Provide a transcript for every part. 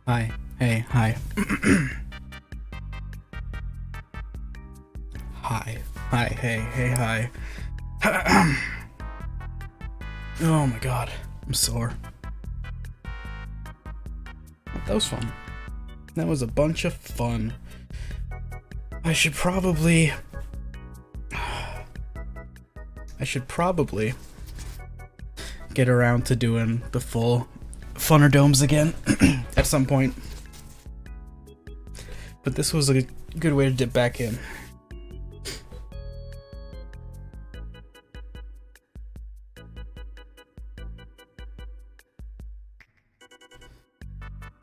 Hi. Hey, hi. Hi. Hi, hey, hi. Oh my god, I'm sore. That was fun. That was a bunch of fun. I should probably get around to doing the full FUNNERDOMEs again at some point. But this was a good way to dip back in.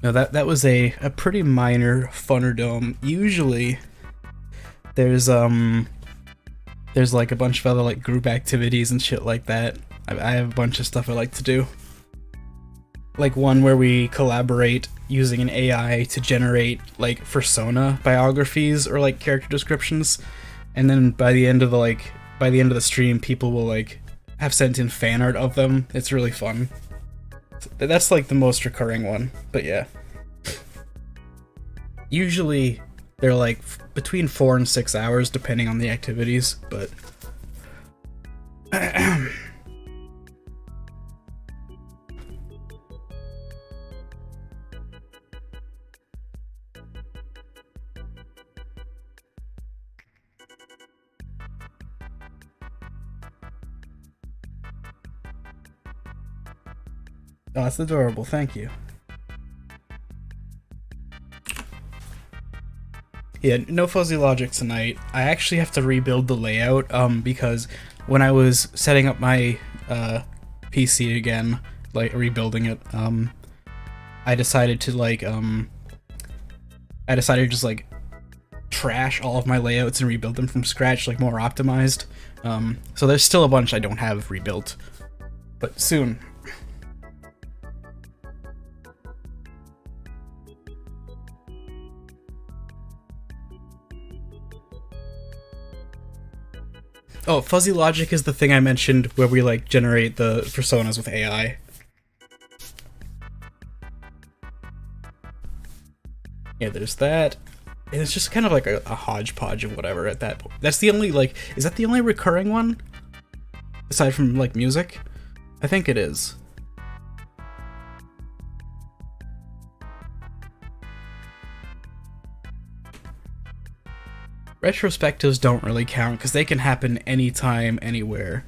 No, that was a pretty minor FUNNERDOME. Usually there's like a bunch of other like group activities and shit like that. I have a bunch of stuff I like to do. Like one where we collaborate using an AI to generate like persona biographies or like character descriptions, and then by the end of the stream, people will like have sent in fan art of them. It's really fun. That's like the most recurring one, but yeah. Usually they're like between 4 and 6 hours depending on the activities, but oh, that's adorable, thank you. Yeah, no fuzzy logic tonight. I actually have to rebuild the layout, because when I was setting up my PC again, like rebuilding it, I decided to just like trash all of my layouts and rebuild them from scratch, like more optimized. So there's still a bunch I don't have rebuilt, but soon. Oh, fuzzy logic is the thing I mentioned where we like generate the personas with AI. Yeah, there's that. And it's just kind of like a hodgepodge of whatever at that point. That's the only, like, is that the only recurring one? Aside from, like, music? I think it is. Retrospectives don't really count because they can happen anytime, anywhere.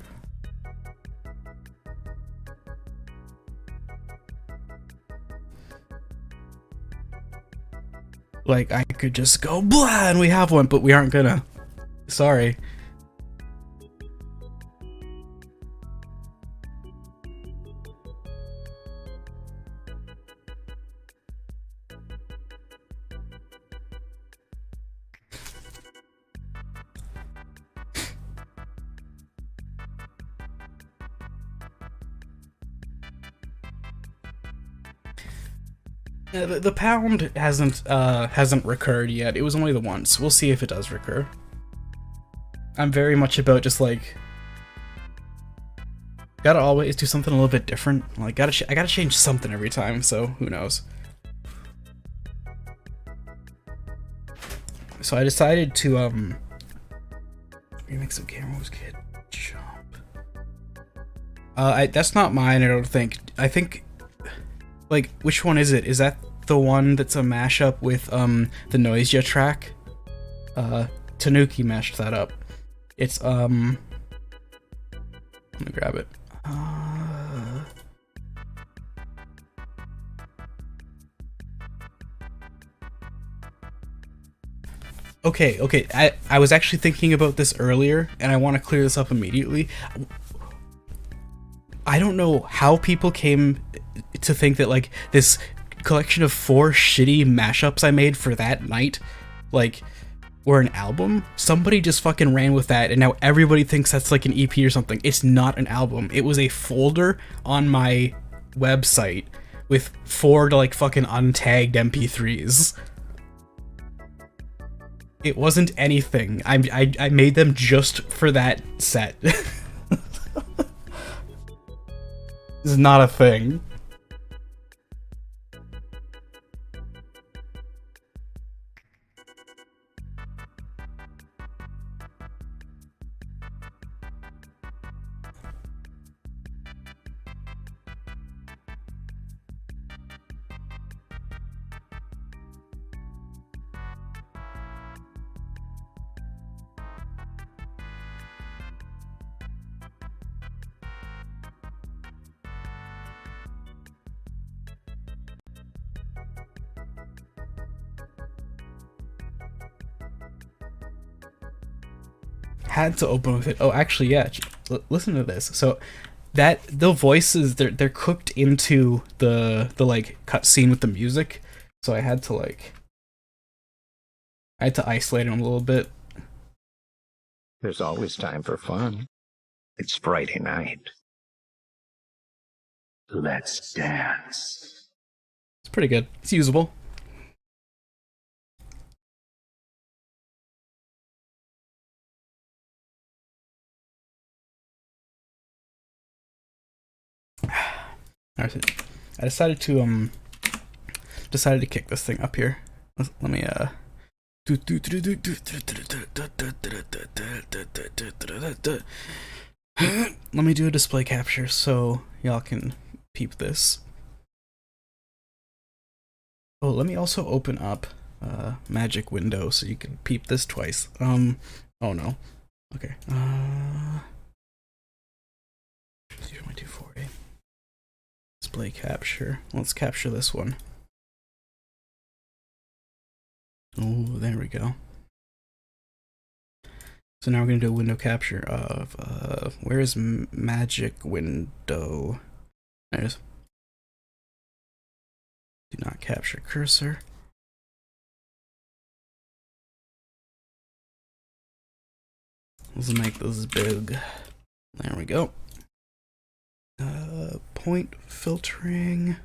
Like, I could just go blah and we have one, but we aren't gonna. Sorry. The pound hasn't recurred yet. It was only the once. We'll see if it does recur. I'm very much about just like gotta always do something a little bit different. Like I gotta change something every time. So who knows? So I decided to remix some camera moves, kid. Jump. That's not mine. I don't think. I think. Like, which one is it? Is that the one that's a mashup with the Noisia track? Tanuki mashed that up. It's I'm gonna grab it. Okay. I was actually thinking about this earlier, and I want to clear this up immediately. I don't know how people came to think that like this collection of 4 shitty mashups I made for that night, like, were an album. Somebody just fucking ran with that, and now everybody thinks that's like an EP or something. It's not an album. It was a folder on my website with 4 like fucking untagged MP3s. It wasn't anything. I made them just for that set. This is not a thing. Had to open with it. Oh, actually, yeah. Listen to this. So that the voices they're cooked into the like cut scene with the music. So I had to isolate them a little bit. There's always time for fun. It's Friday night. Let's dance. It's pretty good. It's usable. Alright, I decided to kick this thing up here. Let me let me do a display capture so y'all can peep this. Oh, let me also open up magic window so you can peep this twice. Oh no. Okay. 240. Display capture. Let's capture this one. Oh, there we go. So now we're gonna do a window capture of where is magic window? There's. Do not capture cursor. Let's make this big. There we go. Point filtering.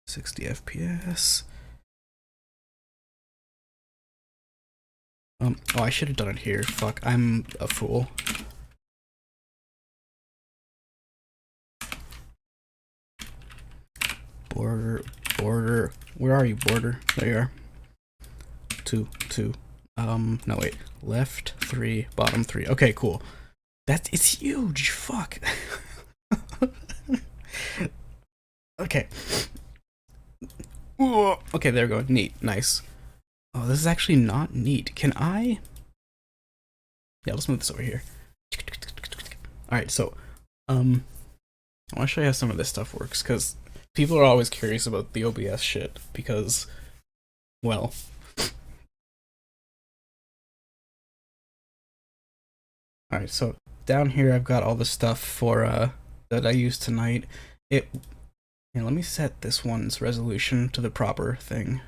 60 FPS. Oh, I should have done it here. Fuck, I'm a fool. Border. Where are you, border? There you are. 2. No wait. Left 3, bottom 3. Okay, cool. It's huge. Fuck. Okay. Ooh, okay, there we go. Neat. Nice. Oh, this is actually not neat. Can I? Yeah, let's move this over here. Alright, so, I want to show you how some of this stuff works, because people are always curious about the OBS shit, because, well... Alright, so down here I've got all the stuff for, that I use tonight. Here, let me set this one's resolution to the proper thing.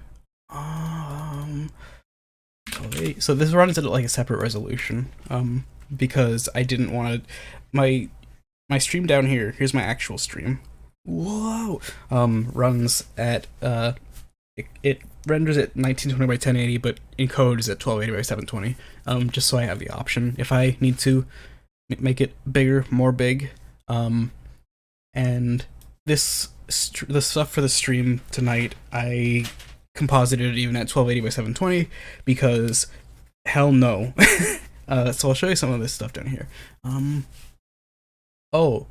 Okay, so this runs at like a separate resolution, because I didn't want to... My stream down here, here's my actual stream. Whoa! Runs at, it renders at 1920 by 1080, but encodes at 1280 by 720, just so I have the option if I need to make it bigger, more big. And the stuff for the stream tonight, I composited it even at 1280 by 720 because hell no. So I'll show you some of this stuff down here. Oh,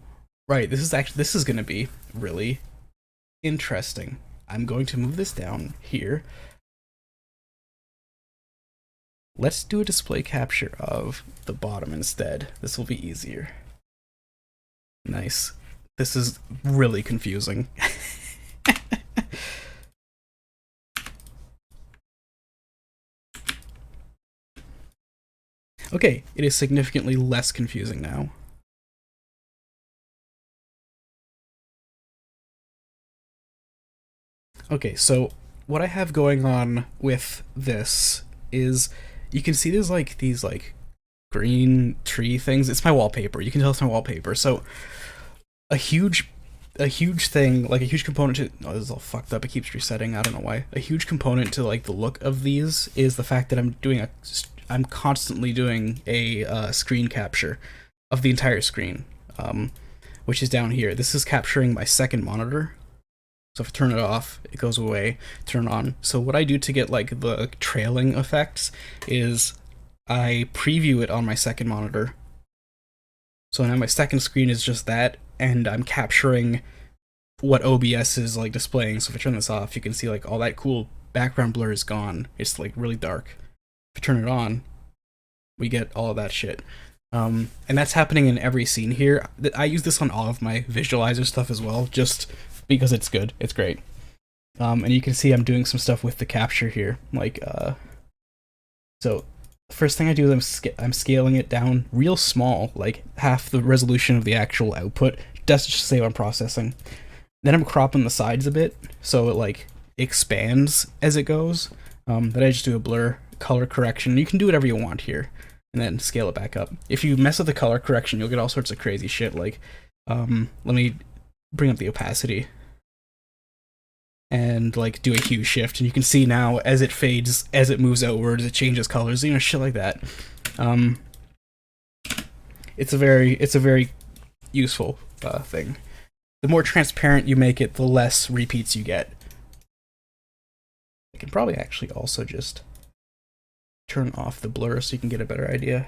right. This is gonna be really interesting. I'm going to move this down here. Let's do a display capture of the bottom instead. This will be easier. Nice. This is really confusing. Okay, it is significantly less confusing now. Okay, so what I have going on with this is you can see there's like these like green tree things. It's my wallpaper. You can tell it's my wallpaper. So a huge thing, like a huge component to... Oh, this is all fucked up. It keeps resetting. I don't know why. A huge component to like the look of these is the fact that I'm constantly doing a screen capture of the entire screen, which is down here. This is capturing my second monitor. So if I turn it off, it goes away, turn it on. So what I do to get like the trailing effects is I preview it on my second monitor. So now my second screen is just that, and I'm capturing what OBS is like displaying. So if I turn this off, you can see like all that cool background blur is gone. It's like really dark. If I turn it on, we get all of that shit. And that's happening in every scene here. I use this on all of my visualizer stuff as well, just because it's good. It's great. And you can see I'm doing some stuff with the capture here. Like, so first thing I do is I'm scaling it down real small, like half the resolution of the actual output, just to save on processing. Then I'm cropping the sides a bit, so it like expands as it goes. Then I just do a blur, color correction. You can do whatever you want here, and then scale it back up. If you mess with the color correction, you'll get all sorts of crazy shit, like, let me bring up the opacity, and like do a hue shift, and you can see now as it fades, as it moves outwards, it changes colors, you know, shit like that. It's a very useful thing. The more transparent you make it, the less repeats you get. I can probably actually also just turn off the blur so you can get a better idea.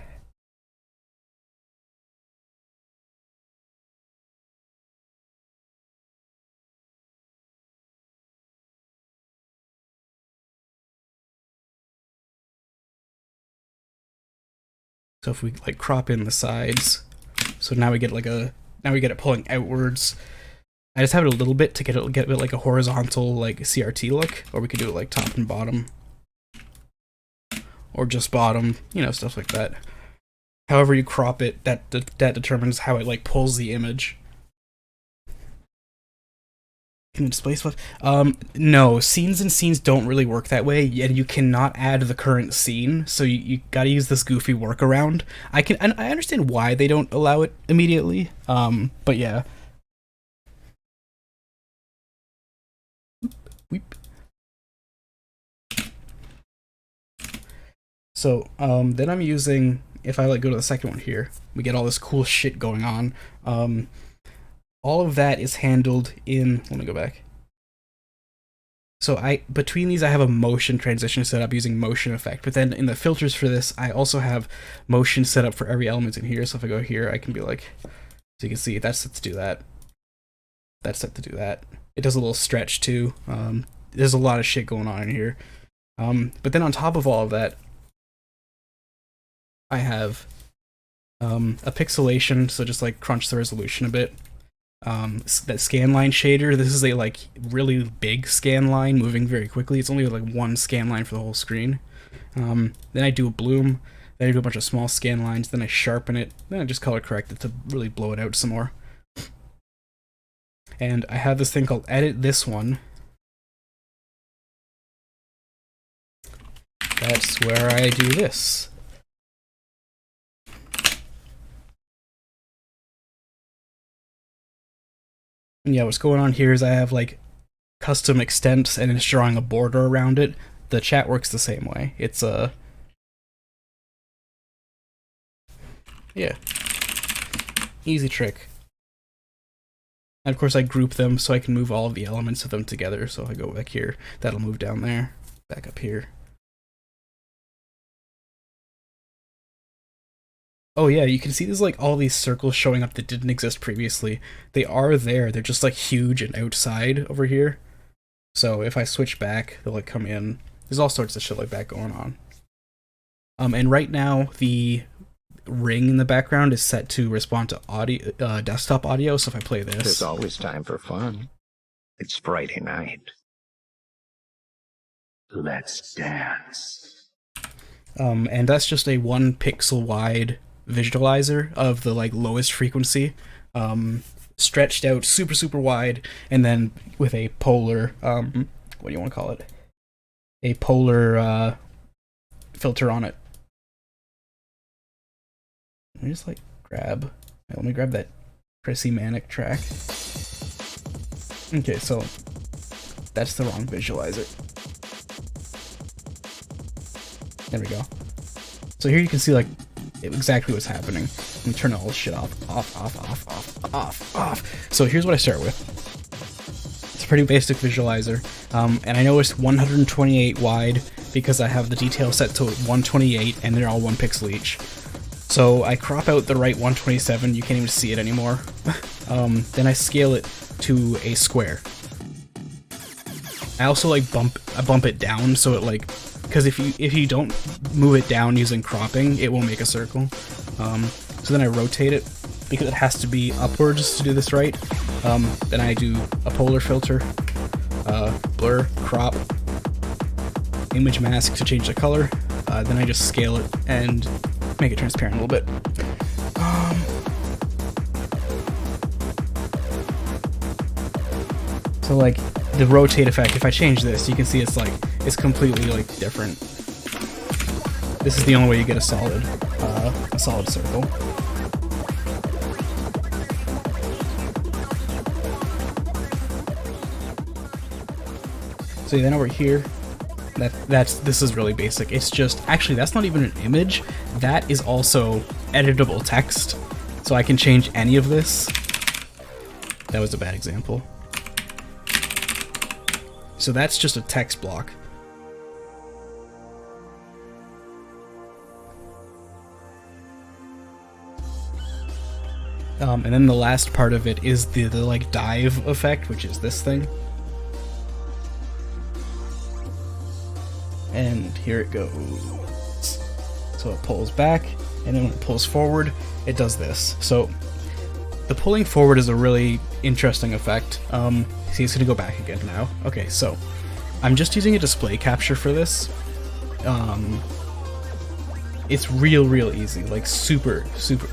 So if we like crop in the sides, so now we get like now we get it pulling outwards. I just have it a little bit to get it like a horizontal like CRT look, or we could do it like top and bottom, or just bottom, you know, stuff like that. However you crop it, that determines how it like pulls the image. Can you display stuff? No, scenes and scenes don't really work that way, and you cannot add the current scene, so you gotta use this goofy workaround. I understand why they don't allow it immediately, but yeah. Weep. So, then I'm using, if I like go to the second one here, we get all this cool shit going on. All of that is handled in, let me go back. So between these I have a motion transition set up using motion effect, but then in the filters for this I also have motion set up for every element in here. So if I go here, I can be like, so you can see that's set to do that. That's set to do that. It does a little stretch too. There's a lot of shit going on in here. But then on top of all of that, I have a pixelation, so just like crunch the resolution a bit. That scan line shader, this is a like really big scan line moving very quickly. It's only like one scan line for the whole screen. Then I do a bloom, then I do a bunch of small scan lines, then I sharpen it, then I just color correct it to really blow it out some more. And I have this thing called edit this one. That's where I do this. And yeah, what's going on here is I have like custom extents and it's drawing a border around it. The chat works the same way. It's yeah, easy trick. And of course I group them so I can move all of the elements of them together. So if I go back here, that'll move down there, back up here. Oh yeah, you can see there's like all these circles showing up that didn't exist previously. They are there, they're just like huge and outside over here. So if I switch back, they'll like come in. There's all sorts of shit like that going on. And right now the ring in the background is set to respond to audio, desktop audio, so if I play this... There's always time for fun. It's Friday night. Let's dance. And that's just a 1 pixel wide visualizer of the like lowest frequency, stretched out super wide, and then with a polar, what do you want to call it? A polar filter on it. Let me just like grab, let me grab that Chrissy Manic track. Okay, so that's the wrong visualizer. There we go. So here you can see like exactly what's happening. Let me turn all this shit off. So here's what I start with. It's a pretty basic visualizer, and I know it's 128 wide because I have the detail set to 128 and they're all 1 pixel each. So I crop out the right 127, you can't even see it anymore. Then I scale it to a square. I also like bump it down so it like, because if you don't move it down using cropping, it won't make a circle. So then I rotate it because it has to be upwards to do this right. Then I do a polar filter, blur, crop, image mask to change the color, then I just scale it and make it transparent a little bit. So like the rotate effect, if I change this, you can see it's completely like different. This is the only way you get a solid circle. So then over here, this is really basic. It's just, actually that's not even an image, that is also editable text. So I can change any of this. That was a bad example. So that's just a text block. And then the last part of it is the like dive effect, which is this thing. And here it goes. So it pulls back, and then when it pulls forward, it does this. So the pulling forward is a really interesting effect. See, it's gonna go back again now. Okay, so I'm just using a display capture for this. It's real easy, like super,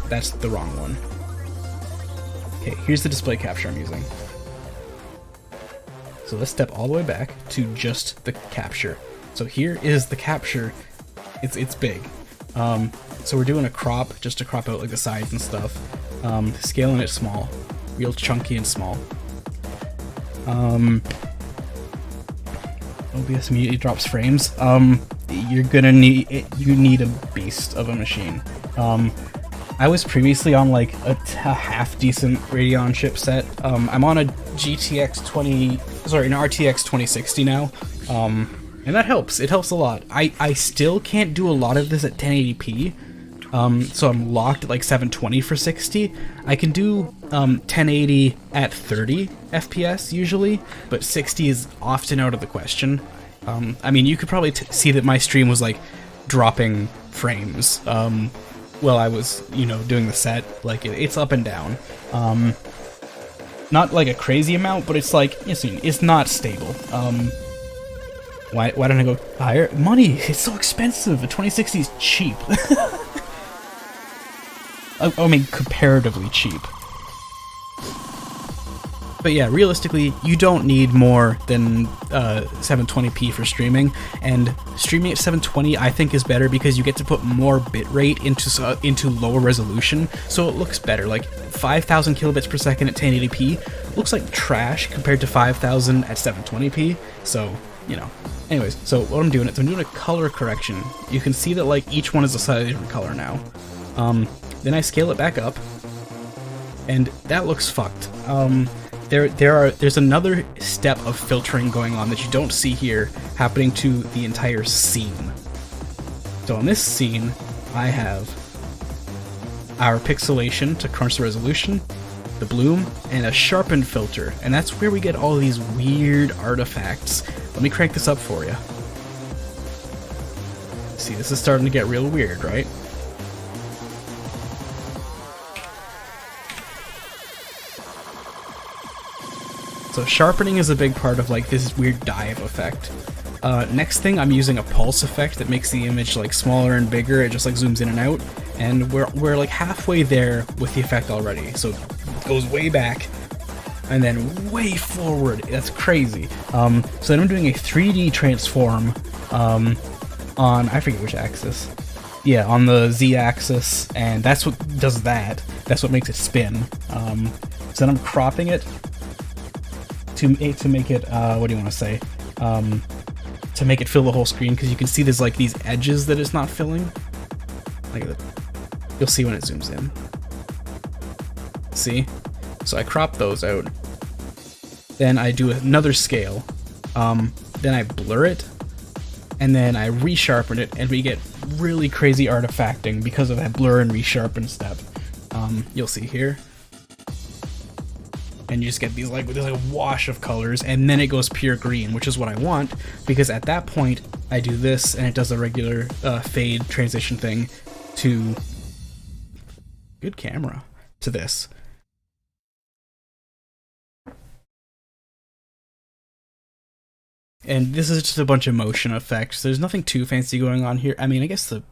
that's the wrong one. Okay, here's the display capture I'm using. So let's step all the way back to just the capture. So here is the capture. It's big. So we're doing a crop, just to crop out like the sides and stuff. Scaling it small, real chunky and small. OBS immediately drops frames. You need a beast of a machine. I was previously on like a half decent Radeon chipset. I'm on a an RTX 2060 now. And that helps. It helps a lot. I still can't do a lot of this at 1080p. So I'm locked at like 720 for 60. I can do 1080 at 30 FPS usually, but 60 is often out of the question. I mean, you could probably see that my stream was like dropping frames while I was, doing the set. Like it's up and down. Not like a crazy amount, but it's like it's not stable. Why don't I go higher? Money! It's so expensive! The 2060 is cheap. I mean, comparatively cheap. But yeah, realistically, you don't need more than 720p for streaming, and streaming at 720 I think is better because you get to put more bitrate into lower resolution, so it looks better. Like 5,000 kilobits per second at 1080p looks like trash compared to 5,000 at 720p, so, Anyways, so what I'm doing is I'm doing a color correction. You can see that like each one is a slightly different color now. Then I scale it back up, and that looks fucked. There's another step of filtering going on that you don't see here happening to the entire scene. So in this scene, I have our pixelation to crunch the resolution, the bloom, and a sharpen filter, and that's where we get all these weird artifacts. Let me crank this up for you. See, this is starting to get real weird, right? So sharpening is a big part of like this weird dive effect. Next thing, I'm using a pulse effect that makes the image like smaller and bigger. It just like zooms in and out, and we're like halfway there with the effect already. So it goes way back and then way forward. That's crazy. So then I'm doing a 3D transform on, I forget which axis. Yeah, on the Z-axis, and that's what does that. That's what makes it spin. So then I'm cropping it to make it, what do you want to say? To make it fill the whole screen, because you can see there's like these edges that it's not filling. Like you'll see when it zooms in. See? So I crop those out. Then I do another scale. Then I blur it, and then I resharpen it, and we get really crazy artifacting because of that blur and resharpen step. You'll see here. And you just get these like, there's like a wash of colors, and then it goes pure green, which is what I want, because at that point I do this and it does a regular fade transition thing to, good camera, to this. And this is just a bunch of motion effects. There's nothing too fancy going on here. I mean, I guess the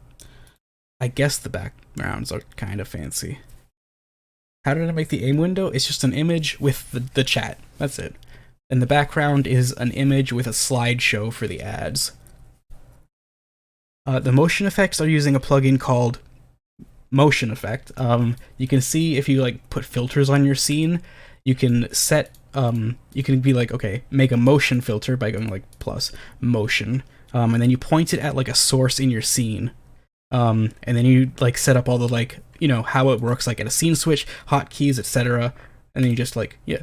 backgrounds are kind of fancy. How did I make the aim window? It's just an image with the chat. That's it. And the background is an image with a slideshow for the ads. The motion effects are using a plugin called Motion Effect. You can see if you like put filters on your scene, you can set you can be like, okay, make a motion filter by going like plus motion, and then you point it at like a source in your scene, and then you like set up all the like, you know, how it works like at a scene switch, hotkeys, etc. And then you just like, yeah,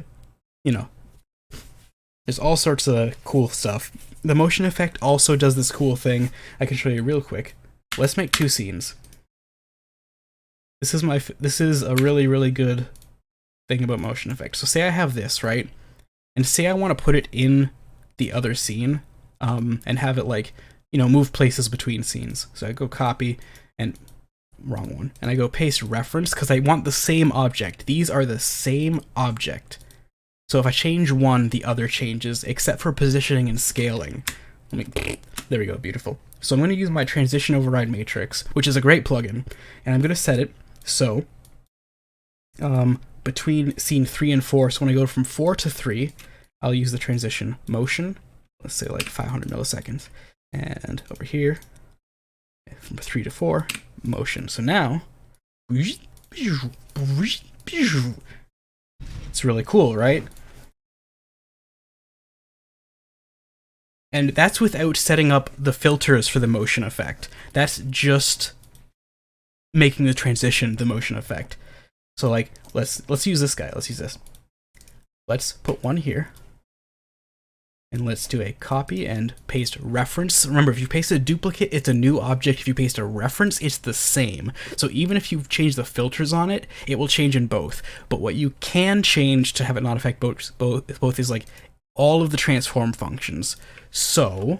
you know, there's all sorts of cool stuff. The motion effect also does this cool thing. I can show you real quick. Let's make 2 scenes. This is a really good thing about motion effects. So say I have this, right? And say I want to put it in the other scene, and have it like, you know, move places between scenes. So I go copy and wrong one. And I go paste reference because I want the same object. These are the same object. So if I change one, the other changes, except for positioning and scaling. There we go, beautiful. So I'm going to use my transition override matrix, which is a great plugin, and I'm going to set it so between scene 3 and 4, so when I go from 4 to 3, I'll use the transition motion, let's say like 500 milliseconds, and over here, from 3 to 4, motion. So now, it's really cool, right? And that's without setting up the filters for the motion effect. That's just making the transition the motion effect. So like, let's use this guy. Let's use this. Let's put one here. And let's do a copy and paste reference. Remember, if you paste a duplicate, it's a new object. If you paste a reference, it's the same. So even if you change the filters on it, it will change in both. But what you can change to have it not affect both is like all of the transform functions. So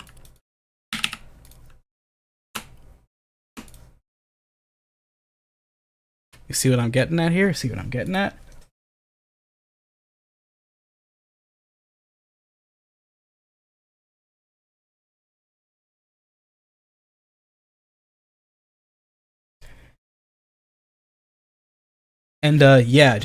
you see what I'm getting at here? See what I'm getting at? And yeah,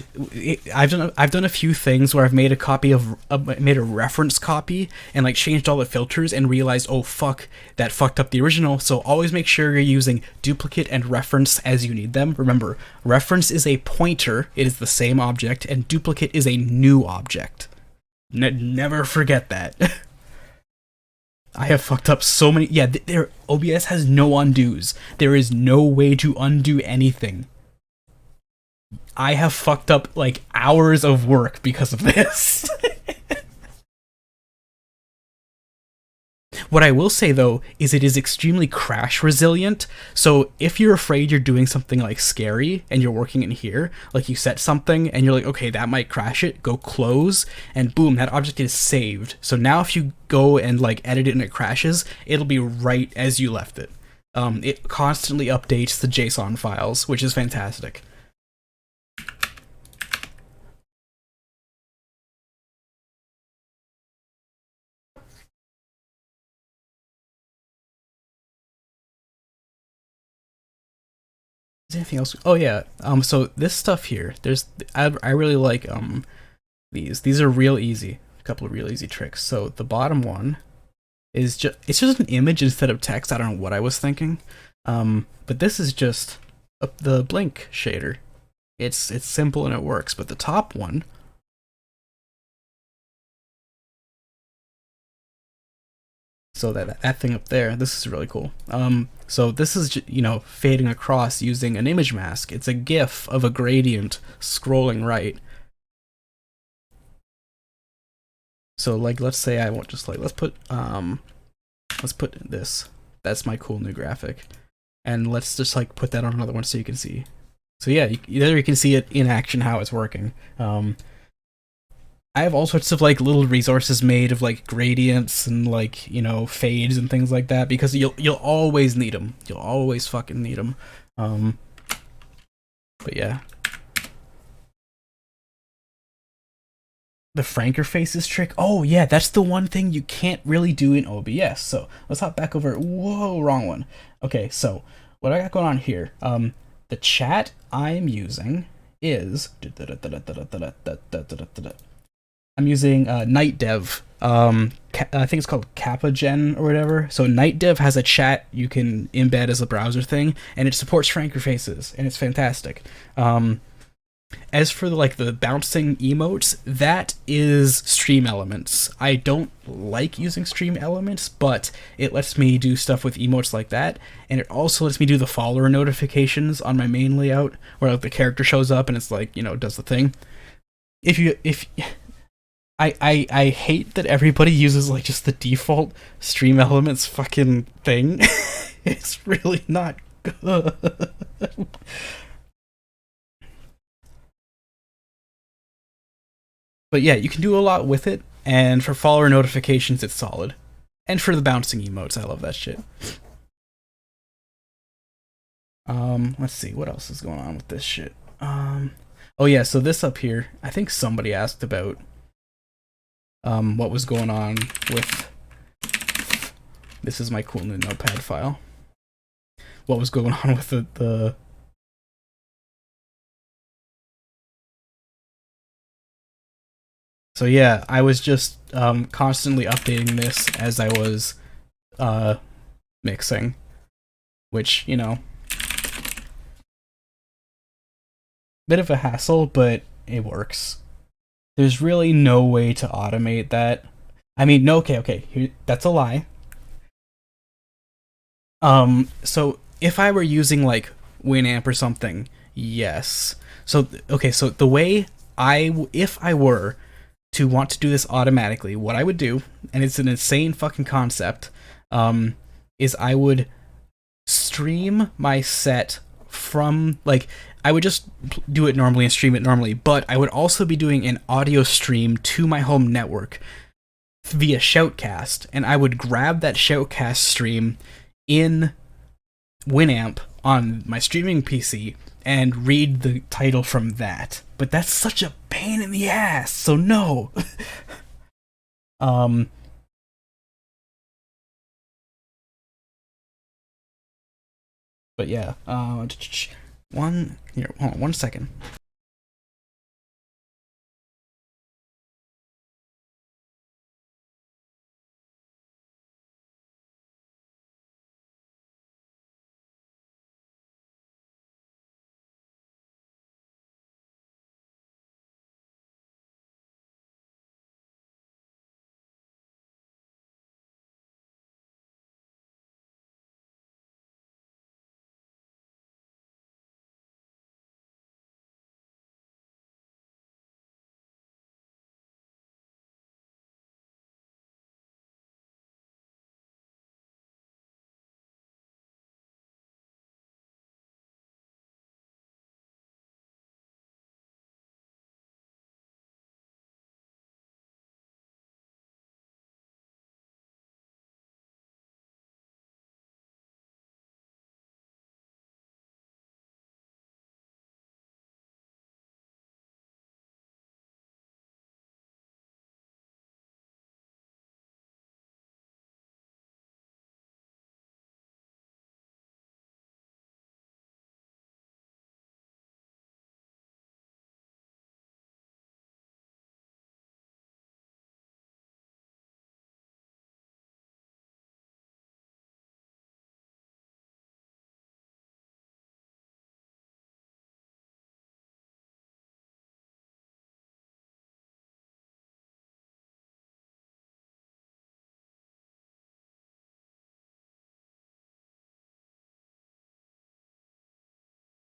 I've done a few things where I've made a copy of made a reference copy and like changed all the filters and realized, oh fuck, that fucked up the original. So always make sure you're using duplicate and reference as you need them. Remember, reference is a pointer; it is the same object, and duplicate is a new object. Never forget that. I have fucked up so many. Yeah, OBS has no undos. There is no way to undo anything. I have fucked up like hours of work because of this. What I will say though is it is extremely crash resilient. So if you're afraid you're doing something like scary and you're working in here, like you set something and you're like, okay, that might crash it, go close, and boom, that object is saved. So now if you go and like edit it and it crashes, it'll be right as you left it. It constantly updates the JSON files, which is fantastic. Is there anything else? Oh yeah. So this stuff here, I really like these. These are real easy. A couple of real easy tricks. So the bottom one is it's just an image instead of text. I don't know what I was thinking. But this is just the blink shader. It's simple and it works. But the top one, so that thing up there, this is really cool. So this is, you know, fading across using an image mask. It's a GIF of a gradient scrolling right. So like, let's say I want just like, let's put this. That's my cool new graphic. And let's just like put that on another one so you can see. So yeah, you can see it in action how it's working. I have all sorts of like little resources made of like gradients and like, you know, fades and things like that because you'll always need them. You'll always fucking need them. But yeah. The Franker Faces trick. Oh yeah, that's the one thing you can't really do in OBS. So let's hop back over. Whoa, wrong one. Okay, so what I got going on here? The chat I'm using is I'm using Night Dev. I think it's called Kappa Gen or whatever. So Night Dev has a chat you can embed as a browser thing, and it supports Franker Faces, and it's fantastic. As for the bouncing emotes, that is Stream Elements. I don't like using Stream Elements, but it lets me do stuff with emotes like that, and it also lets me do the follower notifications on my main layout, where like the character shows up and it's like, does the thing. I hate that everybody uses like just the default Stream Elements fucking thing. It's really not good. But yeah, you can do a lot with it, and for follower notifications, it's solid. And for the bouncing emotes, I love that shit. Let's see, what else is going on with this shit? Oh yeah, so this up here, I think somebody asked about what was going on with... This is my cool new notepad file. What was going on with the So yeah, I was just constantly updating this as I was mixing, which, bit of a hassle, but it works. There's really no way to automate that. I mean, no, okay, that's a lie. So if I were using like Winamp or something, yes. So okay, so the way if I were to want to do this automatically, what I would do, and it's an insane fucking concept, is I would stream my set from, like, I would just do it normally and stream it normally, but I would also be doing an audio stream to my home network via Shoutcast, and I would grab that Shoutcast stream in Winamp on my streaming PC and read the title from that. But that's such a pain in the ass, so no. But yeah, hold on 1 second.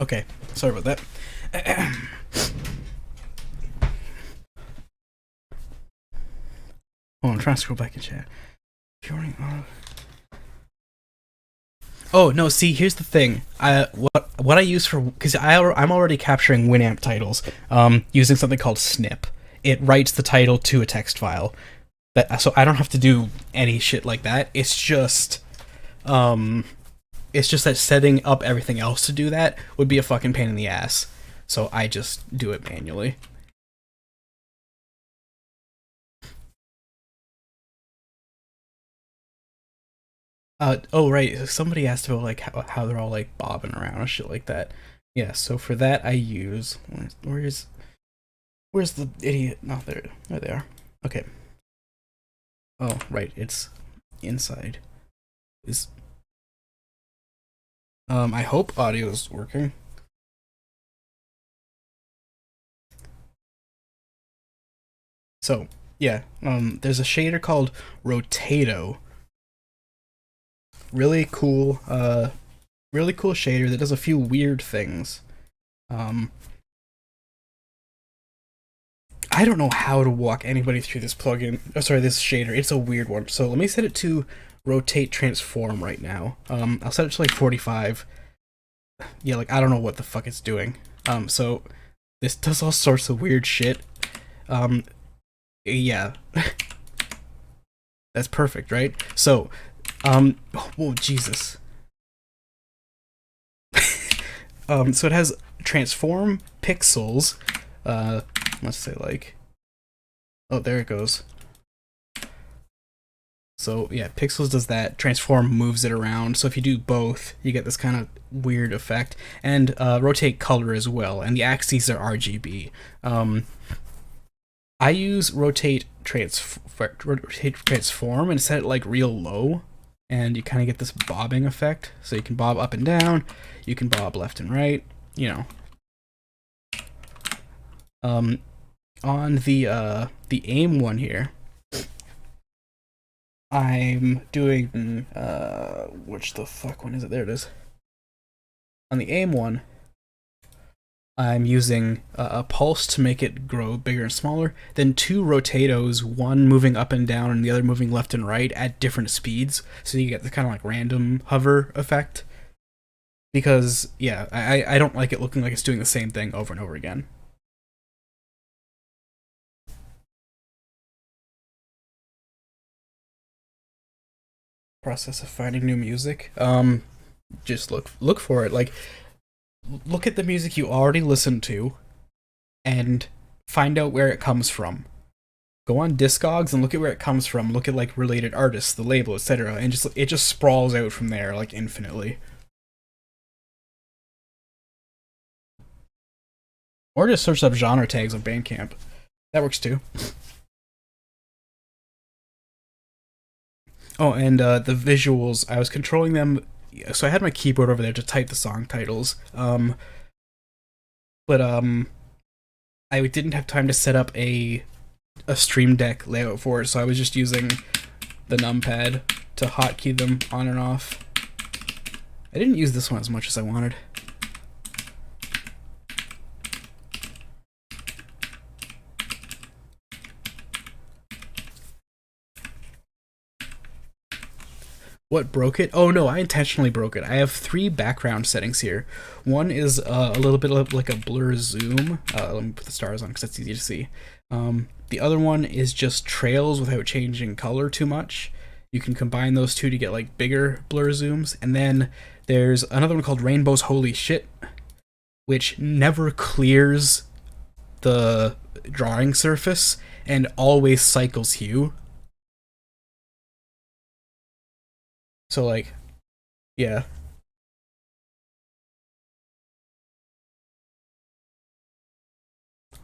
Okay, sorry about that. Hold on, I'm trying to scroll back in chat. Oh no! See, here's the thing. What I use for, because I'm already capturing Winamp titles using something called Snip. It writes the title to a text file, so I don't have to do any shit like that. It's just that setting up everything else to do that would be a fucking pain in the ass. So I just do it manually. Oh right, somebody asked about like how they're all like bobbing around and shit like that. Yeah, so for that I use where's the idiot? No, there they are. Okay. Oh right, it's inside. Is I hope audio is working. So yeah, there's a shader called Rotato. Really cool, really cool shader that does a few weird things. Um, I don't know how to walk anybody through this plugin. Oh, sorry, this shader. It's a weird one. So let me set it to rotate transform right now. I'll set it to like 45. Yeah, like I don't know what the fuck it's doing. So this does all sorts of weird shit. Um, yeah, that's perfect, right? So, oh Jesus. So it has transform pixels. Let's say like, oh, there it goes. So yeah, pixels does that. Transform moves it around. So if you do both, you get this kind of weird effect. And rotate color as well. And the axes are RGB. I use rotate transform and set it like real low, and you kind of get this bobbing effect. So you can bob up and down. You can bob left and right. You know. Um, on the aim one here, I'm doing which the fuck one is it? There it is. On the aim one, I'm using a pulse to make it grow bigger and smaller. Then two rotatos, one moving up and down and the other moving left and right at different speeds, so you get the kind of like random hover effect. Because yeah, I don't like it looking like it's doing the same thing over and over again. Process of finding new music. Just look for it. Like look at the music you already listened to and find out where it comes from. Go on Discogs and look at where it comes from. Look at like related artists, the label, etc., and just it just sprawls out from there like infinitely. Or just search up genre tags on Bandcamp. That works too. Oh, and the visuals, I was controlling them. So I had my keyboard over there to type the song titles. But I didn't have time to set up a Stream Deck layout for it, so I was just using the numpad to hotkey them on and off. I didn't use this one as much as I wanted. What broke it? Oh no, I intentionally broke it. I have three background settings here. One is a little bit of like a blur zoom. Let me put the stars on because that's easy to see. The other one is just trails without changing color too much. You can combine those two to get like bigger blur zooms. And then there's another one called Rainbow's Holy Shit, which never clears the drawing surface and always cycles hue. So like, yeah.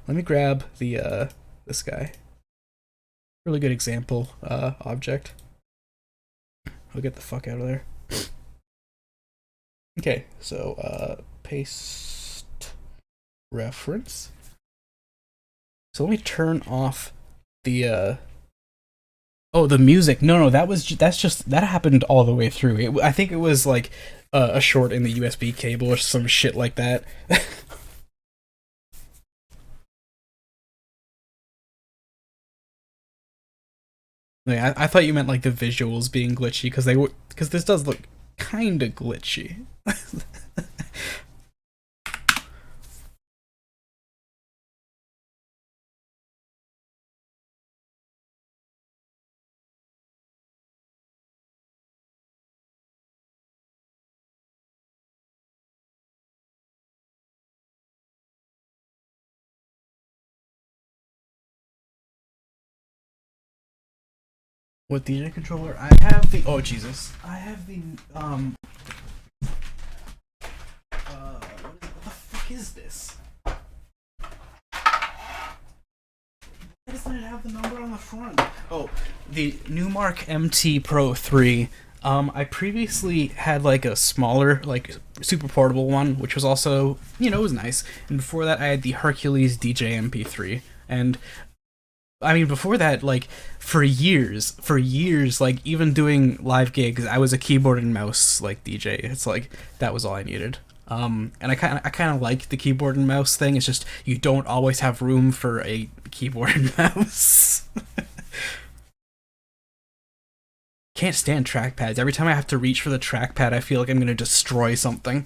Let me grab the this guy. Really good example object. I'll get the fuck out of there. Okay, so paste reference. So let me turn off the oh, the music. No, that's just that happened all the way through. I think it was like a short in the USB cable or some shit like that. Like, I thought you meant like the visuals being glitchy because they were because this does look kind of glitchy. What DJ controller? I have the. Oh Jesus! I have the. What the fuck is this? Why doesn't it have the number on the front? Oh, the Newmark MT Pro 3. I previously had like a smaller, like super portable one, which was also, it was nice. And before that, I had the Hercules DJ MP3. And I mean, before that, like for years, like even doing live gigs, I was a keyboard and mouse like DJ. It's like that was all I needed. And I kind of like the keyboard and mouse thing. It's just you don't always have room for a keyboard and mouse. Can't stand trackpads. Every time I have to reach for the trackpad, I feel like I'm gonna destroy something.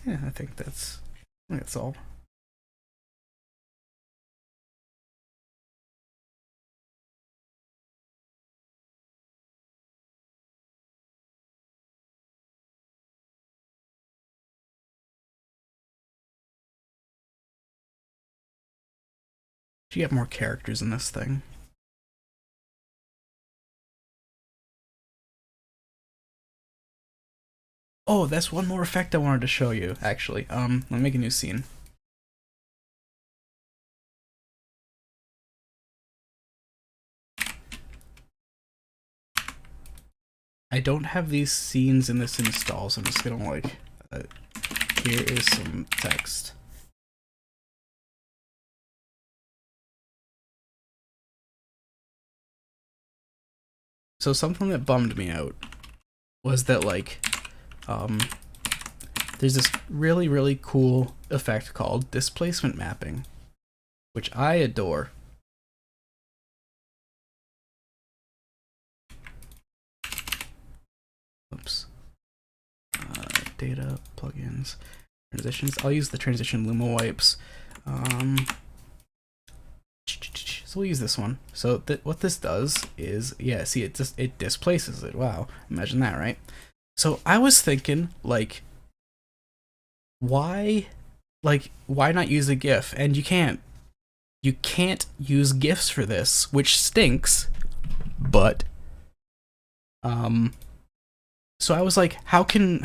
Yeah, I think that's all. You get more characters in this thing. Oh, that's one more effect I wanted to show you, actually. Let me make a new scene. I don't have these scenes in this install, so I'm just gonna like, here is some text. So something that bummed me out was that like, there's this really, really cool effect called displacement mapping, which I adore. Oops. Data, plugins, transitions. I'll use the transition Luma wipes. So we'll use this one. So what this does is, yeah, see, it displaces it. Wow, imagine that, right? So I was thinking, like, why not use a GIF? And you can't use GIFs for this, which stinks. But so I was like, how can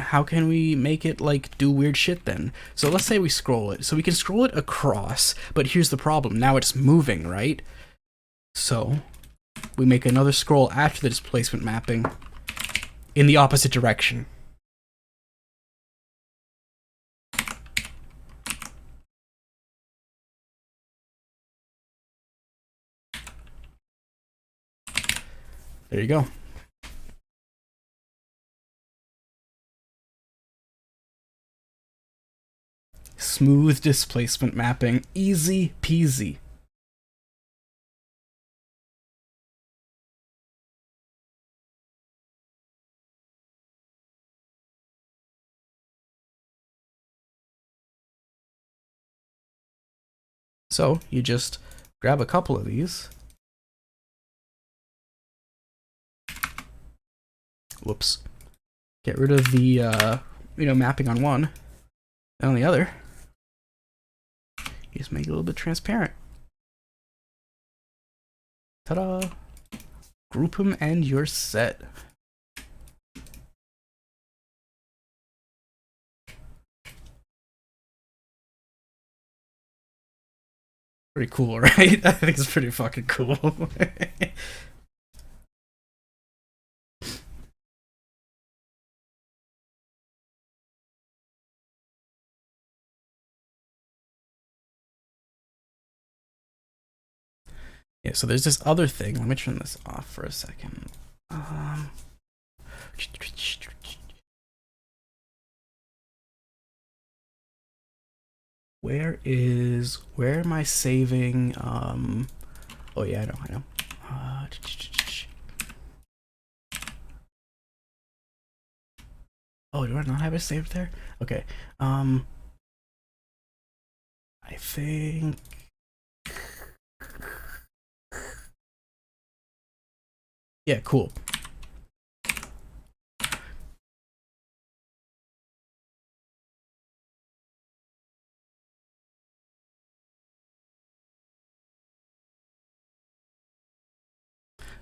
we make it like do weird shit then? So let's say we scroll it. So we can scroll it across, but here's the problem. Now it's moving, right? So we make another scroll after the displacement mapping in the opposite direction. There you go. Smooth displacement mapping, easy peasy. So you just grab a couple of these. Whoops. Get rid of the mapping on one, and on the other, you just make it a little bit transparent. Ta-da! Group them and you're set. Pretty cool, right? I think it's pretty fucking cool. Yeah, so there's this other thing. Let me turn this off for a second. Where am I saving? Oh yeah, I know. Oh, do I not have it saved there? Okay. I think Yeah, cool.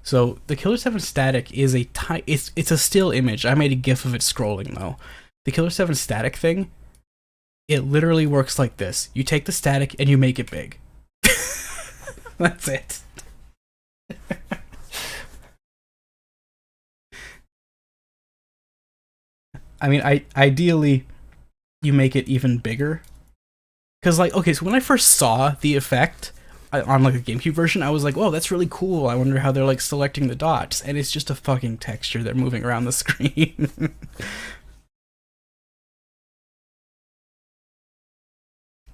So the Killer 7 static is it's a still image. I made a GIF of it scrolling though. The Killer 7 static thing, it literally works like this. You take the static and you make it big. That's it. I mean, ideally you make it even bigger. Cause like, okay, so when I first saw the effect on like a GameCube version, I was like, "Whoa, that's really cool. I wonder how they're like selecting the dots." And it's just a fucking texture they're moving around the screen.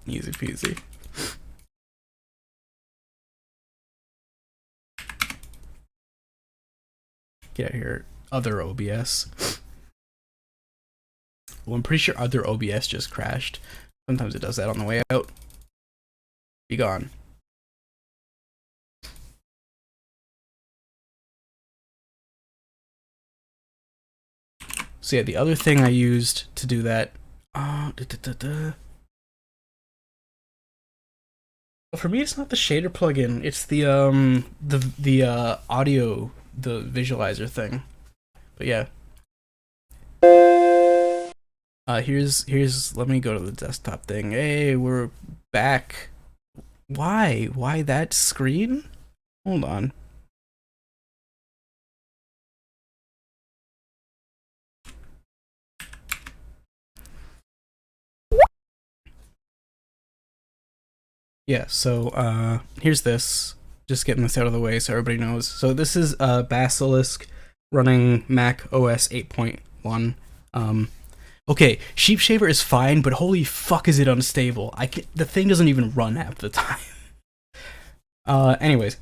Easy peasy. Get out here. Other OBS. Well, I'm pretty sure other OBS just crashed. Sometimes it does that on the way out. Be gone. So yeah, the other thing I used to do that. For me, it's not the shader plugin. It's the audio, the visualizer thing. But yeah. Here's let me go to the desktop thing. Hey, we're back. Why? Why that screen? Hold on. Yeah, so here's this. Just getting this out of the way so everybody knows. So this is Basilisk running Mac OS 8.1. Okay, Sheep Shaver is fine, but holy fuck is it unstable. The thing doesn't even run half the time. Anyways,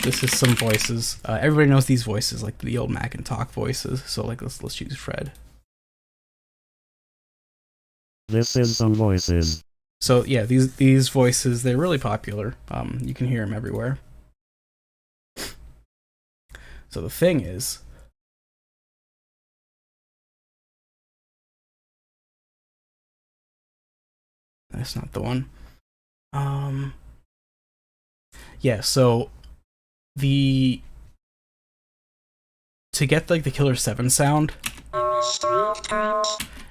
this is some voices. Everybody knows these voices, like the old Mac and Talk voices. So like let's use Fred. This is some voices. So yeah, these voices, they're really popular. You can hear them everywhere. So the thing is, that's not the one. Yeah, so to get like the Killer 7 sound,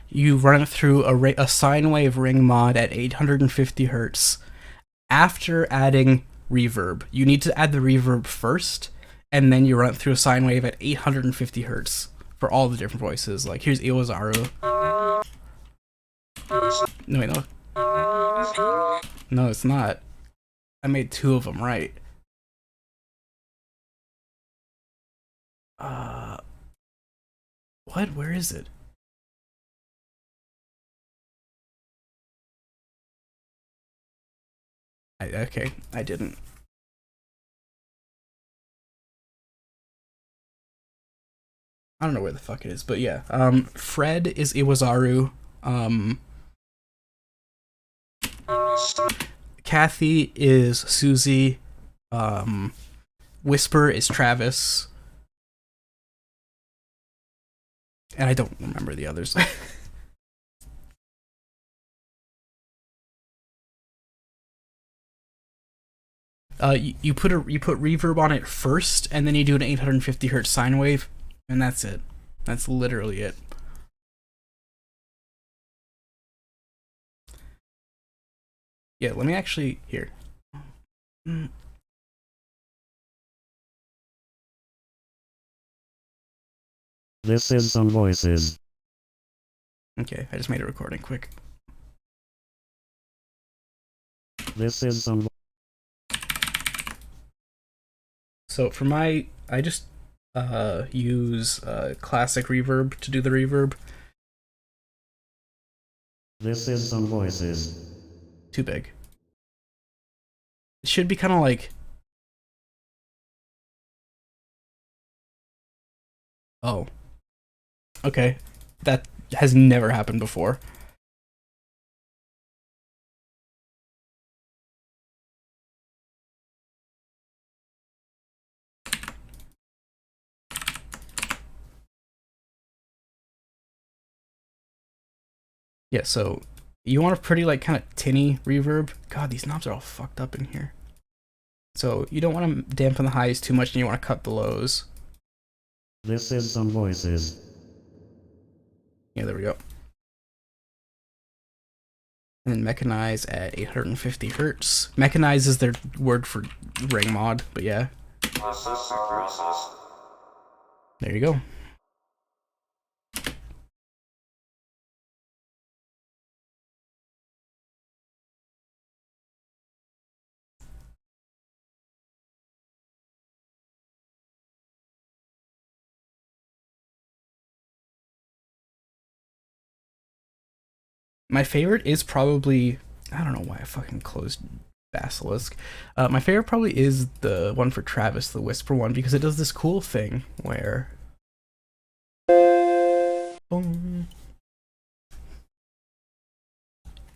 you run it through a sine wave ring mod at 850 hertz. After adding reverb, you need to add the reverb first, and then you run it through a sine wave at 850 hertz for all the different voices. Like here's Iwazaru. No, wait, no. No, it's not. I made two of them right. What? Where is it? Okay, I didn't. I don't know where the fuck it is, but yeah. Fred is Iwazaru. Kathy is Susie. Whisper is Travis. And I don't remember the others. You put reverb on it first, and then you do an 850 hertz sine wave, and that's it. That's literally it. Yeah, let me actually here. This is some voices. Okay, I just made a recording quick. This is some. So for I just use classic reverb to do the reverb. This is some voices. Too big. It should be kind of like. Oh. Okay. That has never happened before. Yeah, so you want a pretty like kind of tinny reverb. God, these knobs are all fucked up in here. So you don't want to dampen the highs too much, and you want to cut the lows. This is some voices. Yeah, there we go. And then mechanize at 850 hertz. Mechanize is their word for ring mod, but yeah. There you go. My favorite is probably, I don't know why I fucking closed Basilisk. My favorite probably is the one for Travis, the Whisper one, because it does this cool thing where. Boom.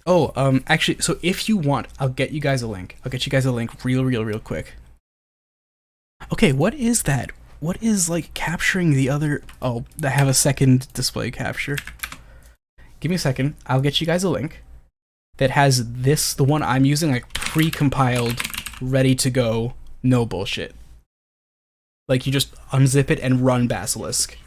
Oh, actually, so if you want, I'll get you guys a link. I'll get you guys a link real quick. Okay, what is that? What is, like, capturing the other... Oh, I have a second display capture. Give me a second. I'll get you guys a link that has this, the one I'm using, like, pre-compiled, ready to go, no bullshit. Like, you just unzip it and run Basilisk.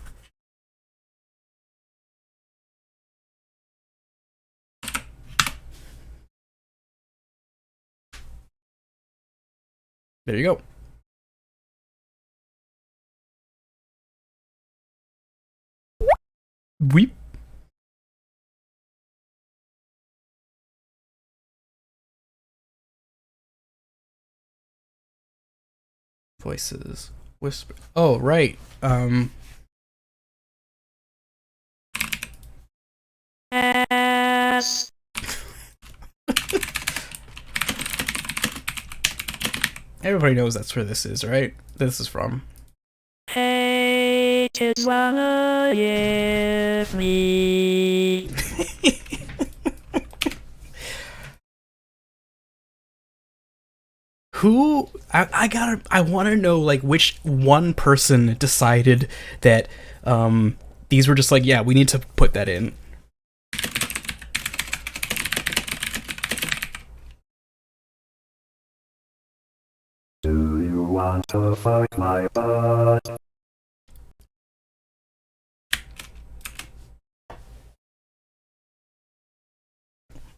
There you go. Weep. Voices. Whisper. Oh, right. Yes. Everybody knows that's where this is, right? This is from. Hey, kids wanna give me. Who I want to know, like, which one person decided that these were just like, yeah, we need to put that in. Do you want to fuck my butt?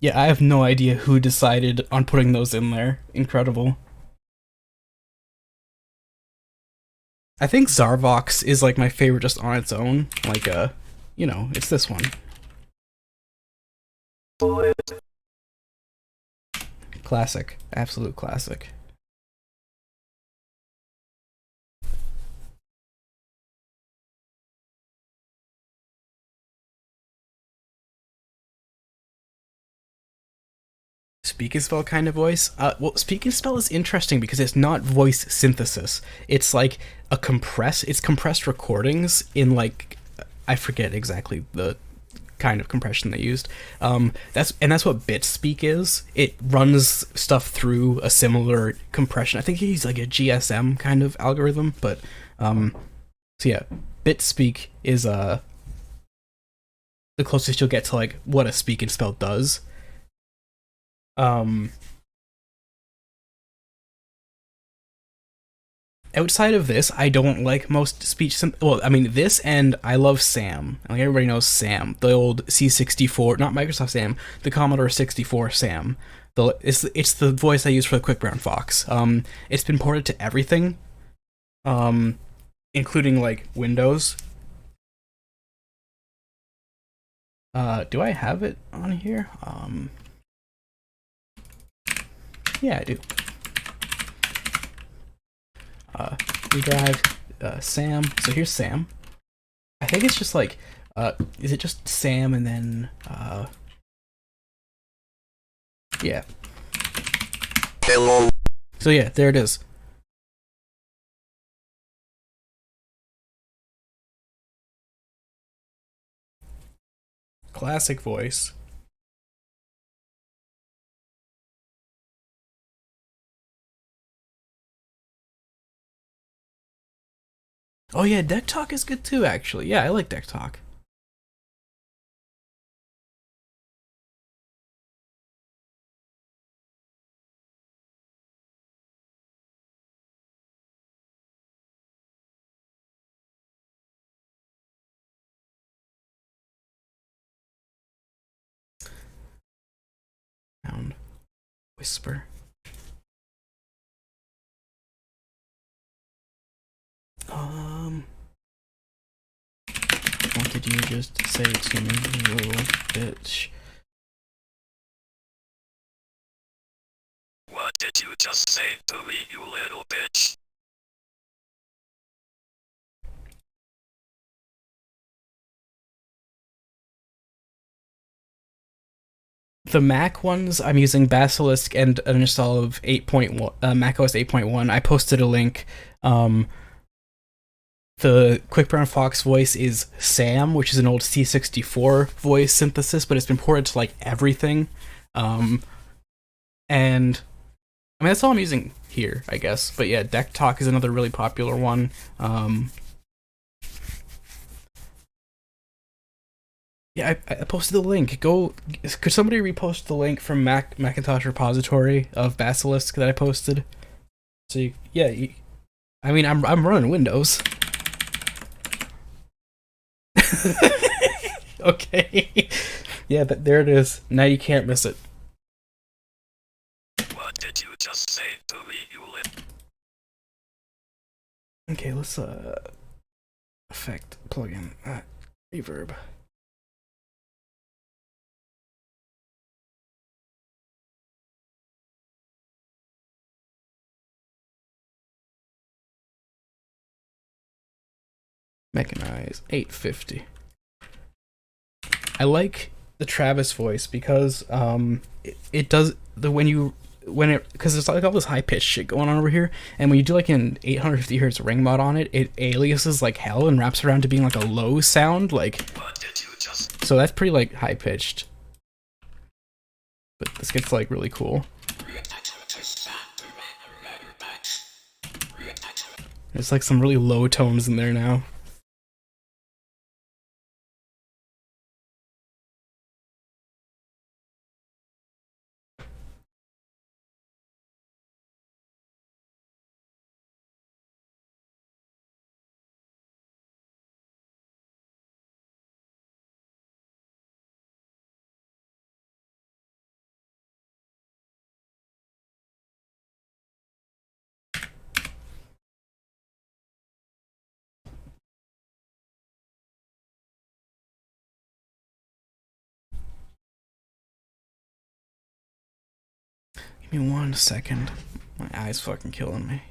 Yeah, I have no idea who decided on putting those in there. Incredible. I think Zarvox is like my favorite just on its own. Like, you know, it's this one. Classic. Absolute classic. Speak and Spell kind of voice. Well, Speak and Spell is interesting because it's not voice synthesis. It's like it's compressed recordings in, like, I forget exactly the kind of compression they used. That's what BitSpeak is. It runs stuff through a similar compression. I think he's like a GSM kind of algorithm, but so yeah, BitSpeak is the closest you'll get to like what a Speak and Spell does. Outside of this, I don't like most speech. Well, I mean, this and I love Sam. Like, everybody knows Sam, the old C64, not Microsoft Sam, the Commodore 64 Sam. It's the voice I use for the Quick Brown Fox. It's been ported to everything, including like Windows. Do I have it on here? Yeah, I do. We drive Sam. So here's Sam. I think it's just like, is it just Sam and then, yeah. Hello. So yeah, there it is. Classic voice. Oh yeah, Deck Talk is good too, actually. Yeah, I like Deck Talk. Sound. Whisper. What did you just say to me, you little bitch? What did you just say to me, you little bitch? The Mac ones, I'm using Basilisk and an install of 8.1, macOS 8.1. I posted a link. The Quick Brown Fox voice is Sam, which is an old C64 voice synthesis, but it's been ported to like everything. And I mean, that's all I'm using here, I guess. But yeah, Deck Talk is another really popular one. Yeah, I posted the link. Could somebody repost the link from Macintosh repository of Basilisk that I posted? So I mean, I'm running Windows. Okay. Yeah, there it is. Now you can't miss it. What did you just say to me, you little... Okay, let's effect plugin reverb. Mechanize 850. I like the Travis voice because it does because there's like all this high pitched shit going on over here, and when you do like an 850 hertz ring mod on it, it aliases like hell and wraps around to being like a low sound, like. What did you just... So that's pretty like high pitched. But this gets like really cool. There's like some really low tones in there now. Give me 1 second. My eye's fucking killing me.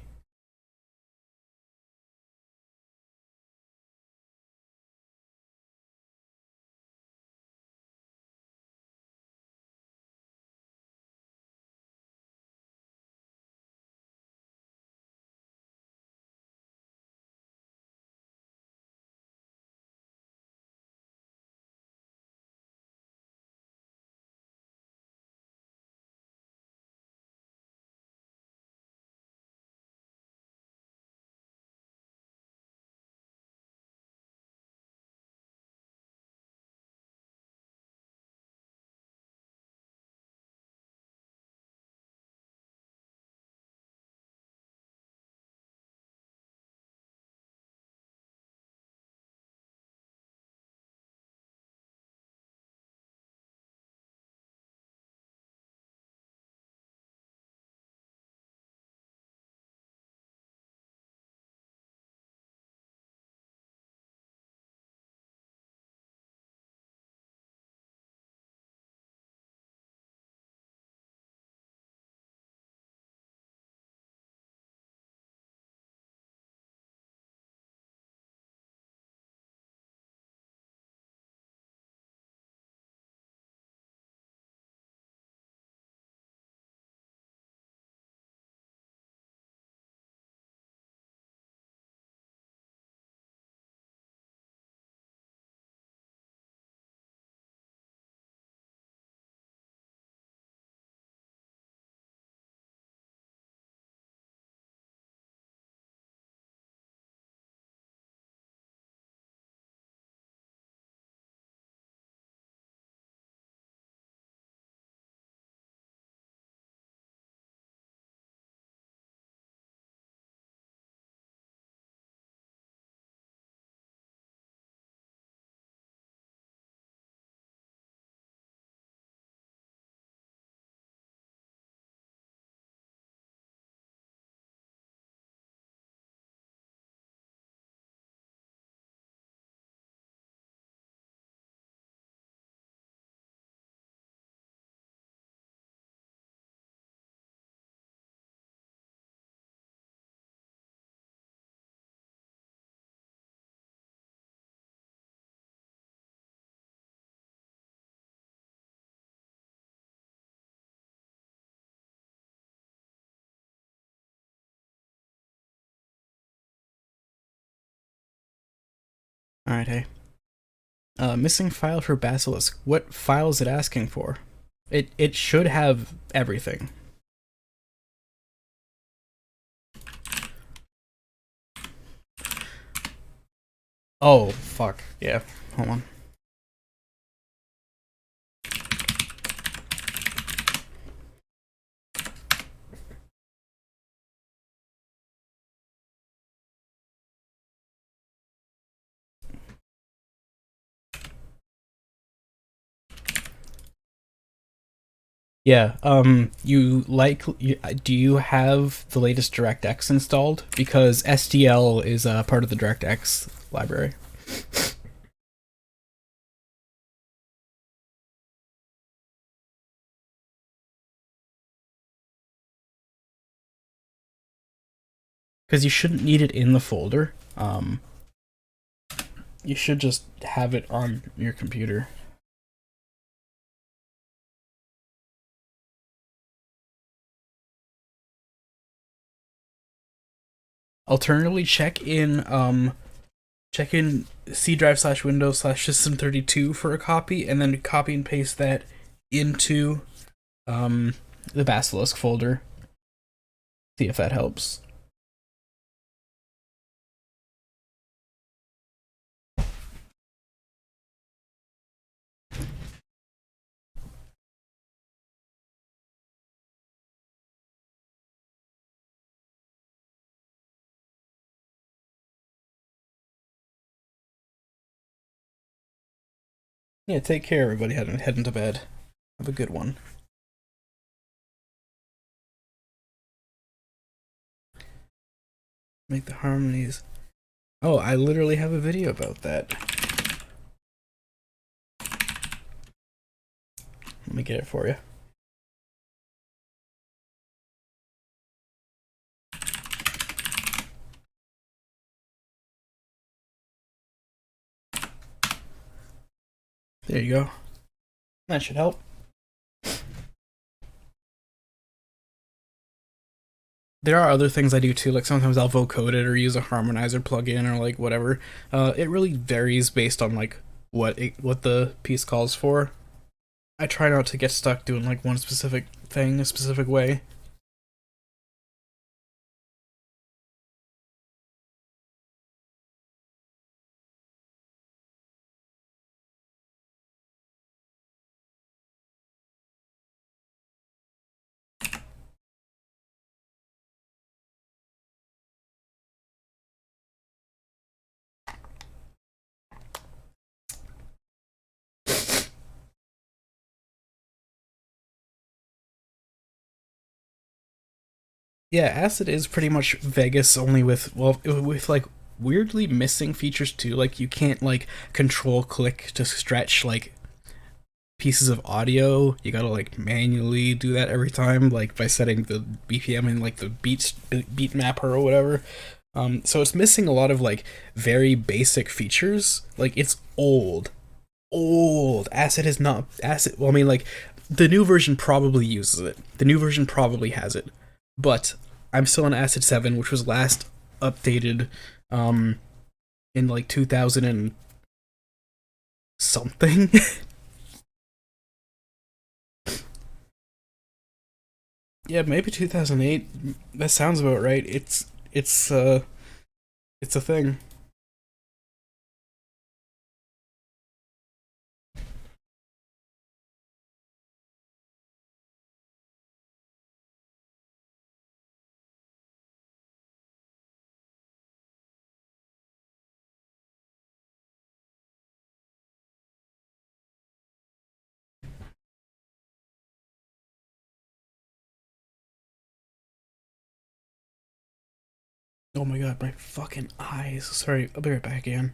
Alright, hey. Missing file for Basilisk. What file is it asking for? It should have everything. Oh, fuck. Yeah, hold on. Yeah, do you have the latest DirectX installed? Because SDL is part of the DirectX library. Because you shouldn't need it in the folder. You should just have it on your computer. Alternatively, check in C drive / Windows / System32 for a copy, and then copy and paste that into the Basilisk folder. See if that helps. Yeah, take care, everybody. Heading to bed. Have a good one. Make the harmonies. Oh, I literally have a video about that. Let me get it for you. There you go. That should help. There are other things I do too, like sometimes I'll vocode it or use a harmonizer plugin or like whatever. It really varies based on like what the piece calls for. I try not to get stuck doing like one specific thing a specific way. Yeah, Acid is pretty much Vegas only with like weirdly missing features too. Like you can't like control click to stretch like pieces of audio. You gotta like manually do that every time, like by setting the BPM in like the beat mapper or whatever. So it's missing a lot of like very basic features. Like it's old. Acid is not Acid. Well, I mean, like the new version probably uses it. The new version probably has it, but I'm still on Acid 7, which was last updated in like 2000 and something. Yeah, maybe 2008. That sounds about right. It's a thing. Oh my god, my fucking eyes. Sorry, I'll be right back again.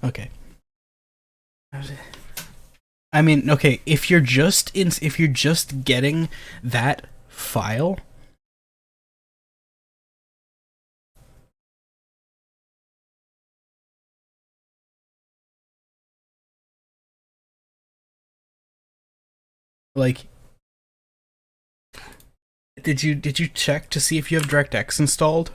Okay. I mean, okay, if you're just getting that file, like, did you check to see if you have DirectX installed?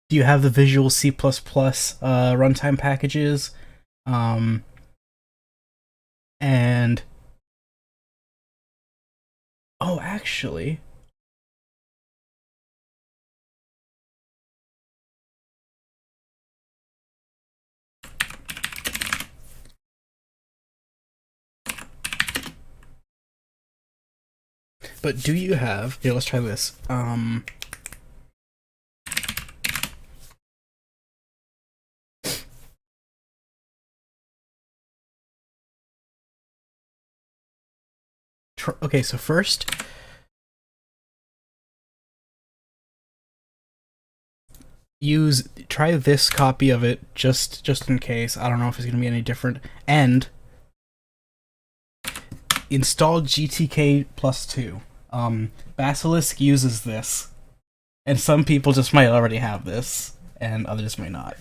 Do you have the Visual C++ runtime packages? Um, and oh, actually, but do you have? Here, let's try this. Okay, so first, try this copy of it just in case. I don't know if it's gonna be any different. And install GTK plus 2. Basilisk uses this, and some people just might already have this, and others may not.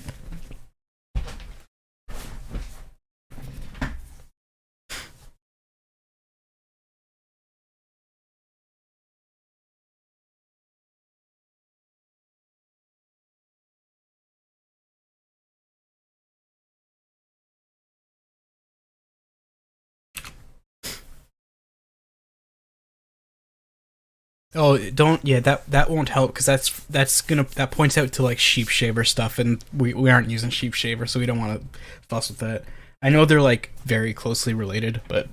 Oh, don't, yeah, that won't help because that points out to like sheep shaver stuff, and we aren't using sheep shaver, so we don't want to fuss with that. I know they're like very closely related, but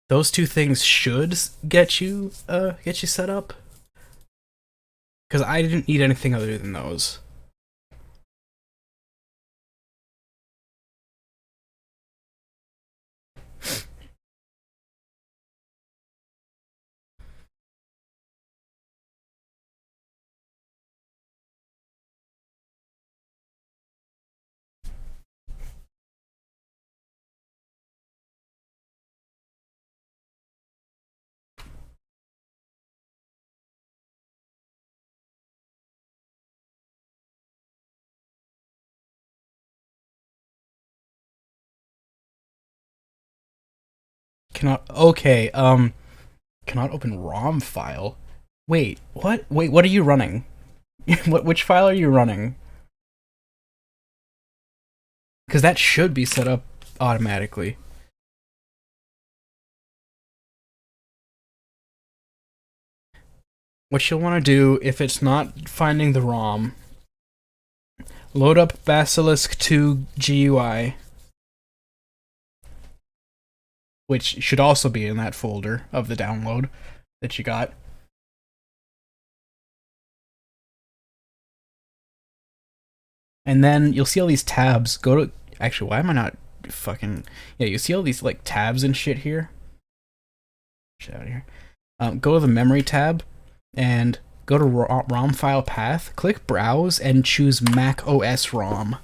those two things should get you set up because I didn't need anything other than those. Cannot. Okay. Cannot open ROM file. Wait. What? Wait. What are you running? Which file are you running? Because that should be set up automatically. What you'll want to do if it's not finding the ROM, load up Basilisk 2 GUI, which should also be in that folder of the download that you got. And then you'll see all these tabs. Go to, actually, why am I not fucking, yeah, you see all these like tabs and shit here. Shit out of here. Go to the memory tab and go to ROM file path. Click browse and choose Mac OS ROM.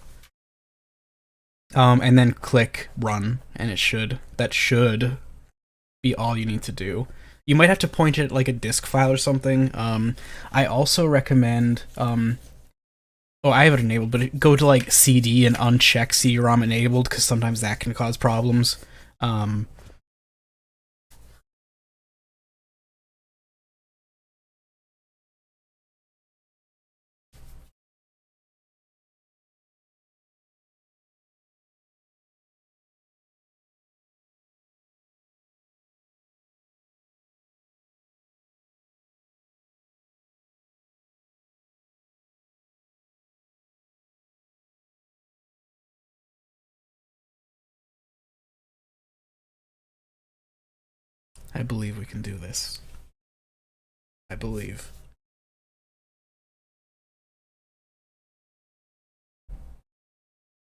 And then click run, and that should be all you need to do. You might have to point it at like a disk file or something. I also recommend, oh, I have it enabled, but go to like CD and uncheck CD-ROM enabled because sometimes that can cause problems. I believe we can do this. I believe.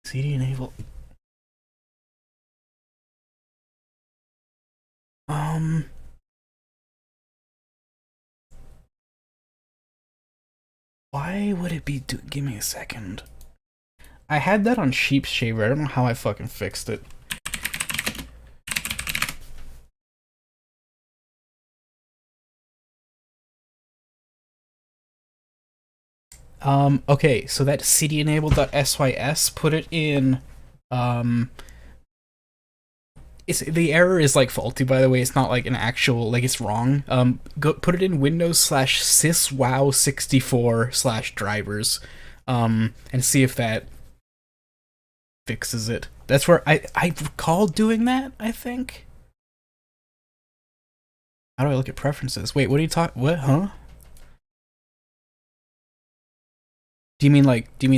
CD enable. Why would it be give me a second. I had that on Sheep Shaver. I don't know how I fucking fixed it. Okay, so that cdenable.sys, put it in, the error is like faulty, by the way. It's not like an actual, like it's wrong. Go put it in Windows/syswow64/drivers, and see if that fixes it. That's where I recall doing that, I think. How do I look at preferences? Wait, what are you talking? What? Huh? Do you mean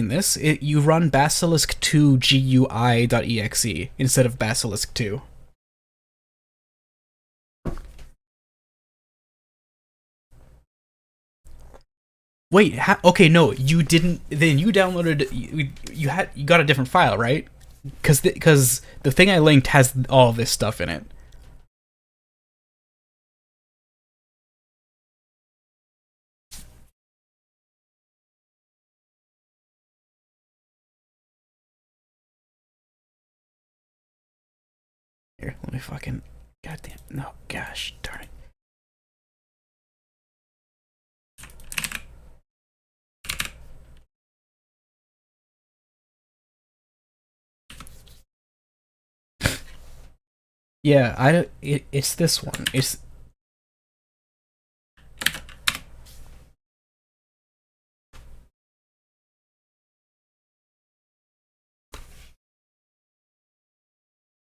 this? You run basilisk2 GUI.exe instead of basilisk2. Wait, okay, no, you didn't. Then you downloaded. You got a different file, right? Because the thing I linked has all this stuff in it. Here, let me fucking. Goddamn. No, gosh, darn it. Yeah, it's this one. It's.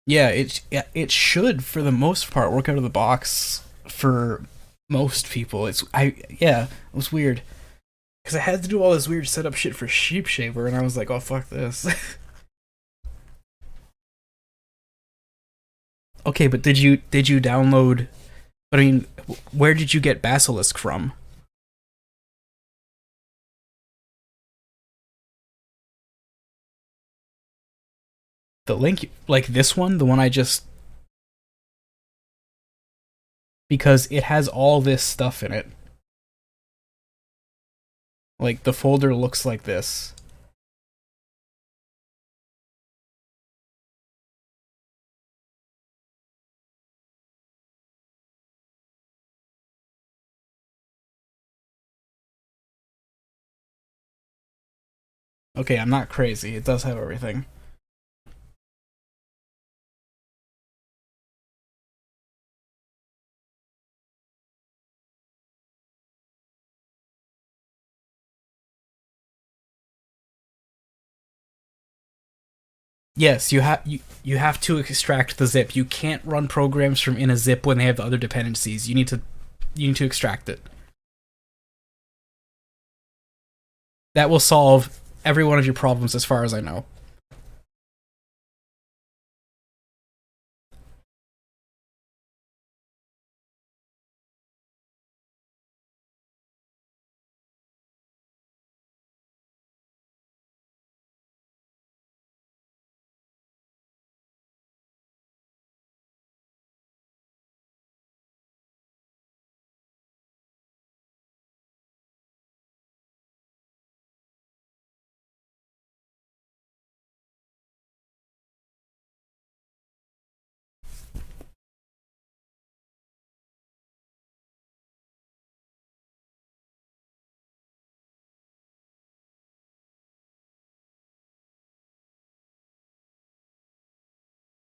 Yeah, it should for the most part work out of the box for most people. It was weird because I had to do all this weird setup shit for Sheep Shaver, and I was like, oh fuck this. Okay, but did you download? But I mean, where did you get Basilisk from? The link, like this one, the one I just, because it has all this stuff in it. Like the folder looks like this. Okay, I'm not crazy. It does have everything. Yes, you have to extract the zip. You can't run programs from in a zip when they have the other dependencies. You need to extract it. That will solve every one of your problems as far as I know.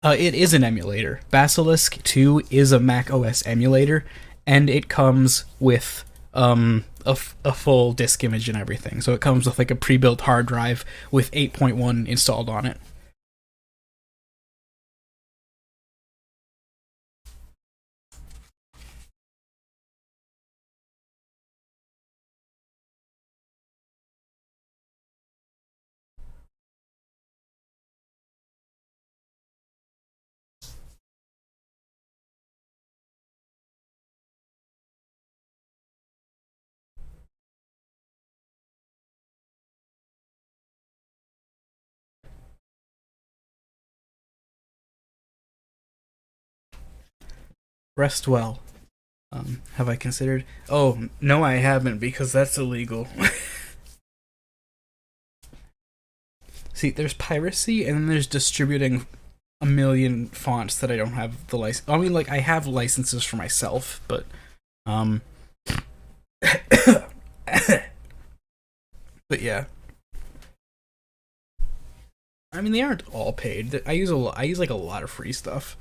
It is an emulator. Basilisk 2 is a Mac OS emulator, and it comes with a full disk image and everything. So it comes with like a pre-built hard drive with 8.1 installed on it. Rest well. Have I considered? Oh, no, I haven't, because that's illegal. See, there's piracy, and then there's distributing a million fonts that I don't have the license. I mean, like, I have licenses for myself, but, but yeah. I mean, they aren't all paid. I use like a lot of free stuff.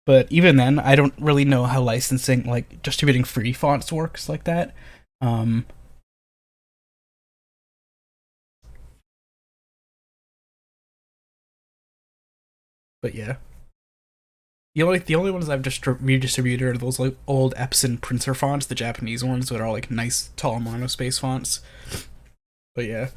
But even then, I don't really know how licensing, like distributing free fonts, works like that. Um, but yeah, the only ones I've just redistributed are those like old Epson printer fonts, the Japanese ones that are like nice tall monospace fonts. But yeah,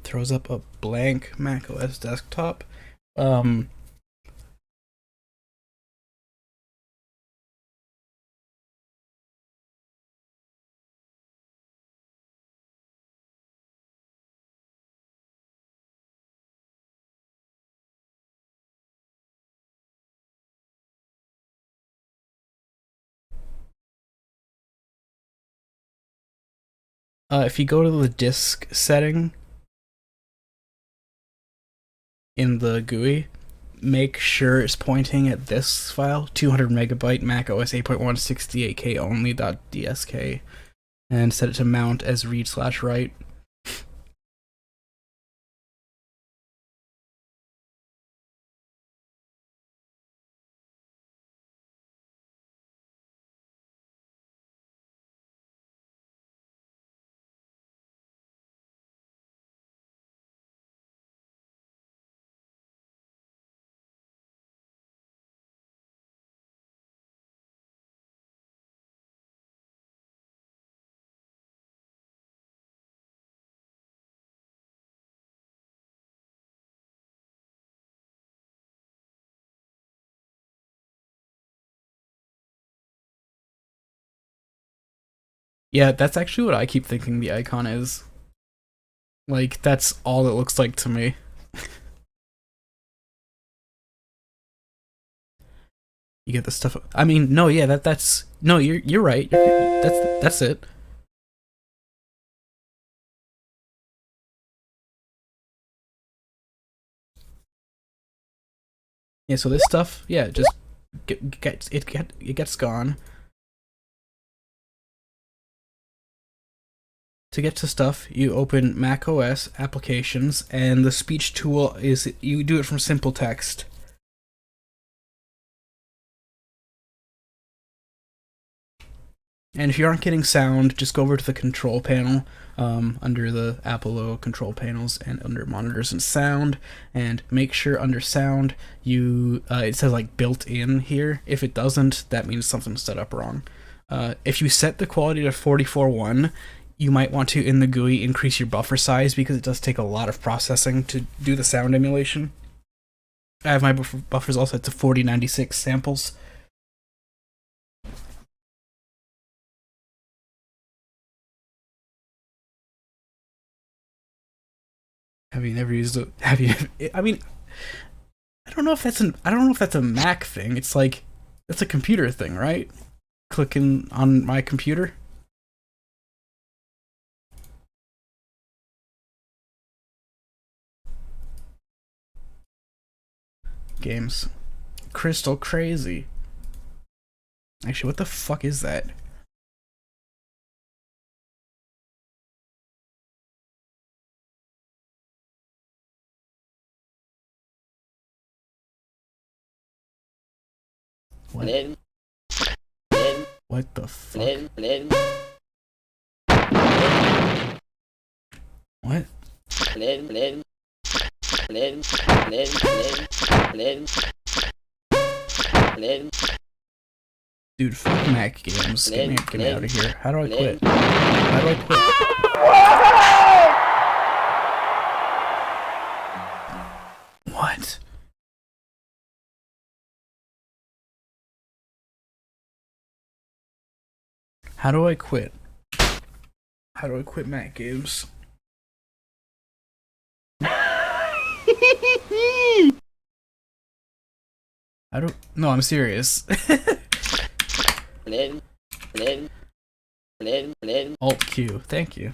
throws up a blank Mac OS desktop. Um, if you go to the disk setting in the GUI, make sure it's pointing at this file, 200 megabyte Mac OS 8.1 68K only.dsk, and set it to mount as read/write. Yeah, that's actually what I keep thinking the icon is. Like, that's all it looks like to me. You get the stuff. I mean, no, yeah, that's no, you're right. That's it. Yeah, so this stuff, yeah, just it gets gone. To get to stuff, you open Mac OS applications, and the speech tool is you do it from simple text. And if you aren't getting sound, just go over to the control panel under the Apple logo control panels and under monitors and sound, and make sure under sound you it says like built in here. If it doesn't, that means something's set up wrong. If you set the quality to 44.1, you might want to in the GUI increase your buffer size because it does take a lot of processing to do the sound emulation. I have my buffers all set to 4096 samples. Have you never used it? Have you? I mean, I don't know if that's I don't know if that's a Mac thing. It's like it's a computer thing, right? Clicking on my computer. Games. Crystal crazy. Actually, what the fuck is that? What? What the fuck? What? Dude, fuck Mac games. Get me out of here. How do I quit? How do I quit? What? How do I quit? How do I quit Mac games? I don't. No, I'm serious. Alt Q. Thank you.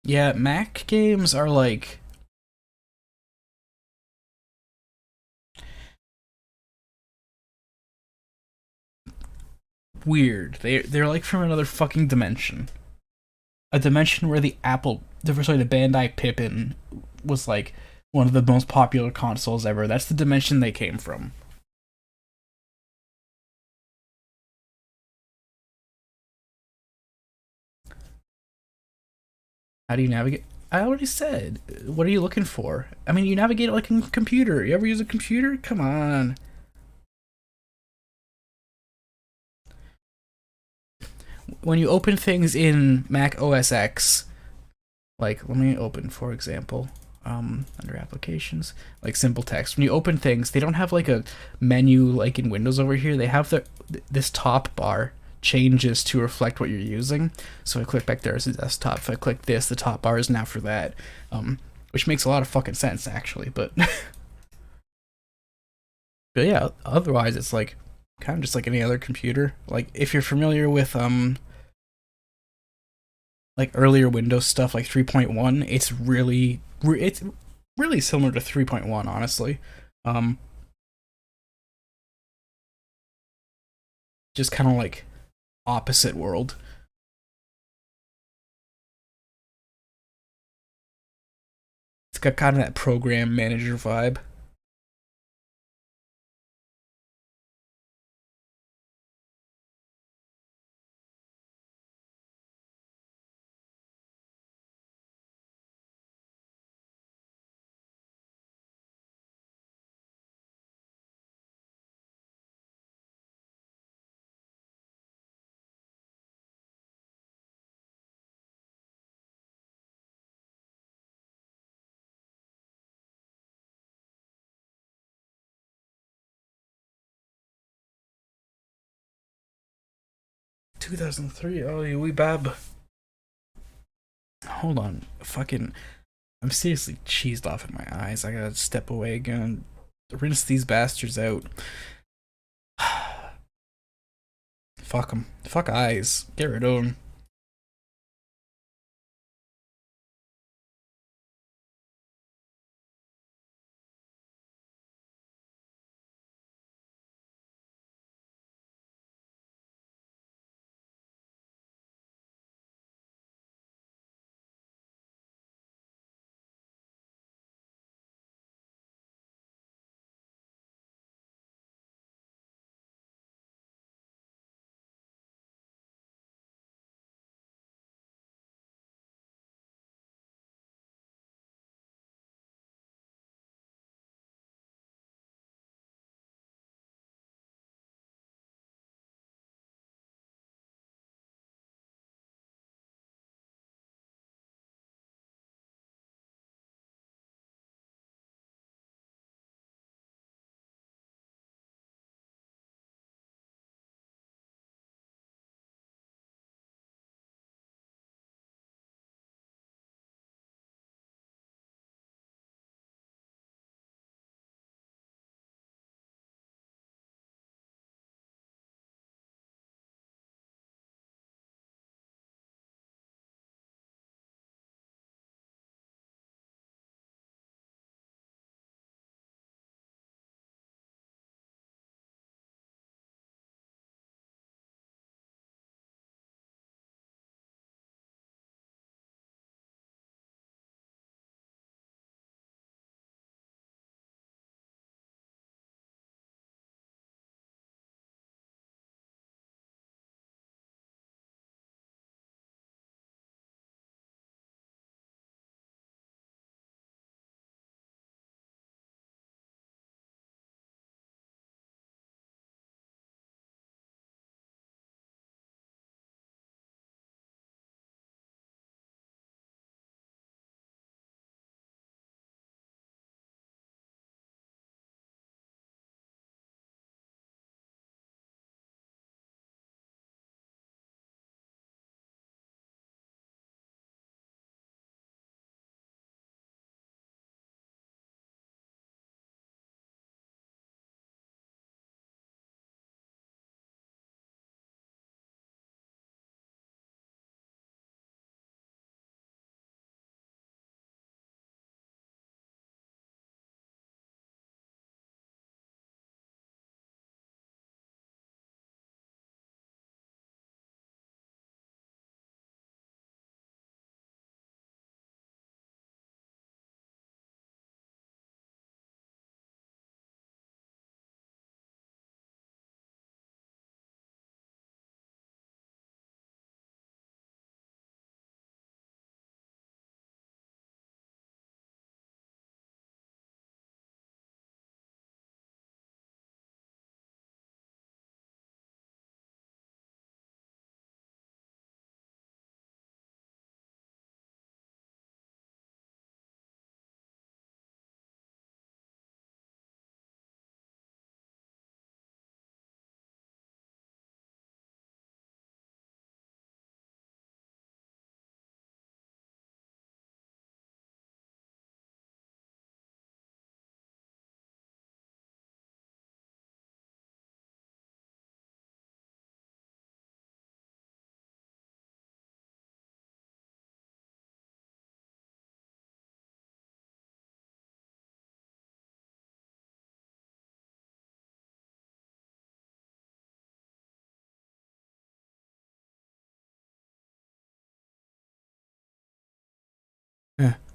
Yeah, Mac games are like weird. They're like from another fucking dimension. A dimension where the Bandai Pippin was like one of the most popular consoles ever. That's the dimension they came from. How do you navigate? I already said. What are you looking for? I mean, you navigate like a computer. You ever use a computer? Come on. When you open things in Mac OS X, like let me open for example, under applications, like simple text. When you open things, they don't have like a menu like in Windows over here. They have this top bar changes to reflect what you're using. So I click back there as a desktop. If I click this, the top bar is now for that, which makes a lot of fucking sense actually. But but yeah, otherwise it's like kind of just like any other computer. Like if you're familiar with like earlier Windows stuff like 3.1, it's really similar to 3.1 honestly. Just kind of like opposite world. It's got kind of that program manager vibe. 2003. Oh, you wee bab. Hold on. Fucking. I'm seriously cheesed off in my eyes. I gotta step away again and rinse these bastards out. Fuck them. Fuck eyes. Get rid of them.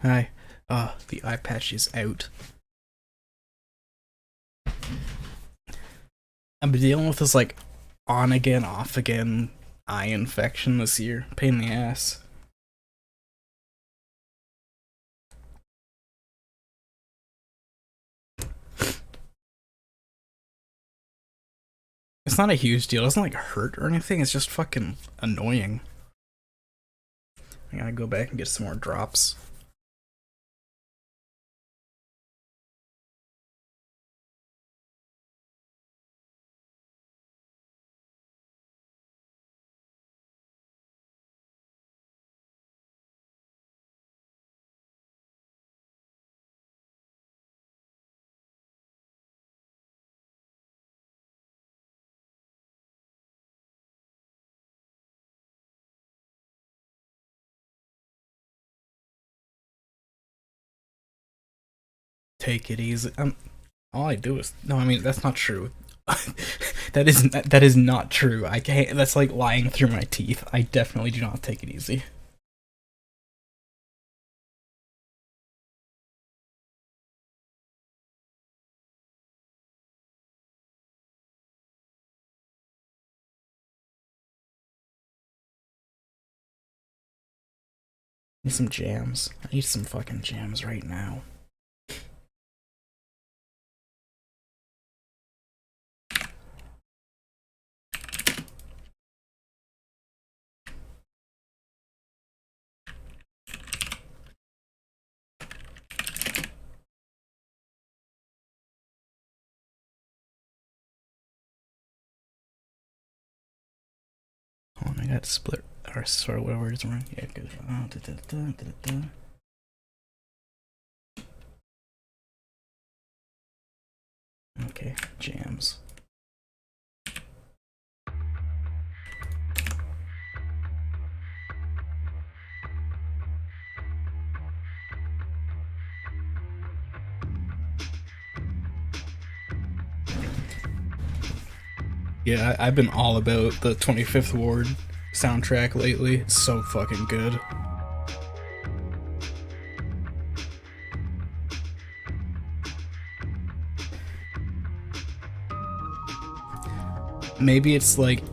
Hi. The eye patch is out. I've been dealing with this like on again, off again eye infection this year. Pain in the ass. It's not a huge deal. It doesn't like hurt or anything. It's just fucking annoying. I gotta go back and get some more drops. take it easy. All I do is no. I mean, that's not true. That is not true. I can't. That's like lying through my teeth. I definitely do not take it easy. I need some jams. I need some fucking jams right now. Hold on, I got split or sorry, whatever it is wrong. Yeah, good. Okay, jams. Yeah, I've been all about the 25th Ward soundtrack lately. It's so fucking good. Maybe it's like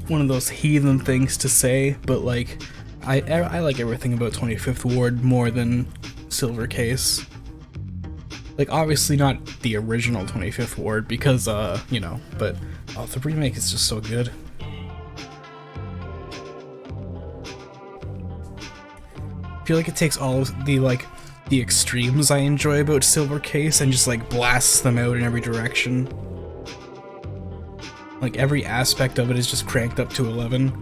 one of those heathen things to say, but like I like everything about 25th Ward more than Silver Case. Like obviously not the original 25th Ward because you know, but oh, the remake is just so good. I feel like it takes all of the like the extremes I enjoy about Silver Case and just like blasts them out in every direction. Like every aspect of it is just cranked up to 11.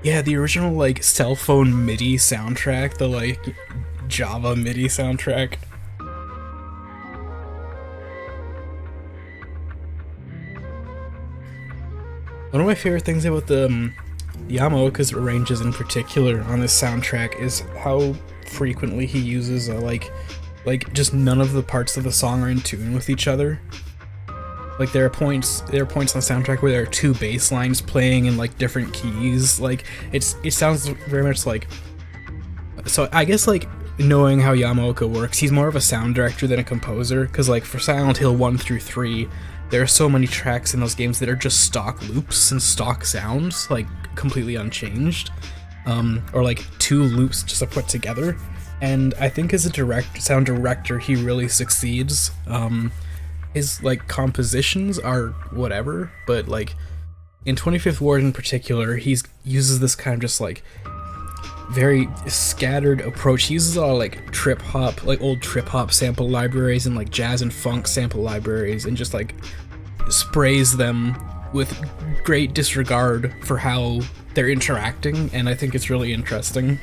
Yeah, the original like cell phone MIDI soundtrack, the like Java MIDI soundtrack. One of my favorite things about the Yamaoka's arranges in particular on this soundtrack is how frequently he uses like just none of the parts of the song are in tune with each other. Like there are points on the soundtrack where there are two bass lines playing in like different keys. Like it sounds very much like. So I guess like knowing how Yamaoka works, he's more of a sound director than a composer. Because like for Silent Hill 1 through 3, there are so many tracks in those games that are just stock loops and stock sounds, like completely unchanged, or like two loops just put together. And I think as a sound director, he really succeeds. His like compositions are whatever, but like in 25th Ward in particular, he uses this kind of just like very scattered approach. He uses a lot of like trip hop, like old trip hop sample libraries and like jazz and funk sample libraries, and just like sprays them with great disregard for how they're interacting, and I think it's really interesting.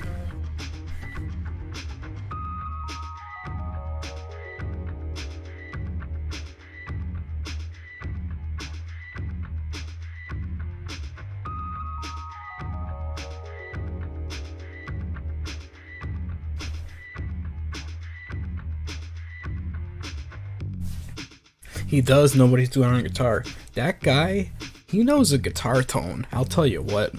He does know what he's doing on a guitar. That guy, he knows a guitar tone. I'll tell you what.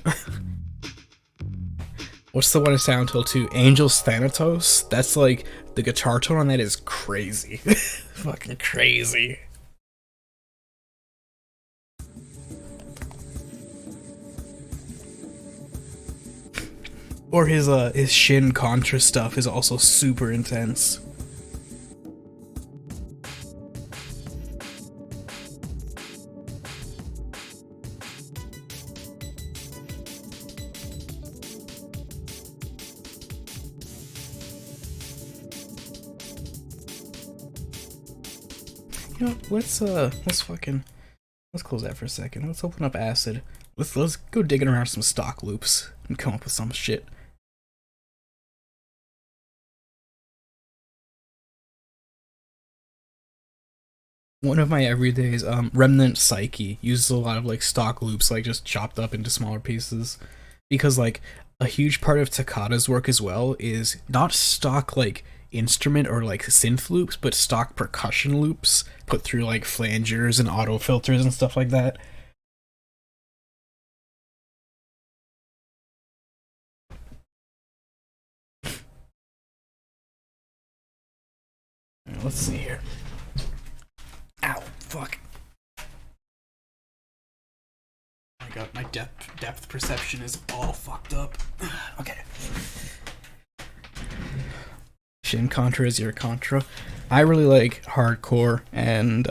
What's the one in Silent Hill 2? Angel's Thanatos? That's like, the guitar tone on that is crazy. Fucking crazy. Or his Shin Contra stuff is also super intense. You know, let's close that for a second. Let's open up Acid. Let's go digging around some stock loops and come up with some shit. One of my everydays, Remnant Psyche, uses a lot of like stock loops, like just chopped up into smaller pieces. Because like a huge part of Takata's work as well is not stock like instrument or like synth loops, but stock percussion loops put through like flangers and auto filters and stuff like that. Let's see here. Ow, fuck. Oh my god, my depth perception is all fucked up. Okay. Shin Contra is your Contra. I really like hardcore and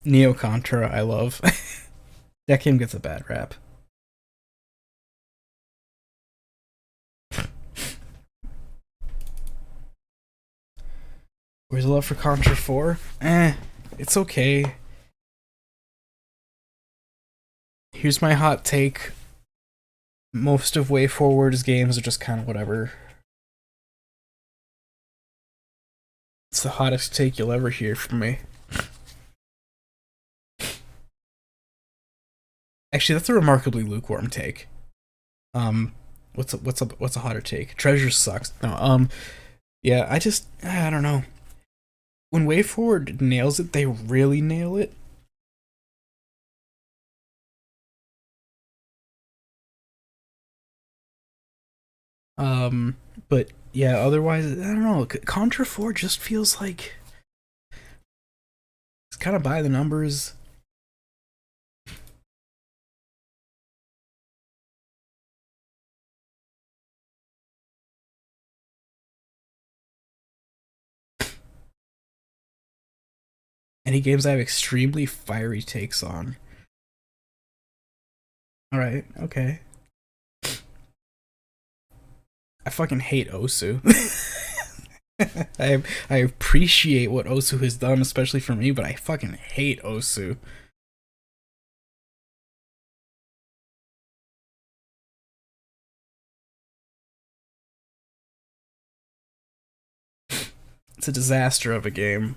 Neo Contra I love. That game gets a bad rap. Where's the love for Contra 4? It's okay. Here's my hot take. Most of WayForward's games are just kind of whatever. It's the hottest take you'll ever hear from me. Actually, that's a remarkably lukewarm take. What's a hotter take? Treasure sucks. No, yeah, I don't know. When WayForward nails it, they really nail it. But yeah, otherwise, I don't know. Contra 4 just feels like it's kind of by the numbers. Any games I have extremely fiery takes on. Alright, okay. I fucking hate Osu. I appreciate what Osu has done, especially for me, but I fucking hate Osu. It's a disaster of a game.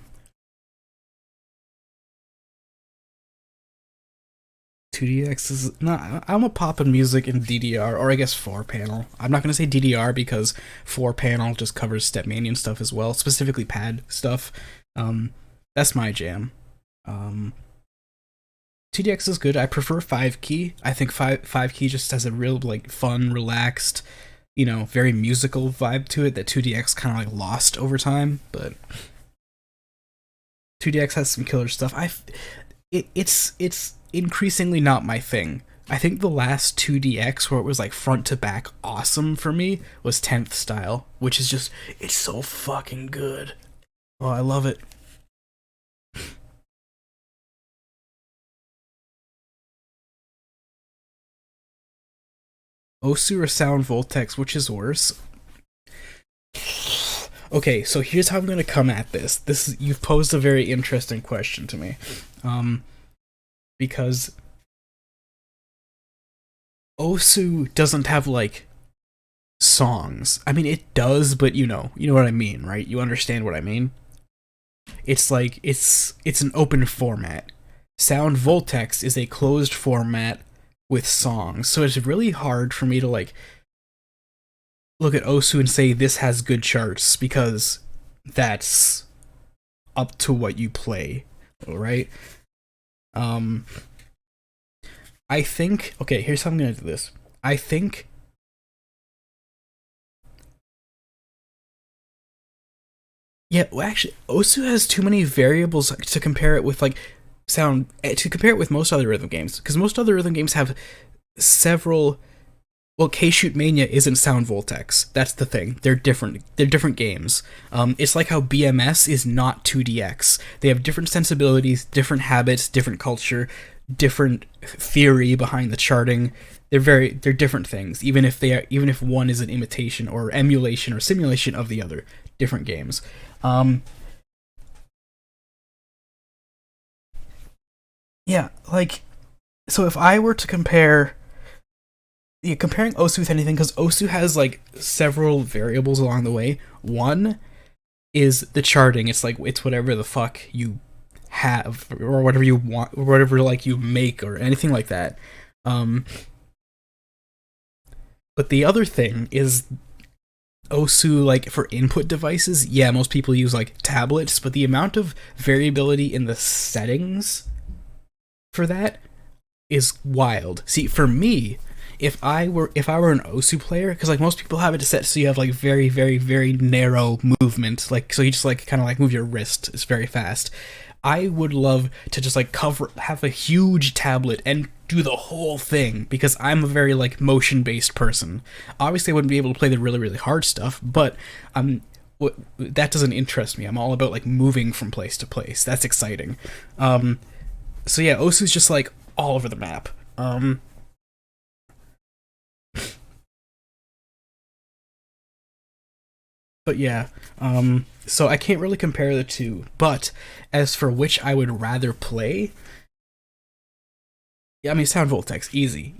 2DX is not. I'm a poppin' music in DDR, or I guess 4-panel. I'm not gonna say DDR because 4-panel just covers Stepmanian stuff as well, specifically pad stuff. That's my jam. 2DX is good. I prefer 5-key. I think 5-key just has a real like fun, relaxed, very musical vibe to it that 2DX kind of like lost over time. But 2DX has some killer stuff. It's increasingly not my thing. I think the last 2DX where it was like front to back awesome for me was 10th Style, which is just, it's so fucking good. Oh, I love it. Osu or Sound Voltex, which is worse? Okay, so here's how I'm gonna come at this. You've posed a very interesting question to me. Because Osu doesn't have like songs. I mean, it does, but you know what I mean, right? You understand what I mean? It's like it's an open format. Sound Voltex is a closed format with songs, so it's really hard for me to like look at Osu and say this has good charts because that's up to what you play, right? I think, okay, here's how I'm gonna do this. I think well, actually, Osu has too many variables to compare it with, like, to compare it with most other rhythm games, because most other rhythm games have several. Well, K-Shoot Mania isn't Sound Voltex. That's the thing. They're different. They're different games. It's like how BMS is not 2DX. They have different sensibilities, different habits, different culture, different theory behind the charting. They're different things. Even if one is an imitation or emulation or simulation of the other, different games. Yeah, like, so if I were to comparing Osu with anything, because Osu has like several variables along the way. One is the charting. It's like it's whatever the fuck you have or whatever you want or whatever like you make or anything like that. But the other thing is OSU, like for input devices, yeah, most people use like tablets, but the amount of variability in the settings for that is wild. See, for me, if I were an OSU player, because like most people have it set so you have like very, very, very narrow movement, like so you just like kind of like move your wrist, it's very fast. I would love to just like have a huge tablet and do the whole thing because I'm a very like motion based person. Obviously, I wouldn't be able to play the really really hard stuff, but that doesn't interest me. I'm all about like moving from place to place. That's exciting. So yeah, Osu's just like all over the map. But yeah, so I can't really compare the two. But as for which I would rather play, yeah, I mean, Sound Voltex, easy.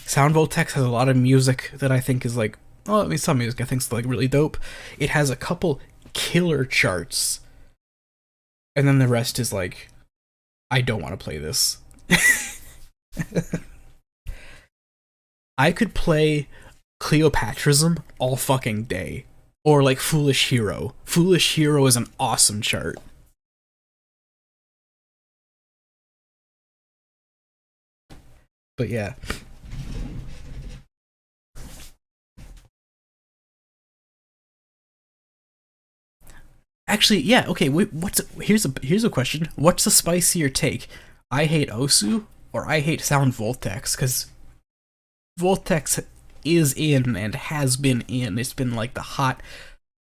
Sound Voltex has a lot of music that I think is like, well, I mean, some music I think is like really dope. It has a couple killer charts, and then the rest is like, I don't want to play this. I could play Cleopatrism all fucking day. Or like Foolish Hero. Foolish Hero is an awesome chart. But yeah. Actually, yeah, okay, wait, here's a question. What's the spicier take? I hate Osu or I hate Sound Voltex, cuz Voltex is in and has been in. It's been like the hot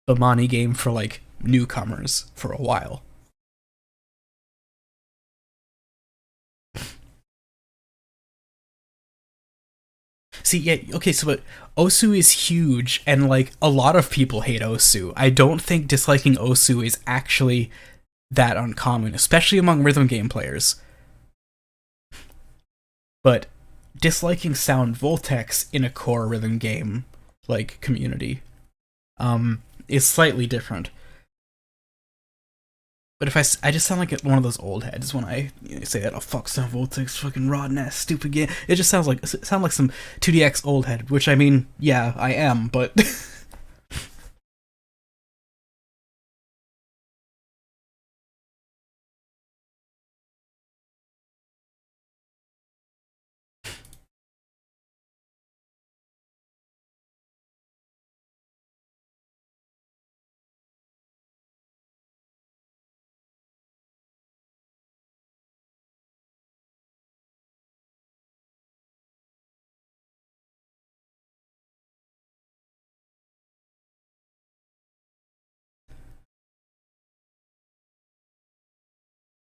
Bamani game for like newcomers for a while. See, yeah, okay, so but Osu is huge, and like a lot of people hate Osu. I don't think disliking Osu is actually that uncommon, especially among rhythm game players. But disliking Sound Voltex in a core rhythm game like community is slightly different. But if I just sound like one of those old heads when I say that. Oh fuck, Sound Voltex, fucking rotten ass stupid game. It just sounds like some 2DX old head, which I mean, yeah, I am, but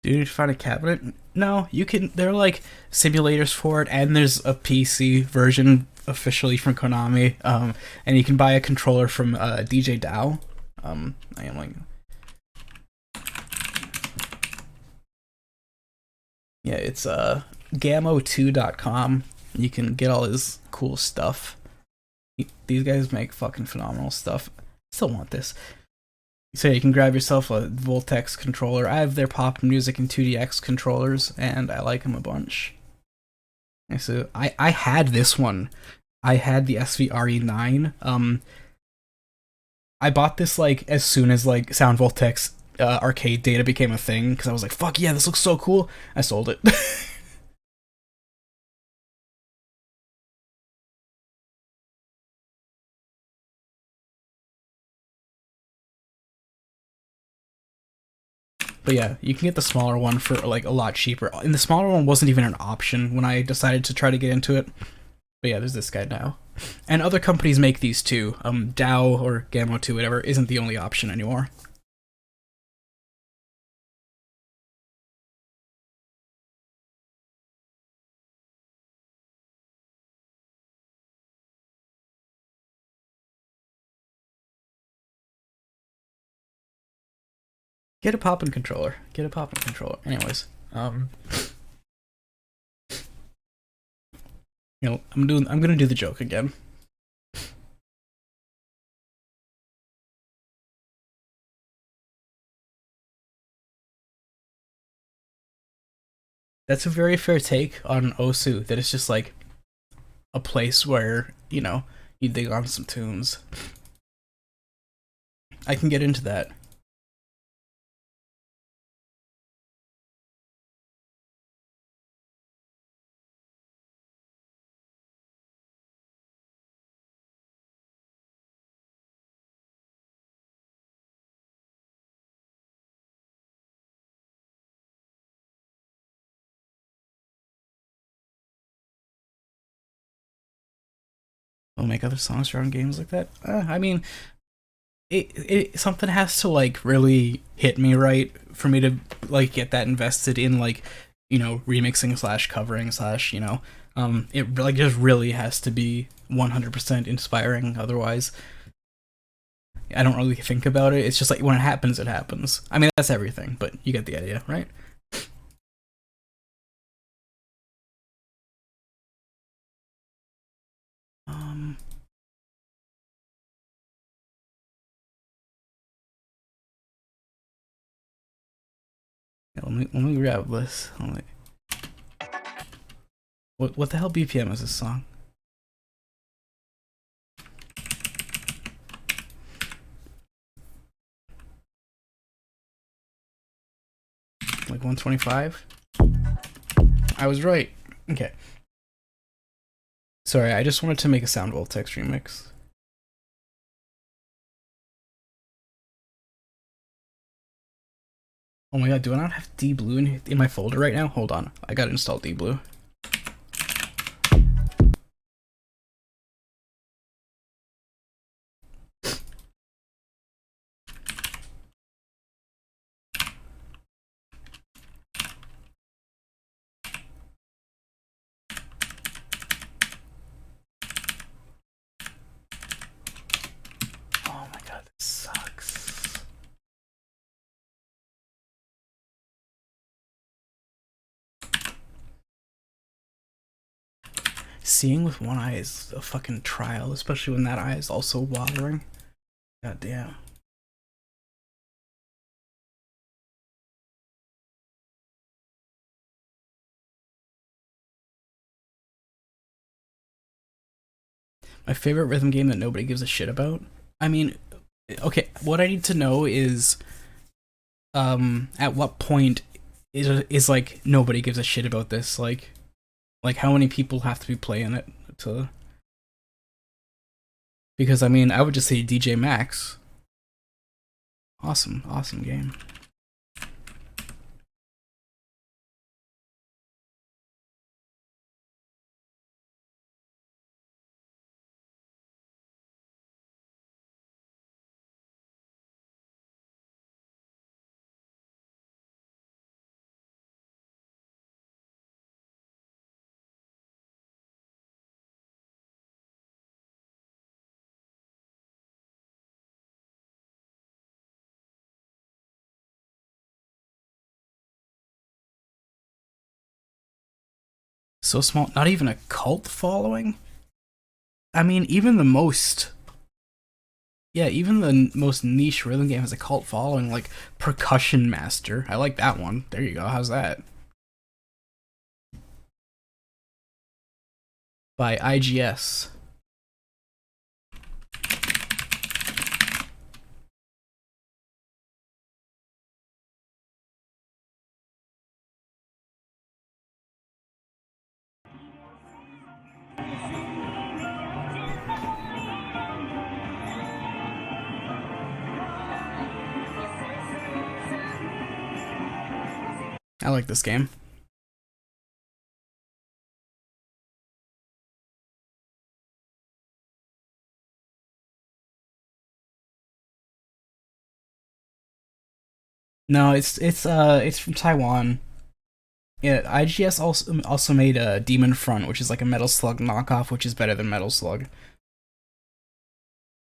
do you need to find a cabinet? No, you can. There are like simulators for it, and there's a PC version officially from Konami. And you can buy a controller from DJ Dow. I am like, yeah, it's Gamo2.com. You can get all his cool stuff. These guys make fucking phenomenal stuff. Still want this. So you can grab yourself a Voltex controller. I have their pop music and 2DX controllers, and I like them a bunch. And so I had this one. I had the SVRE9. I bought this like as soon as like Sound Voltex arcade data became a thing, because I was like, fuck yeah, this looks so cool. I sold it. But yeah, you can get the smaller one for like a lot cheaper. And the smaller one wasn't even an option when I decided to try to get into it. But yeah, there's this guy now. And other companies make these too. Dow or Gamo 2, whatever, isn't the only option anymore. Get a poppin' controller. Get a poppin' controller. Anyways, I'm gonna do the joke again. That's a very fair take on Osu, that it's just like a place where, You dig on some tunes. I can get into that. We'll make other songs around games like that. I mean, it something has to like really hit me right for me to like get that invested in like, you know, remixing slash covering slash, you know, it like just really has to be 100% inspiring. Otherwise, I don't really think about it. It's just like when it happens, it happens. I mean, that's everything, but you get the idea, right? Um, yeah, let me grab this. What the hell BPM is this song? Like 125? I was right. Okay. Sorry, I just wanted to make a sound text remix. Oh my god, do I not have D-Blue in my folder right now? Hold on, I gotta install D-Blue. Oh my god, this sucks. Seeing with one eye is a fucking trial, especially when that eye is also watering. God damn. My favorite rhythm game that nobody gives a shit about? I mean, okay, what I need to know is, at what point is like, nobody gives a shit about this? Like how many people have to be playing it to... Because, I mean, I would just say DJ Max. Awesome, awesome game. So small, not even a cult following? I mean, even the most... Yeah, even the most niche rhythm game has a cult following, like Percussion Master. I like that one. There you go, how's that? By IGS. I like this game. No, it's from Taiwan. Yeah, IGS also made a Demon Front, which is like a Metal Slug knockoff, which is better than Metal Slug.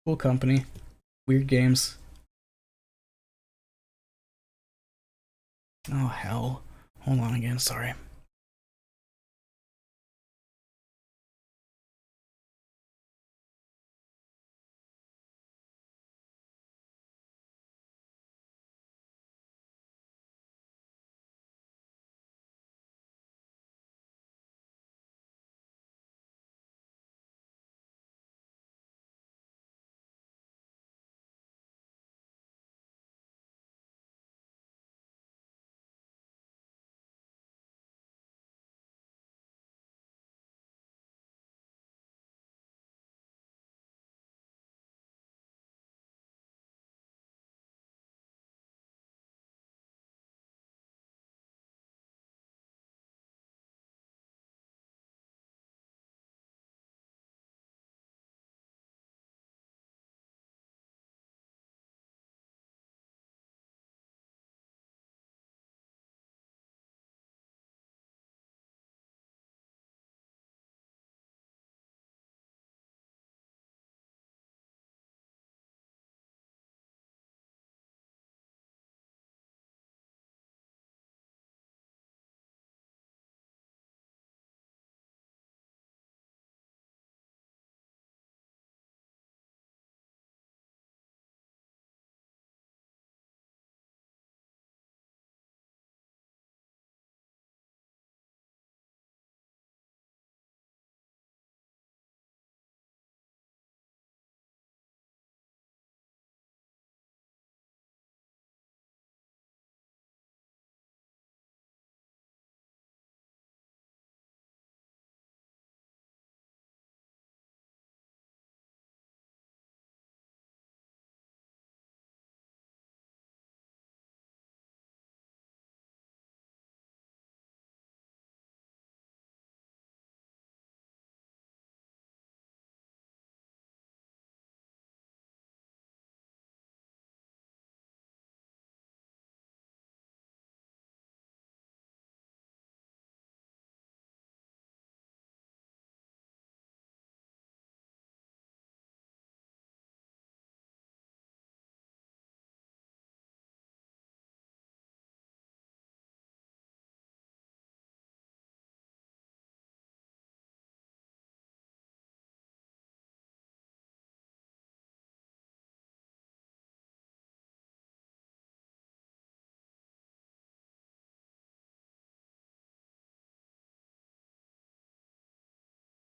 Cool company. Weird games. Oh hell. Hold on again, sorry.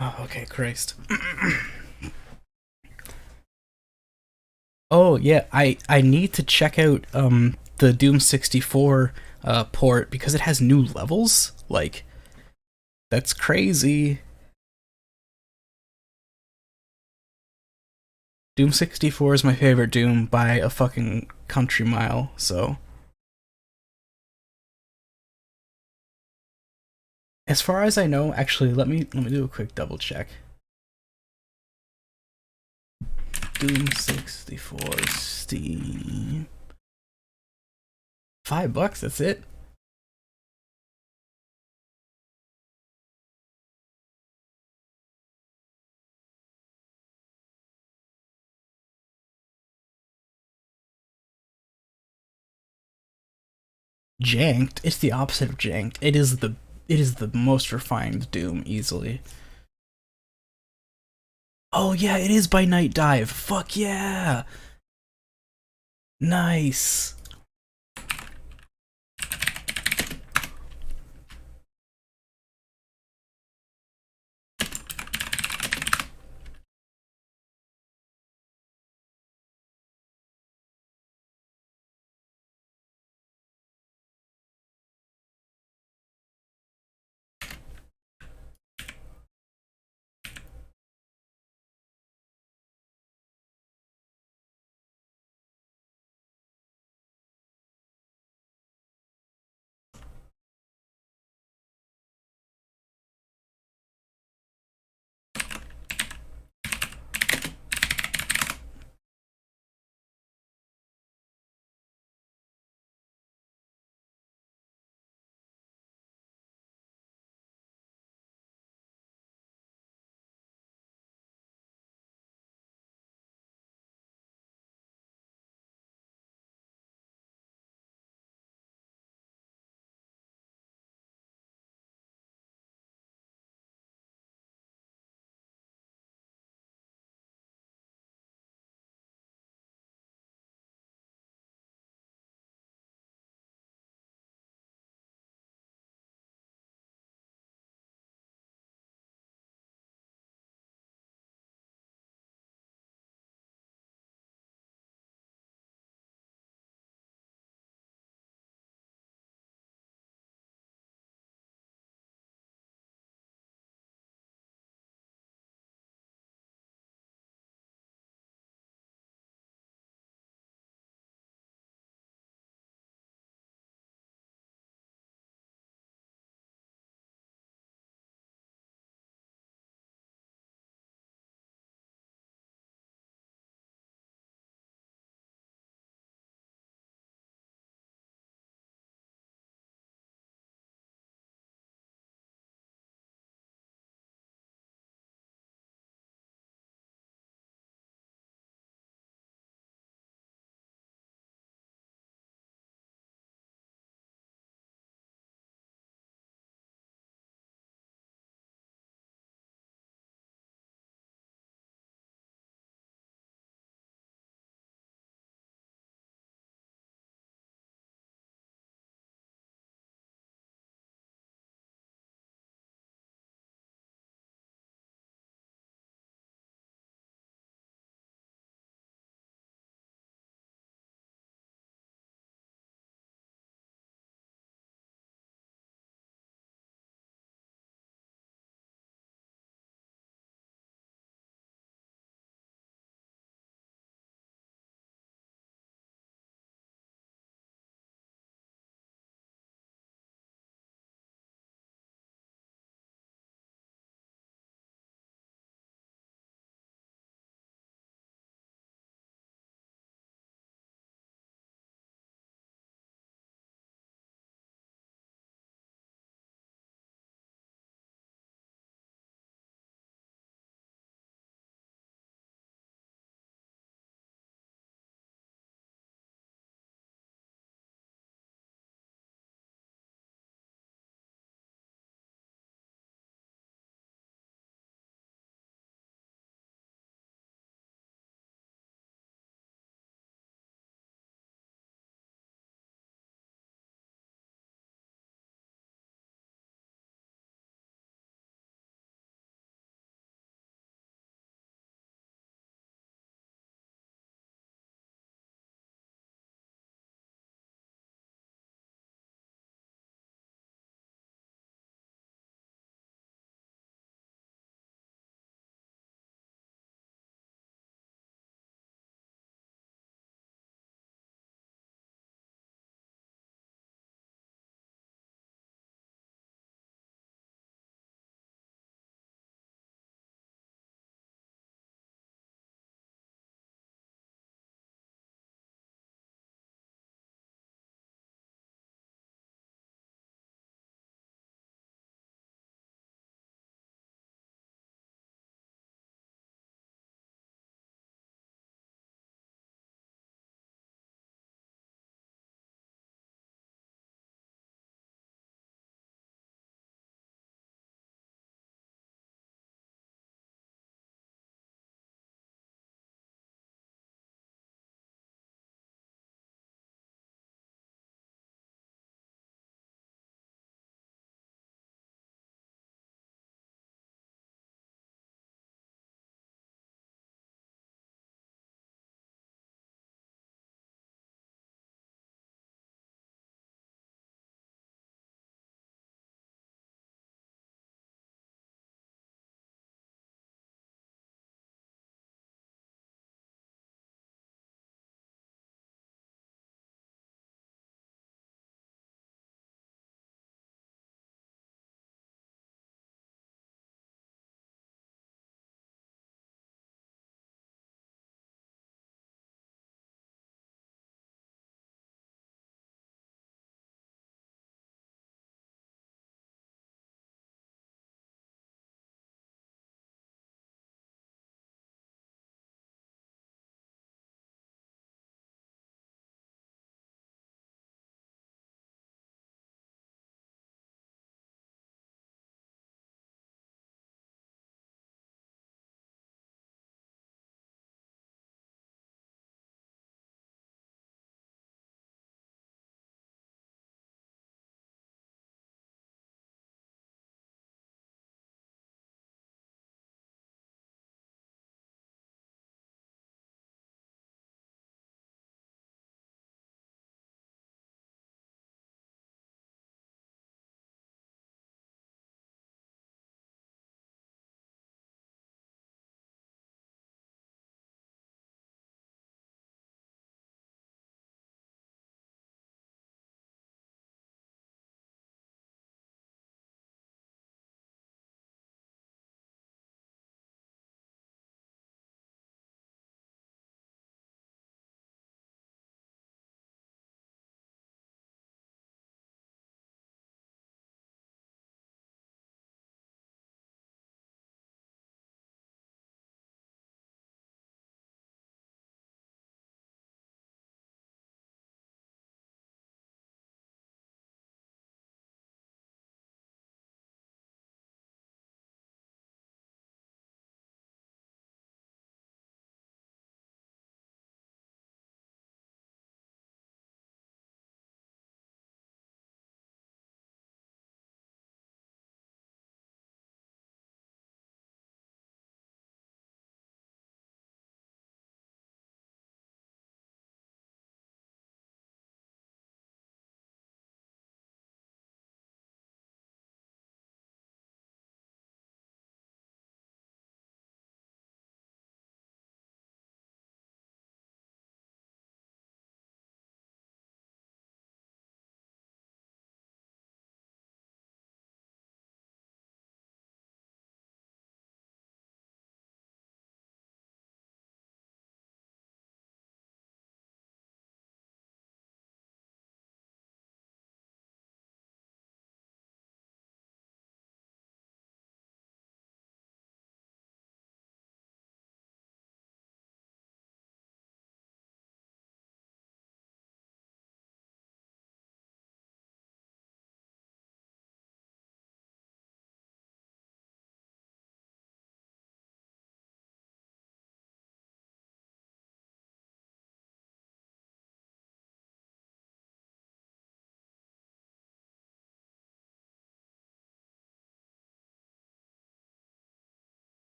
Oh, okay, Christ. Oh yeah, I need to check out the Doom 64 port because it has new levels. Like that's crazy. Doom 64 is my favorite Doom by a fucking country mile. So as far as I know, actually, let me do a quick double check. Doom 64 Steam. $5, that's it. Janked. It's the opposite of janked. It is the most refined Doom easily. Oh yeah, it is by Night Dive. Fuck yeah. Nice.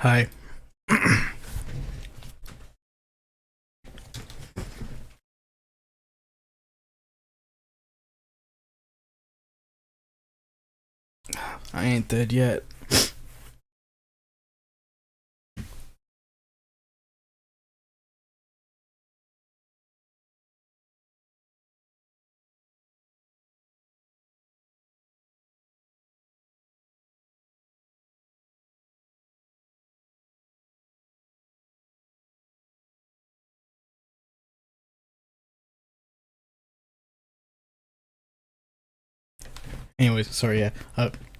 Hi. I ain't dead yet. Anyways, sorry, yeah.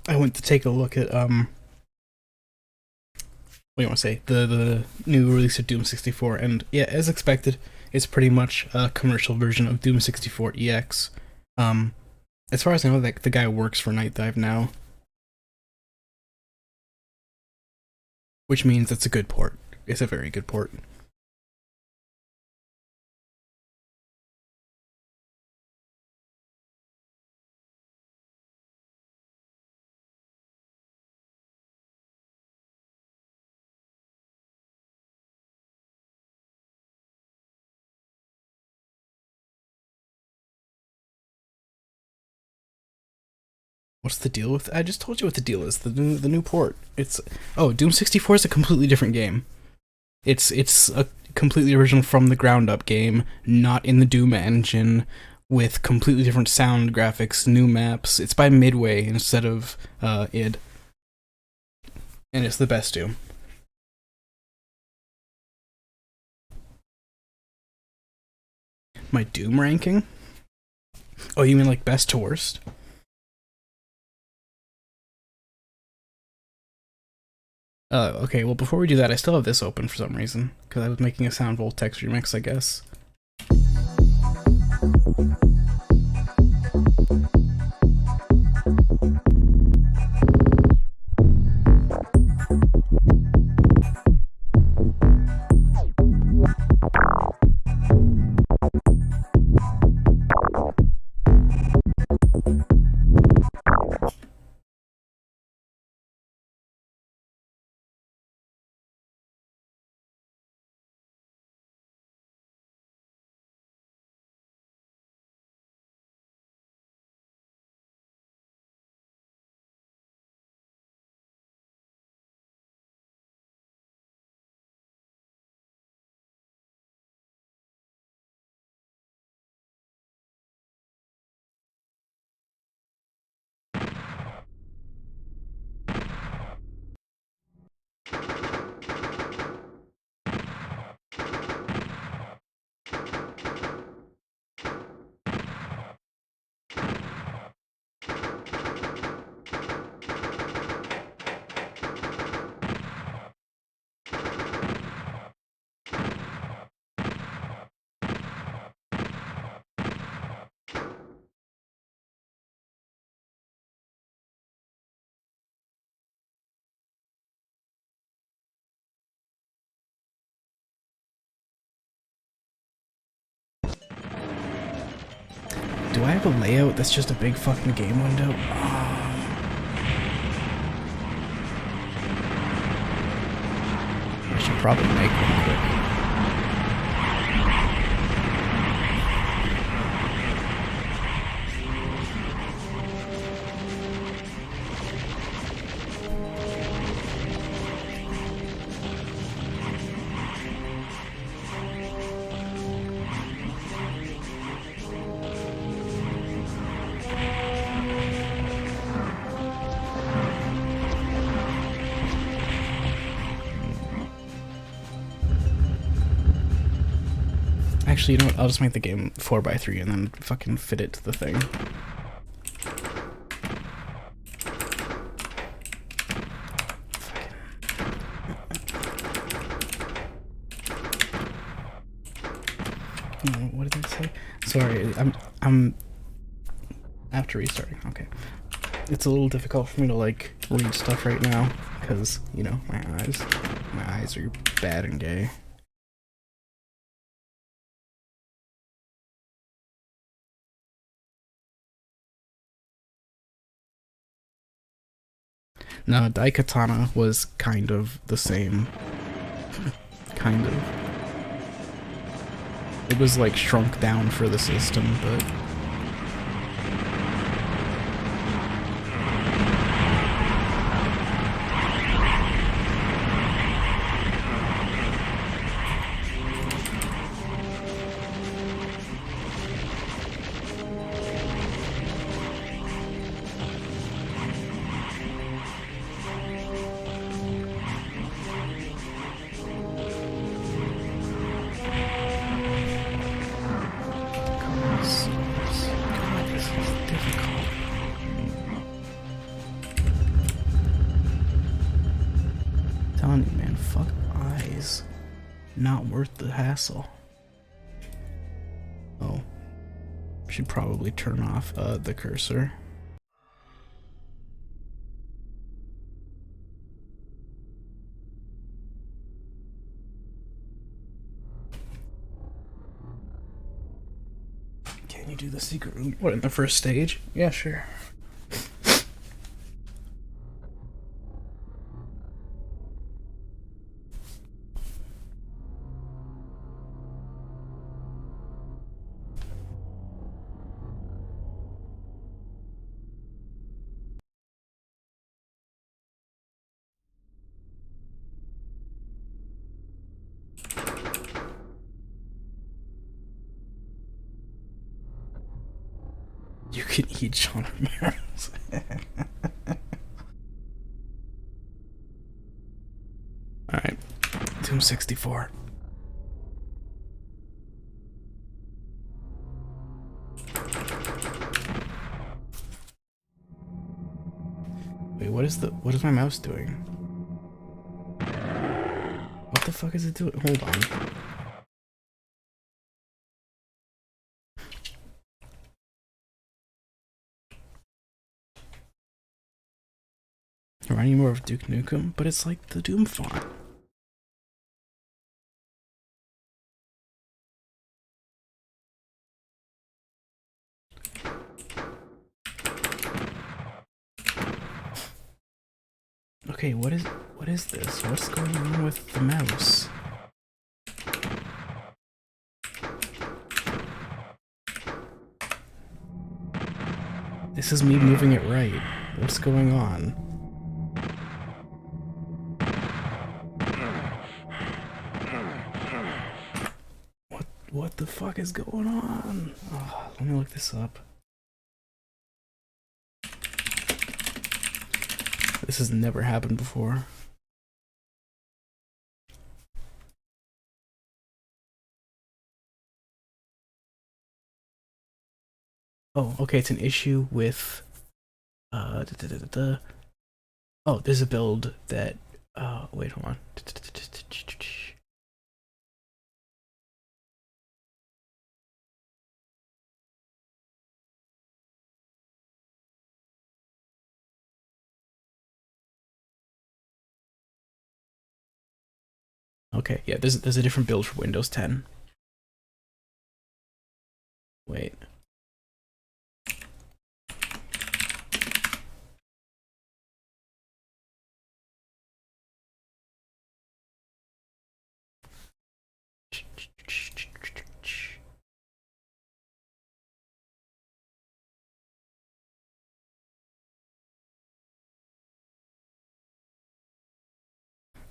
I went to take a look at what do you want to say? The new release of Doom 64, and yeah, as expected, it's pretty much a commercial version of Doom 64 EX. As far as I know, like the guy works for Night Dive now, which means it's a good port. It's a very good port. What's the deal with? I just told you what the deal is. The new port. It's Doom 64 is a completely different game. It's a completely original from the ground up game, not in the Doom engine, with completely different sound, graphics, new maps. It's by Midway instead of id, and it's the best Doom. My Doom ranking? Oh, you mean like best to worst? Okay, well, before we do that, I still have this open for some reason, because I was making a Sound Voltex remix, I guess. Do I have a layout that's just a big fucking game window? I should probably make one quick. Actually, you know what? I'll just make the game 4x3 and then fucking fit it to the thing. No, what did it say? Sorry, I'm after restarting. Okay, it's a little difficult for me to like read stuff right now because you know my eyes are bad and gay. No, Daikatana was kind of the same. Kind of. It was like shrunk down for the system, but... God, this is difficult. I'm telling you, man, fuck eyes. Not worth the hassle. Oh. Should probably turn off the cursor. Can you do the secret room? What, in the first stage? Yeah, sure. You can eat John Romero's. Alright. Doom 64. Wait, what is my mouse doing? What the fuck is it doing? Hold on. Reminding me more of Duke Nukem, but it's like the Doom font. Okay, what is this? What's going on with the mouse? This is me moving it right. What's going on? What the fuck is going on? Oh, let me look this up. This has never happened before. Oh, okay, it's an issue with oh, there's a build that wait, hold on. Okay, yeah, there's a different build for Windows 10. Wait.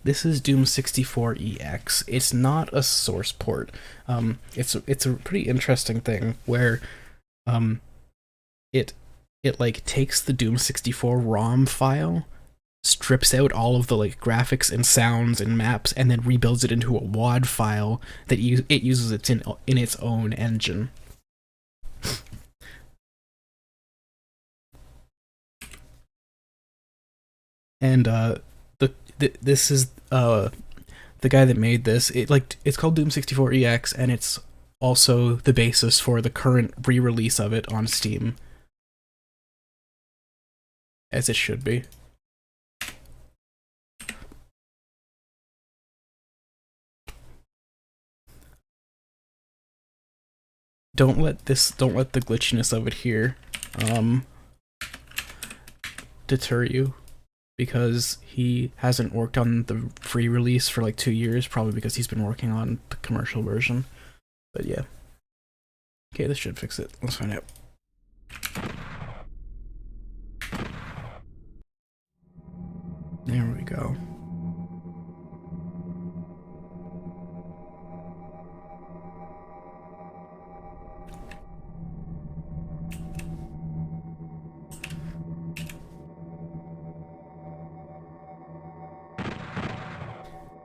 This is Doom 64 EX. It's not a source port. It's a pretty interesting thing where it like takes the Doom 64 ROM file, strips out all of the like graphics and sounds and maps, and then rebuilds it into a WAD file that it uses it in its own engine. And this is the guy that made this. It's called Doom 64 EX, and it's also the basis for the current re-release of it on Steam, as it should be. Don't let the glitchiness of it here deter you. because he hasn't worked on the free release for like 2 years, probably because he's been working on the commercial version. But yeah. Okay, this should fix it. Let's find out. There we go.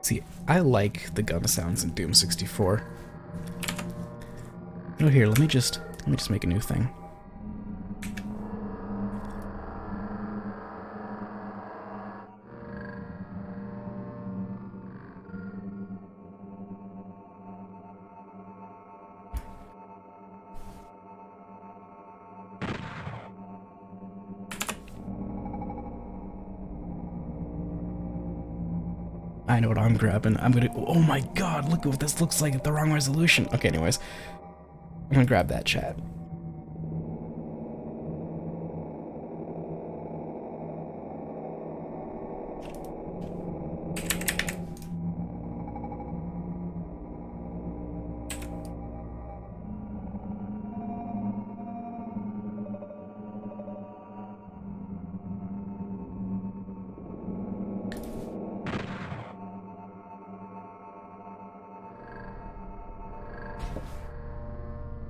See, I like the gun sounds in Doom 64. Oh, here, let me just make a new thing. I know what I'm grabbing. I'm gonna. Oh my god, look what this looks like at the wrong resolution. Okay, anyways. I'm gonna grab that chat.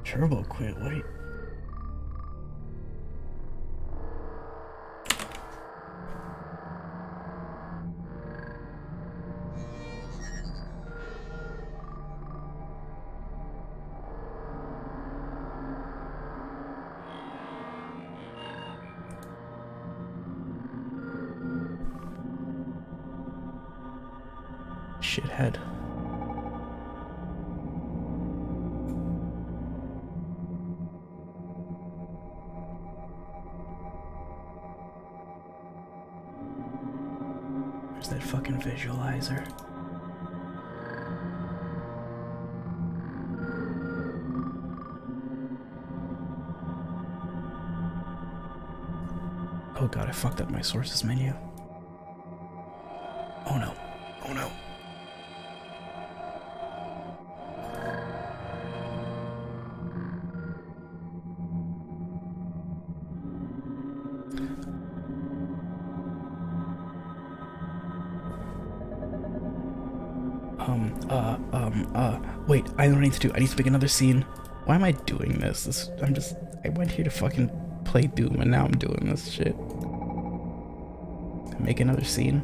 Turbo quit, wait. Shithead. Where's that fucking visualizer? Oh god, I fucked up my sources menu. Oh no. Oh no. Wait, I know what I need to do. I need to make another scene. Why am I doing this? I went here to fucking play Doom and now I'm doing this shit. Make another scene.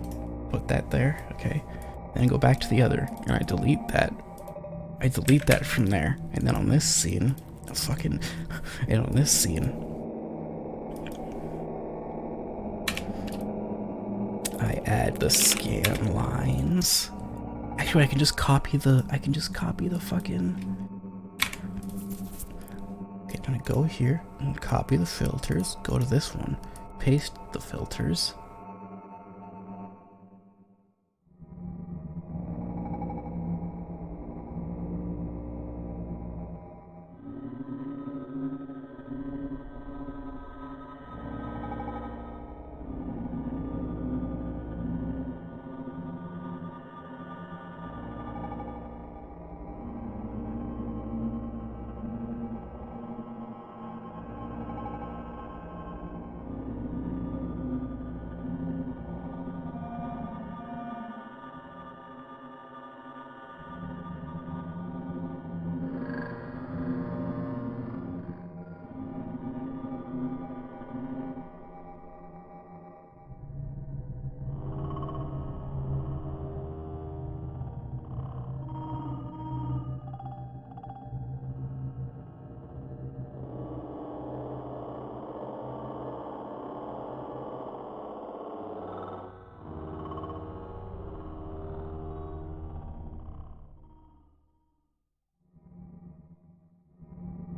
Put that there, okay. Then go back to the other, and I delete that. I delete that from there, and then on this scene, and on this scene, I add the scan lines. Actually, I can just copy the fucking. Okay, I'm gonna go here and copy the filters. Go to this one, paste the filters.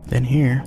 Then here,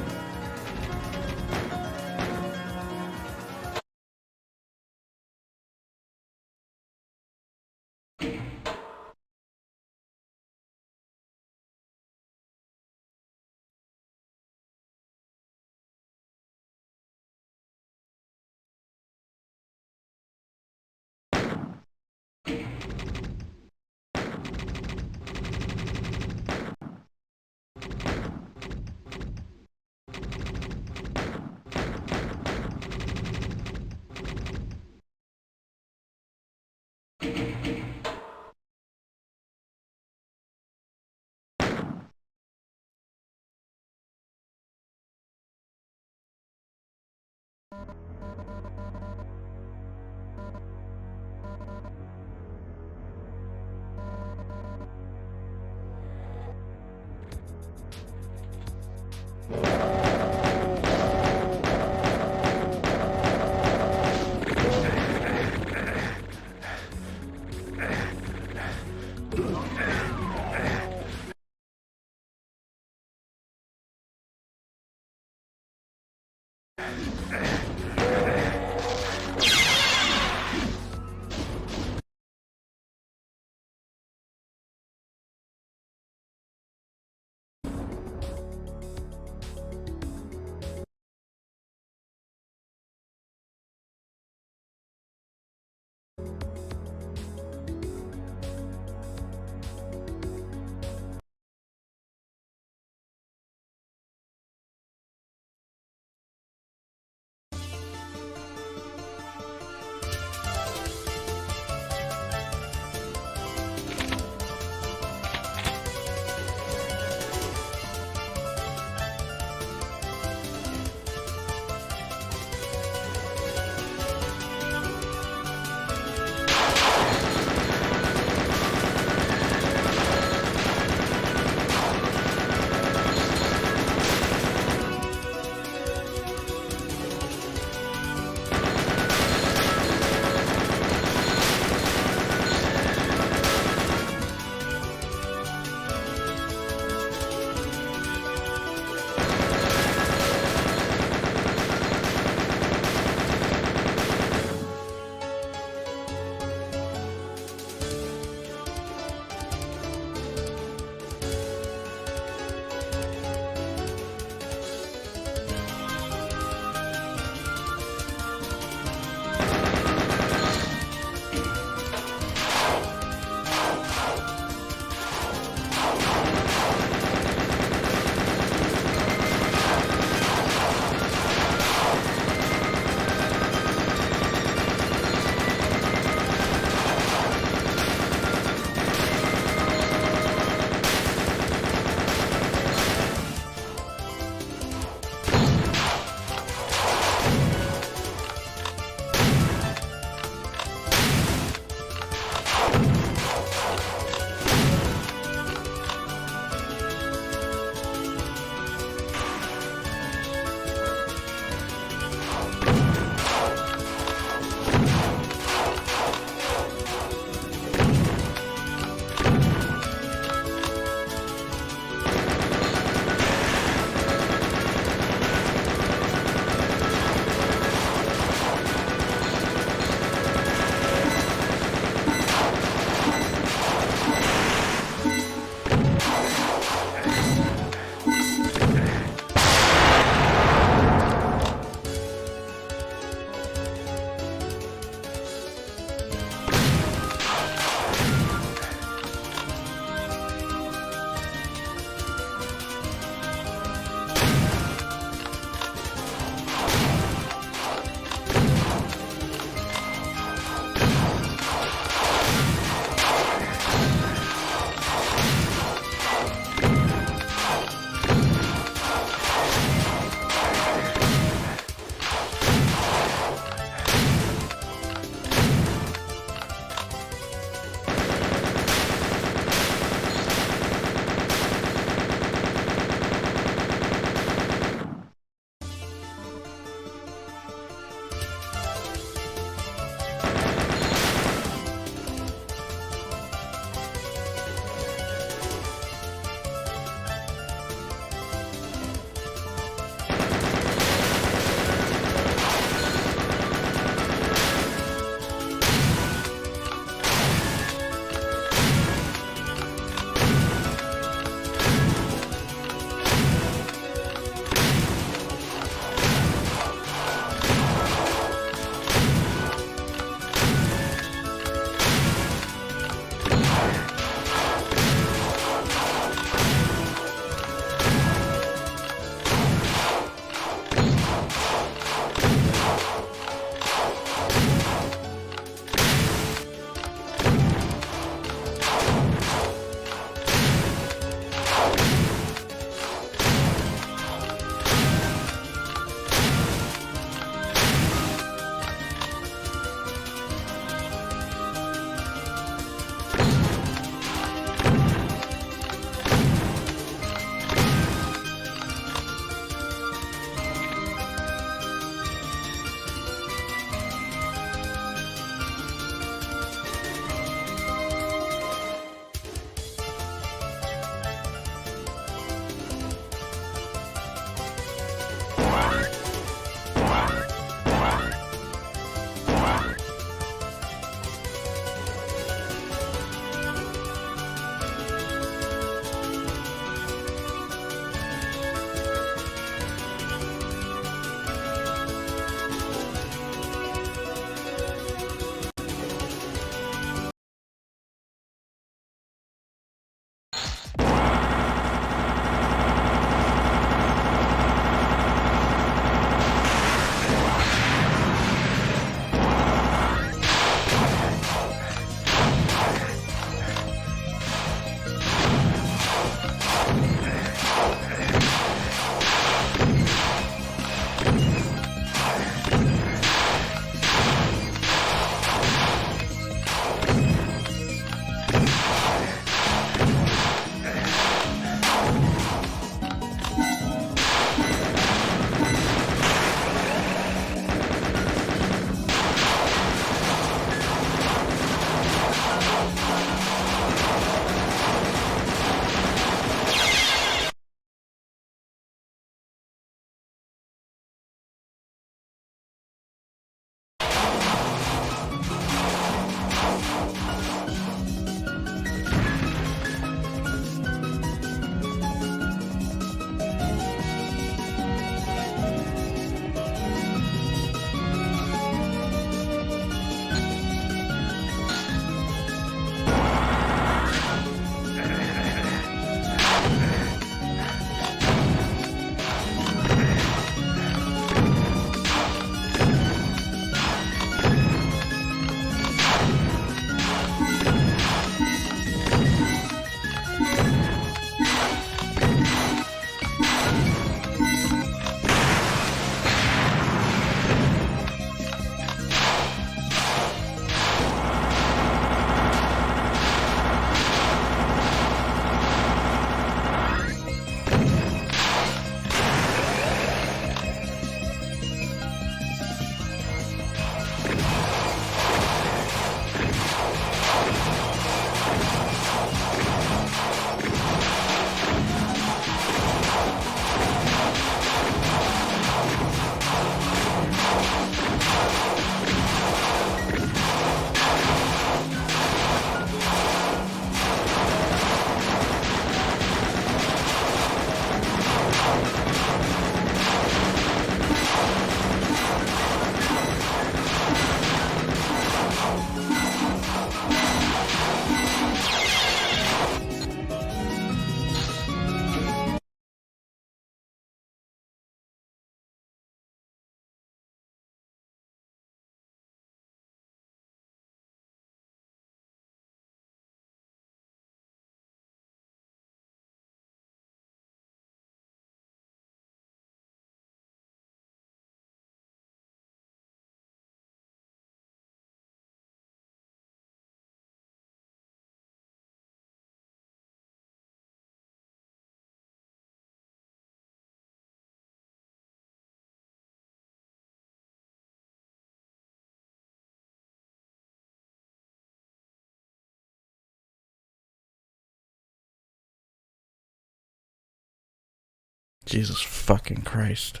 Jesus fucking Christ.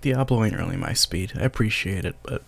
Diablo ain't really my speed. I appreciate it, but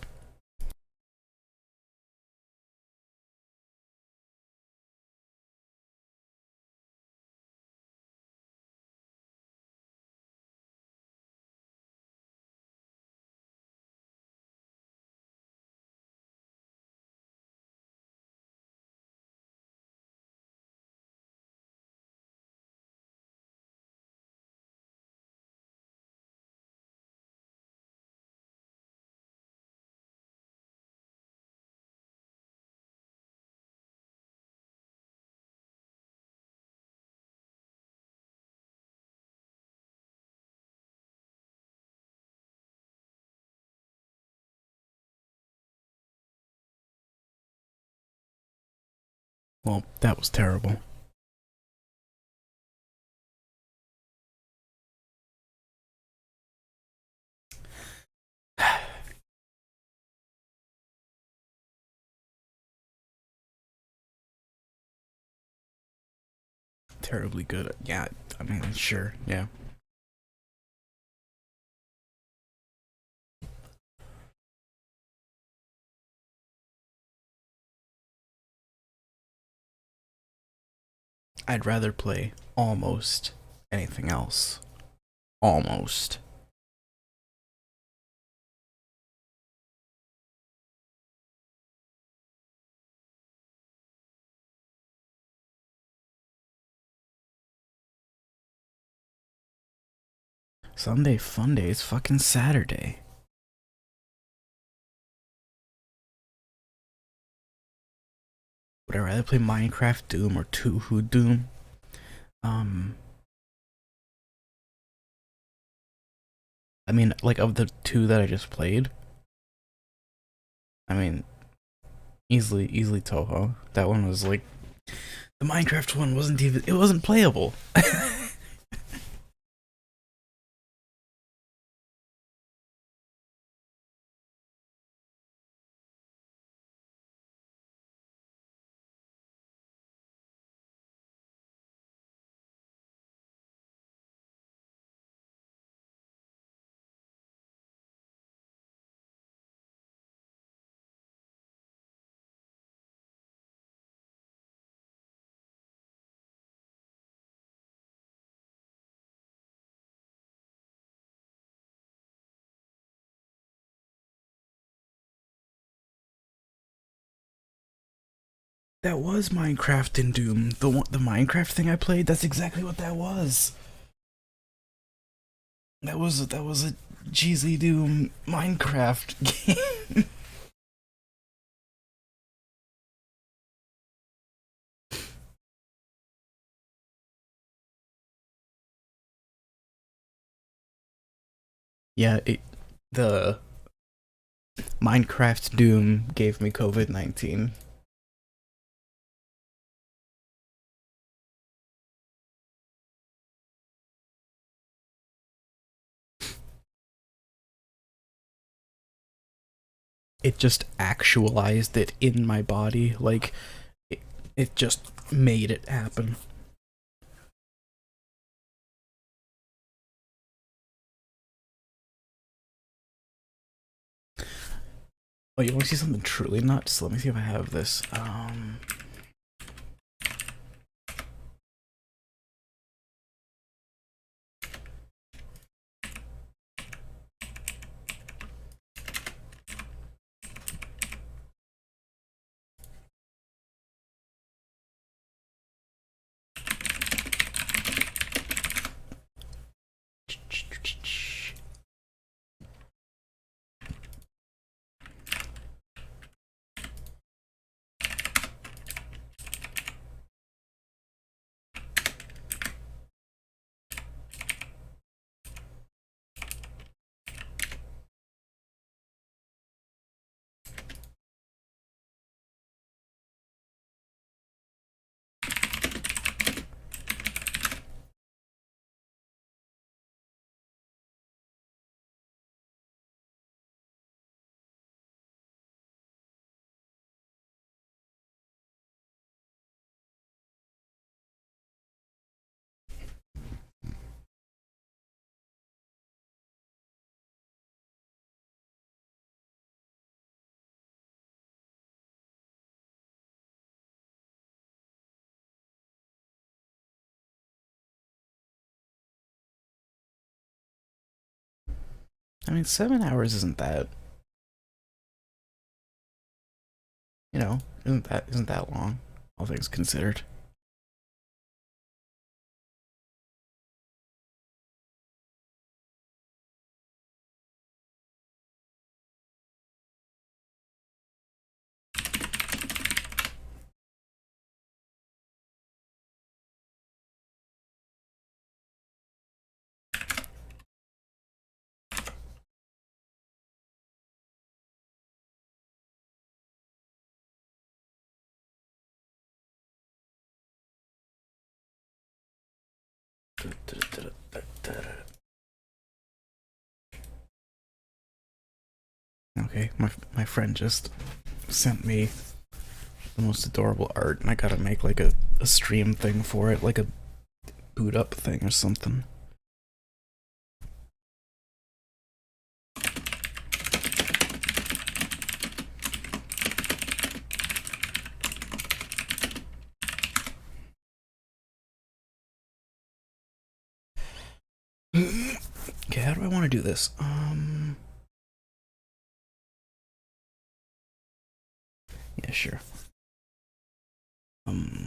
well, that was terrible. Terribly good. Yeah, I mean, sure, yeah. I'd rather play almost anything else. Almost. Sunday fun day is fucking Saturday. Would I rather play Minecraft Doom or Two Doom? I mean, like, of the two that I just played, I mean, easily Toho. That one was like, the Minecraft one wasn't even, it wasn't playable. That was Minecraft in Doom. The Minecraft thing I played, that's exactly what that was. That was a GZ Doom Minecraft game. Yeah, the Minecraft Doom gave me COVID-19. It just actualized it in my body, like it just made it happen. Oh, you want to see something truly nuts? Let me see if I have this. I mean, 7 hours isn't that, you know, isn't that long, all things considered. Okay, my friend just sent me the most adorable art, and I gotta make like a stream thing for it, like a boot up thing or something. Okay, how do I want to do this? Yeah, sure.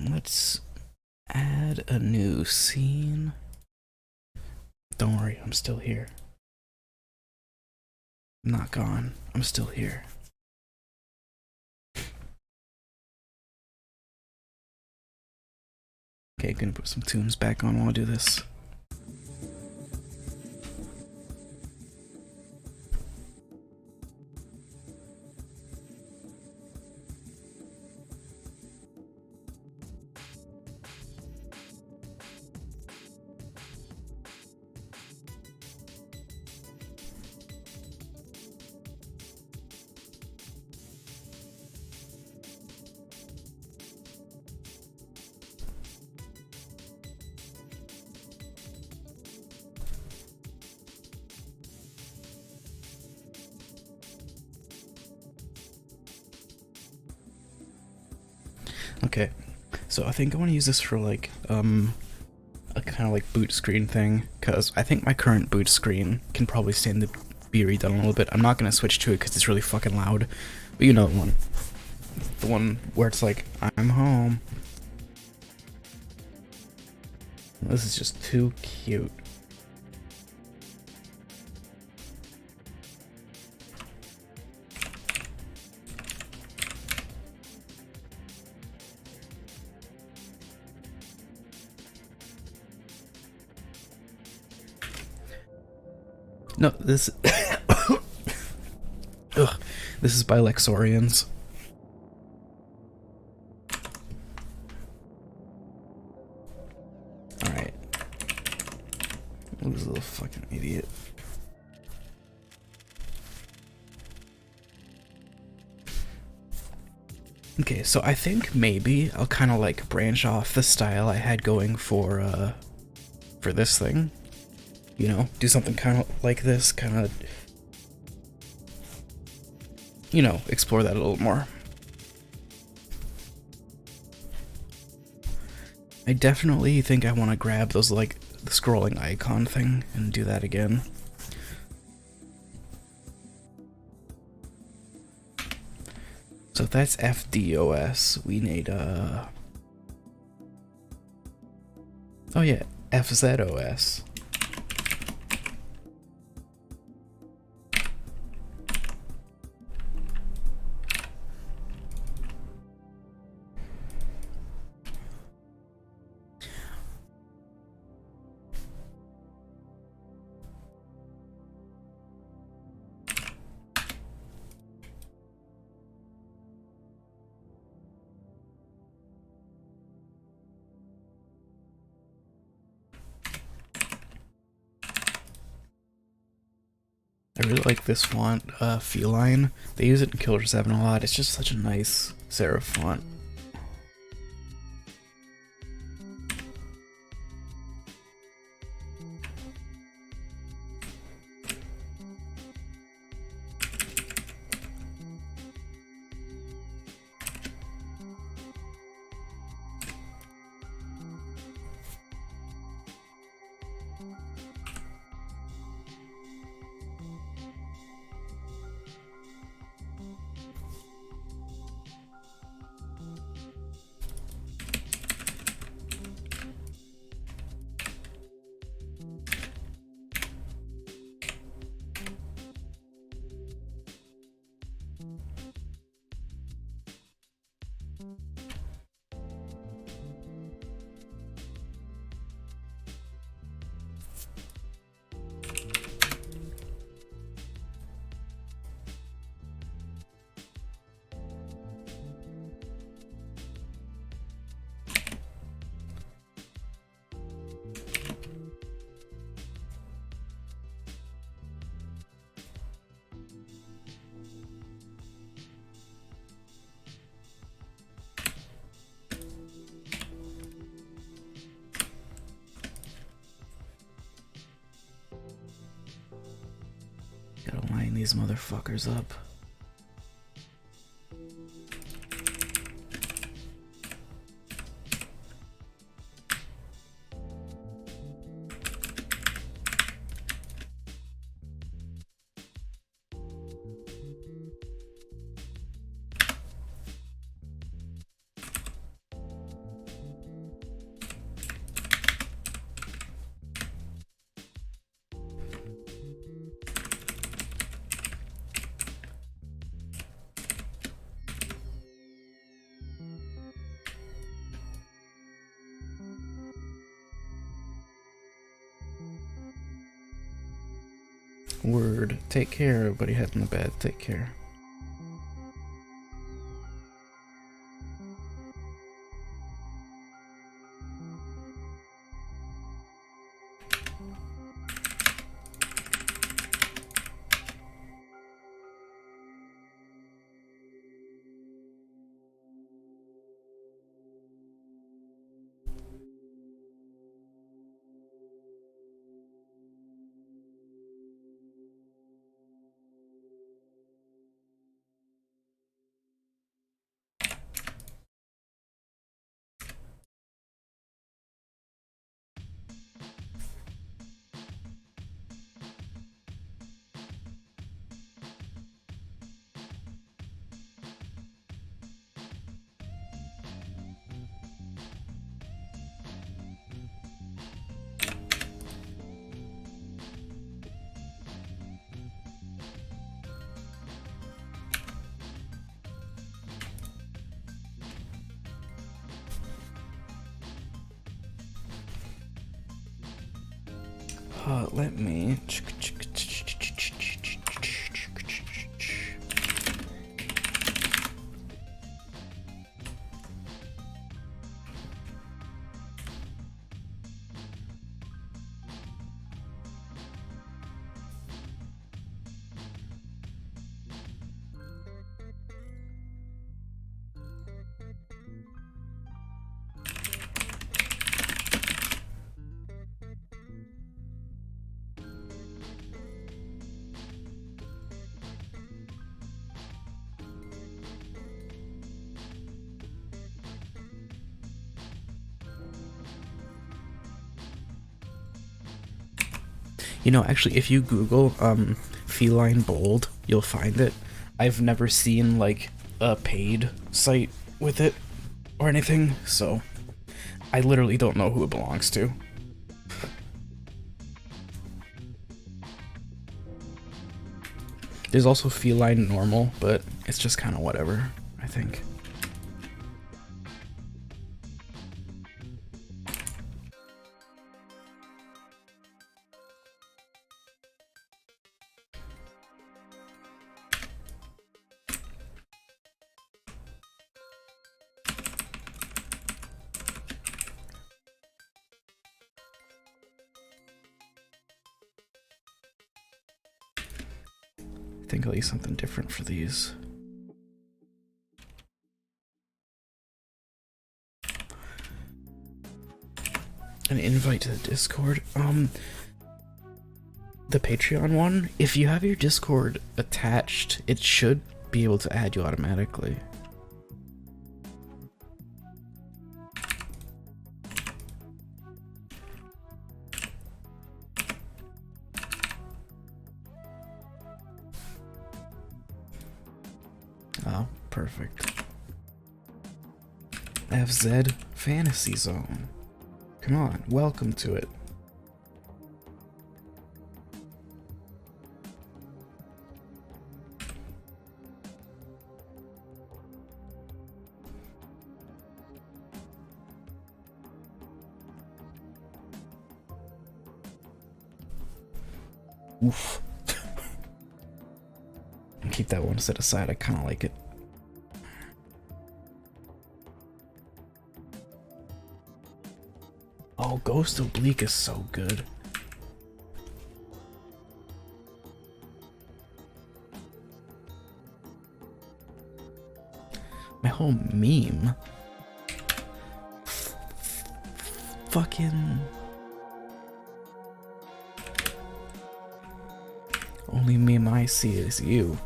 Let's add a new scene. Don't worry, I'm still here. I'm not gone. I'm still here. Okay, gonna put some tunes back on while I do this. Okay, so I think I want to use this for like a kind of like boot screen thing, because I think my current boot screen can probably stand to be redone a little bit. I'm not gonna switch to it because it's really fucking loud, but you know the one where it's like, I'm home. This is just too cute. No, this ugh, this is by Lexorians. Alright. This little fucking idiot. Okay, so I think maybe I'll kind of like branch off the style I had going for this thing. You know, do something kind of like this, kind of, you know, explore that a little more. I definitely think I want to grab those, like, the scrolling icon thing and do that again. So if that's FDOS, we need, oh yeah, FZOS. I really like this font, Feline. They use it in Killer 7 a lot. It's just such a nice serif font. clean these motherfuckers up. Word. Take care, everybody. Head in the bed. Take care. Let me. You know, actually, if you Google feline bold, you'll find it. I've never seen like a paid site with it or anything, so I literally don't know who it belongs to. There's also feline normal, but it's just kind of whatever, I think. I think I'll use something different for these. An invite to the Discord. The Patreon one, if you have your Discord attached, it should be able to add you automatically. Oh, perfect. FZ Fantasy Zone. Come on, welcome to it. Oof. Keep that one set aside, I kinda like it. Oh, Ghost Oblique is so good. My whole meme. Fucking... Only meme I see is you.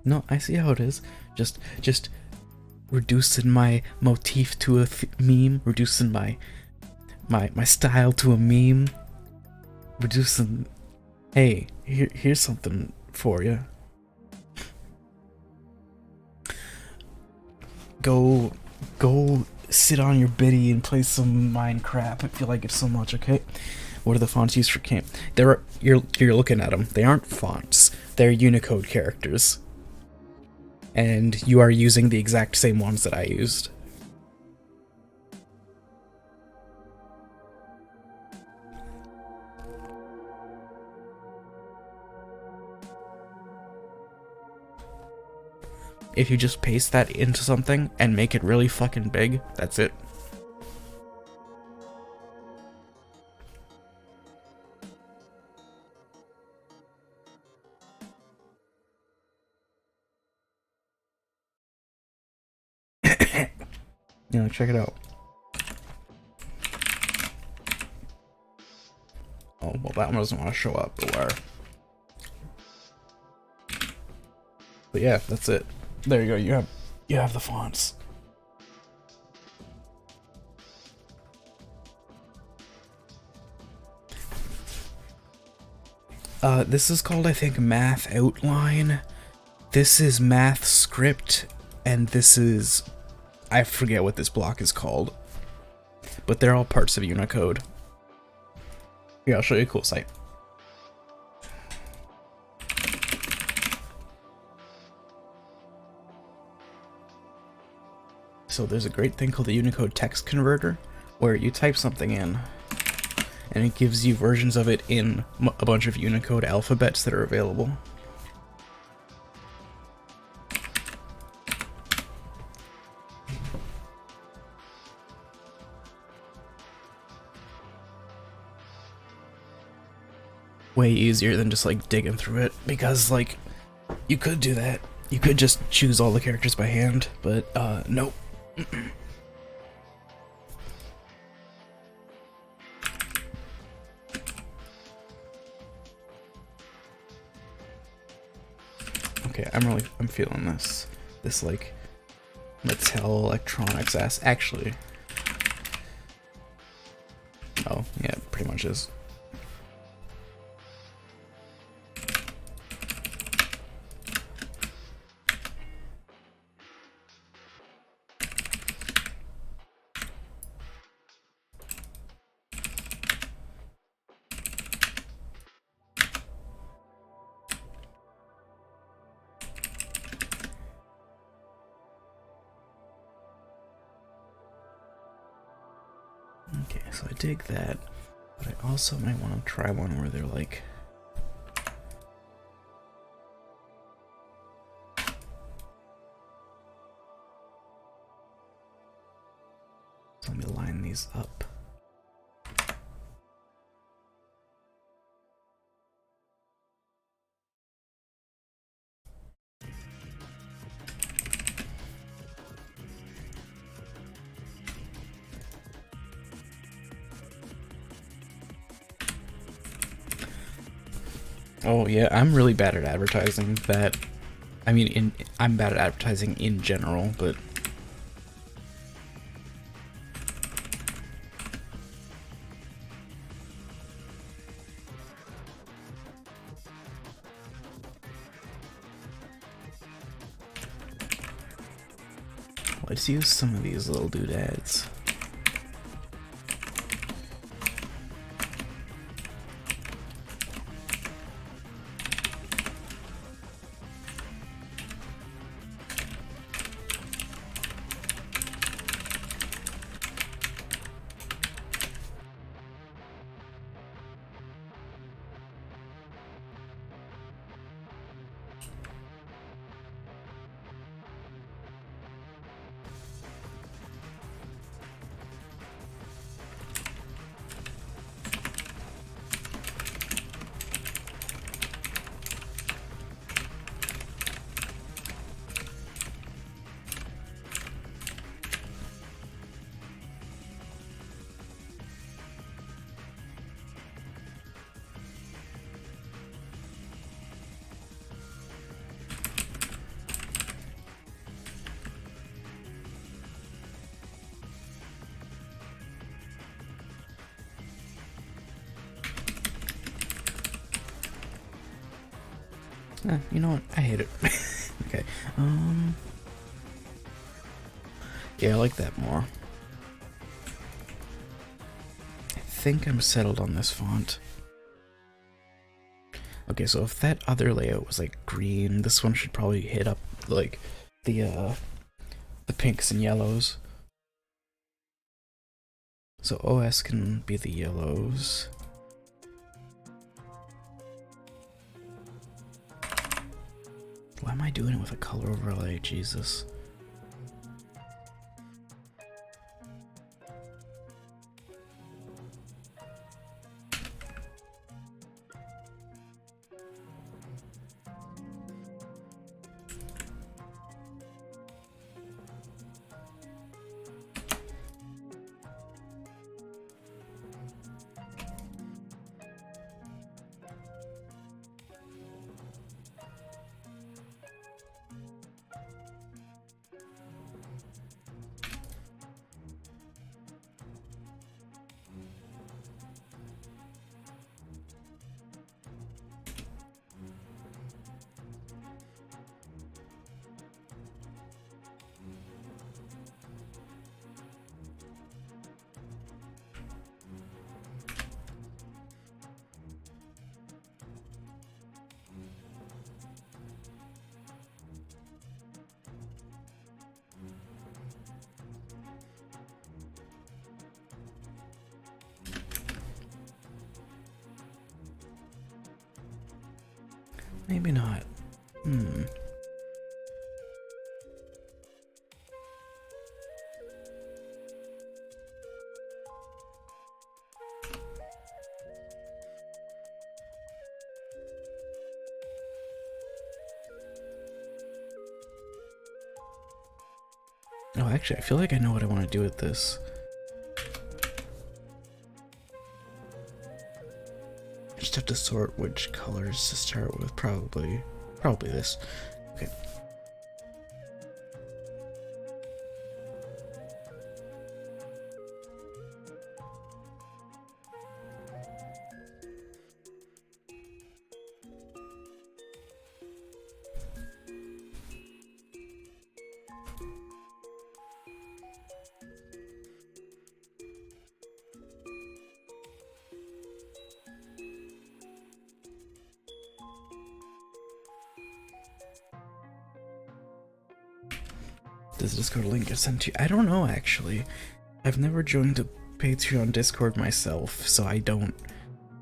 No, I see how it is. Just reducing my motif to a meme, reducing my style to a meme, reducing. Hey, here's something for you. Go sit on your biddy and play some Minecraft if you like it so much. Okay. What are the fonts used for camp? You're looking at them. They aren't fonts. They're Unicode characters. And you are using the exact same ones that I used. If you just paste that into something and make it really fucking big, that's it. Yeah, check it out. Oh, well, that one doesn't want to show up, but where? But yeah, that's it. There you go. You have the fonts. This is called, I think, Math Outline. This is Math Script, and this is... I forget what this block is called. But they're all parts of Unicode. Here, I'll show you a cool site. So there's a great thing called the Unicode text converter, where you type something in, and it gives you versions of it in a bunch of Unicode alphabets that are available. Way easier than just like digging through it, because like you could do that. You could just choose all the characters by hand, but nope. Okay, I'm feeling this. This like Mattel Electronics ass. Actually, oh yeah, it pretty much is. Okay, so I dig that, but I also might want to try one where they're like... So let me line these up. Oh yeah, I'm really bad at advertising that. I mean, I'm bad at advertising in general, but let's use some of these little doodads. You know what? I hate it. Okay. Yeah, I like that more. I think I'm settled on this font. Okay, so if that other layout was like green, this one should probably hit up like the pinks and yellows. So OS can be the yellows. Why am I doing it with a color overlay? Jesus. Maybe not. Oh, actually, I feel like I know what I want to do with this. Just have to sort which colors to start with. Probably this. Okay. Does Discord link get sent to you? I don't know, actually. I've never joined a Patreon Discord myself, so I don't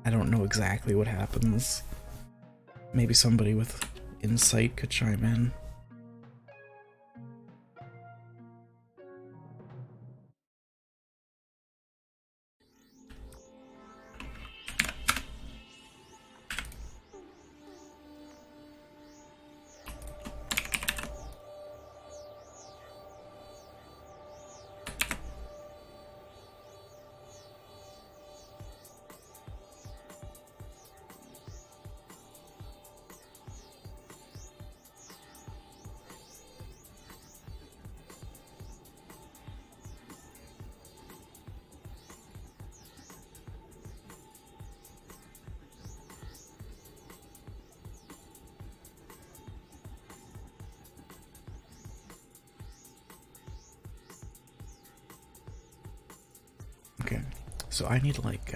know exactly what happens. Maybe somebody with insight could chime in. Okay, so I need like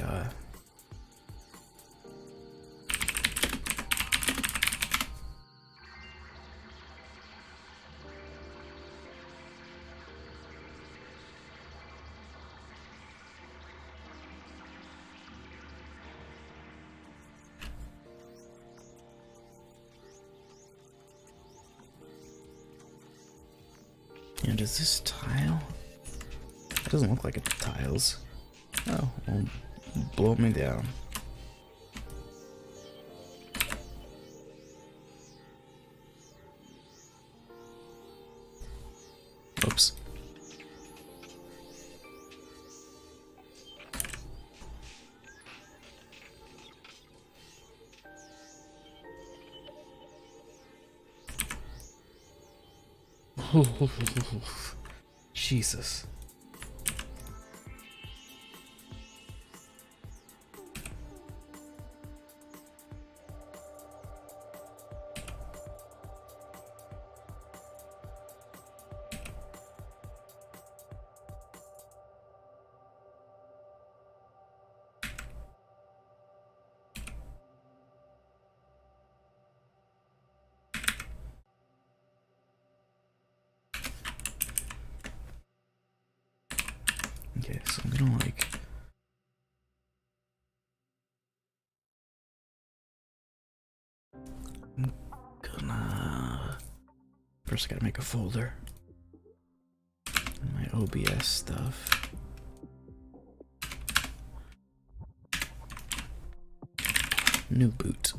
and does this tile? It doesn't look like it tiles. Oh, well, blow me down. Oops. Jesus. First, I gotta make a folder. My OBS stuff. New boot.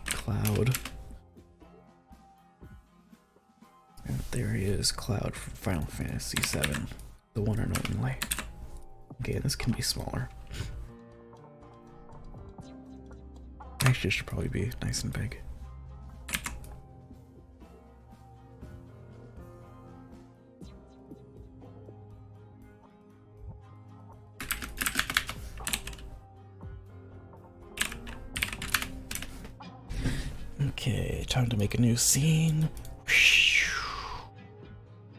Cloud. And there he is, Cloud from Final Fantasy VII. The one and only. Okay, this can be smaller. Actually, it should probably be nice and big. Okay, time to make a new scene.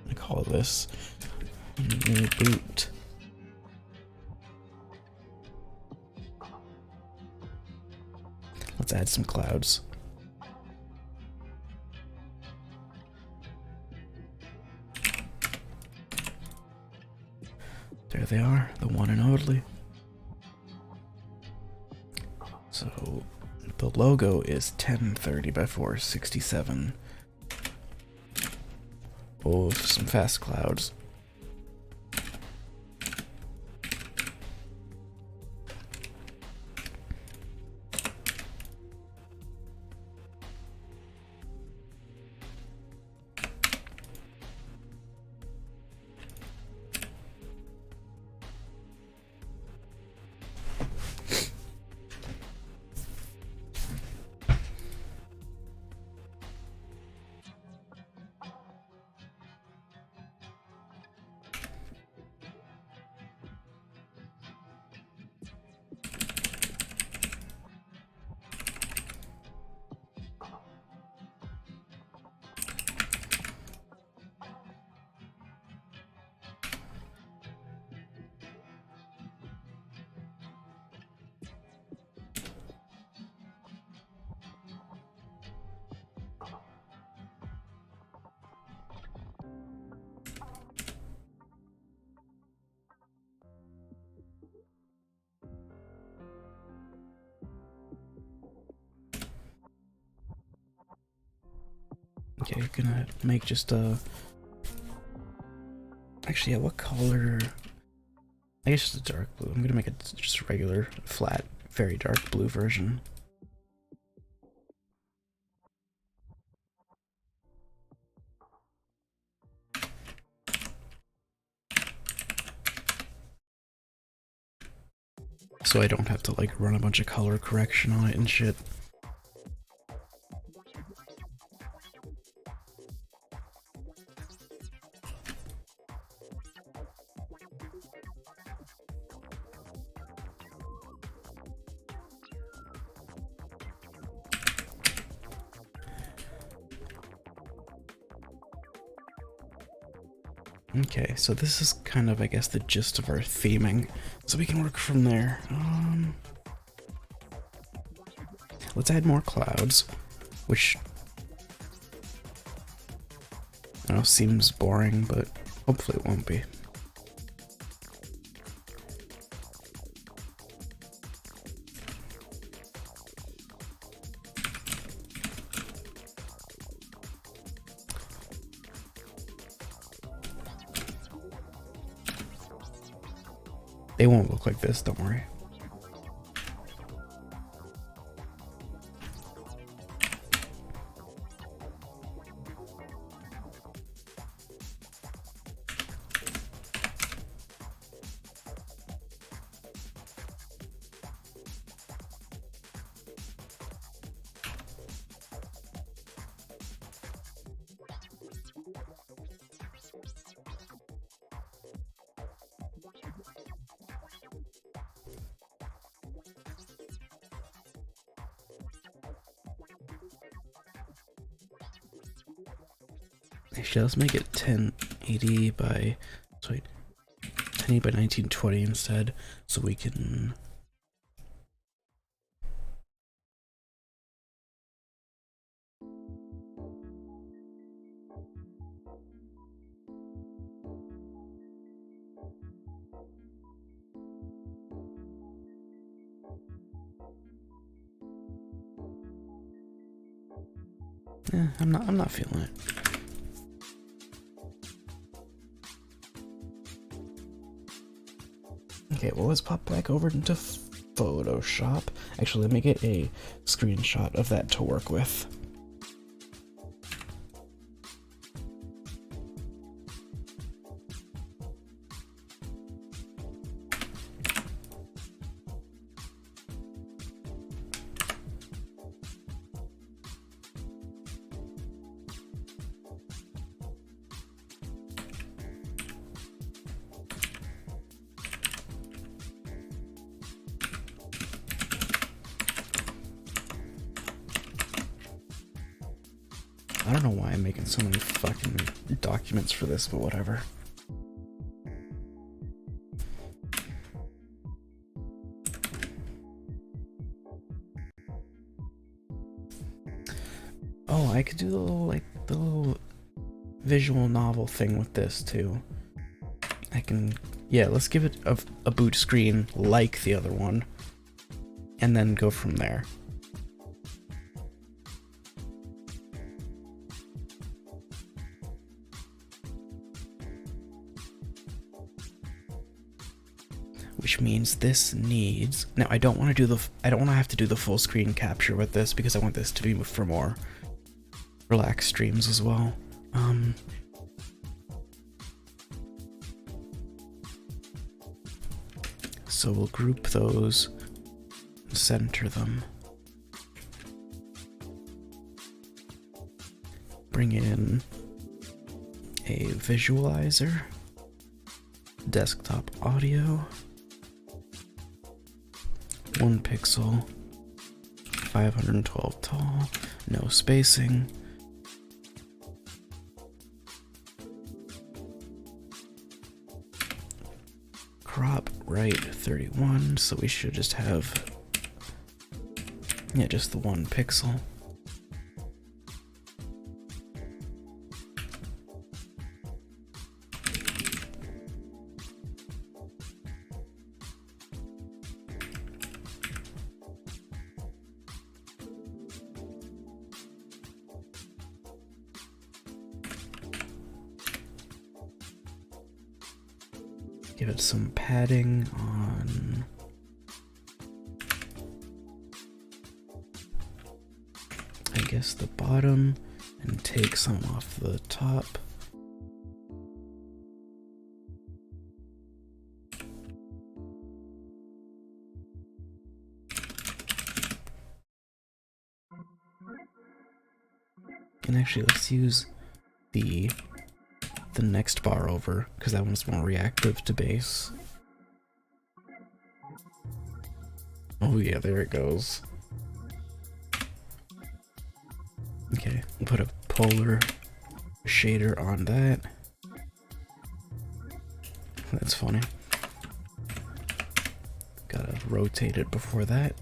I call this new boot. Let's add some clouds. There they are, the one and only. So the logo is 1030 by 467. Oh, some fast clouds. Okay, gonna make just a... Actually, yeah, what color? I guess just a dark blue. I'm gonna make it just a regular, flat, very dark blue version. So I don't have to like run a bunch of color correction on it and shit. Okay, so this is kind of, I guess, the gist of our theming, so we can work from there. Let's add more clouds, which, I don't know, seems boring, but hopefully it won't be. They won't look like this, don't worry. Actually, let's make it 1080 by, sorry, 1080 by 1920 instead, so we can... I'm not feeling it. Okay, well, let's pop back over into Photoshop. Actually, let me get a screenshot of that to work with. I don't know why I'm making so many fucking documents for this, but whatever. Oh, I could do the little, like, the little visual novel thing with this too. I can, yeah, let's give it a boot screen like the other one, and then go from there. Which means this needs, now I don't want to have to do the full screen capture with this because I want this to be for more relaxed streams as well. So we'll group those, center them, bring in a visualizer, desktop audio, 1 pixel, 512 tall, no spacing. Crop right 31, so we should just have, yeah, just the 1 pixel. Give it some padding on I guess the bottom, and take some off the top. And actually, let's use the next bar over, because that one's more reactive to base. Oh yeah, there it goes. Okay, we'll put a polar shader on that. That's funny. Gotta rotate it before that.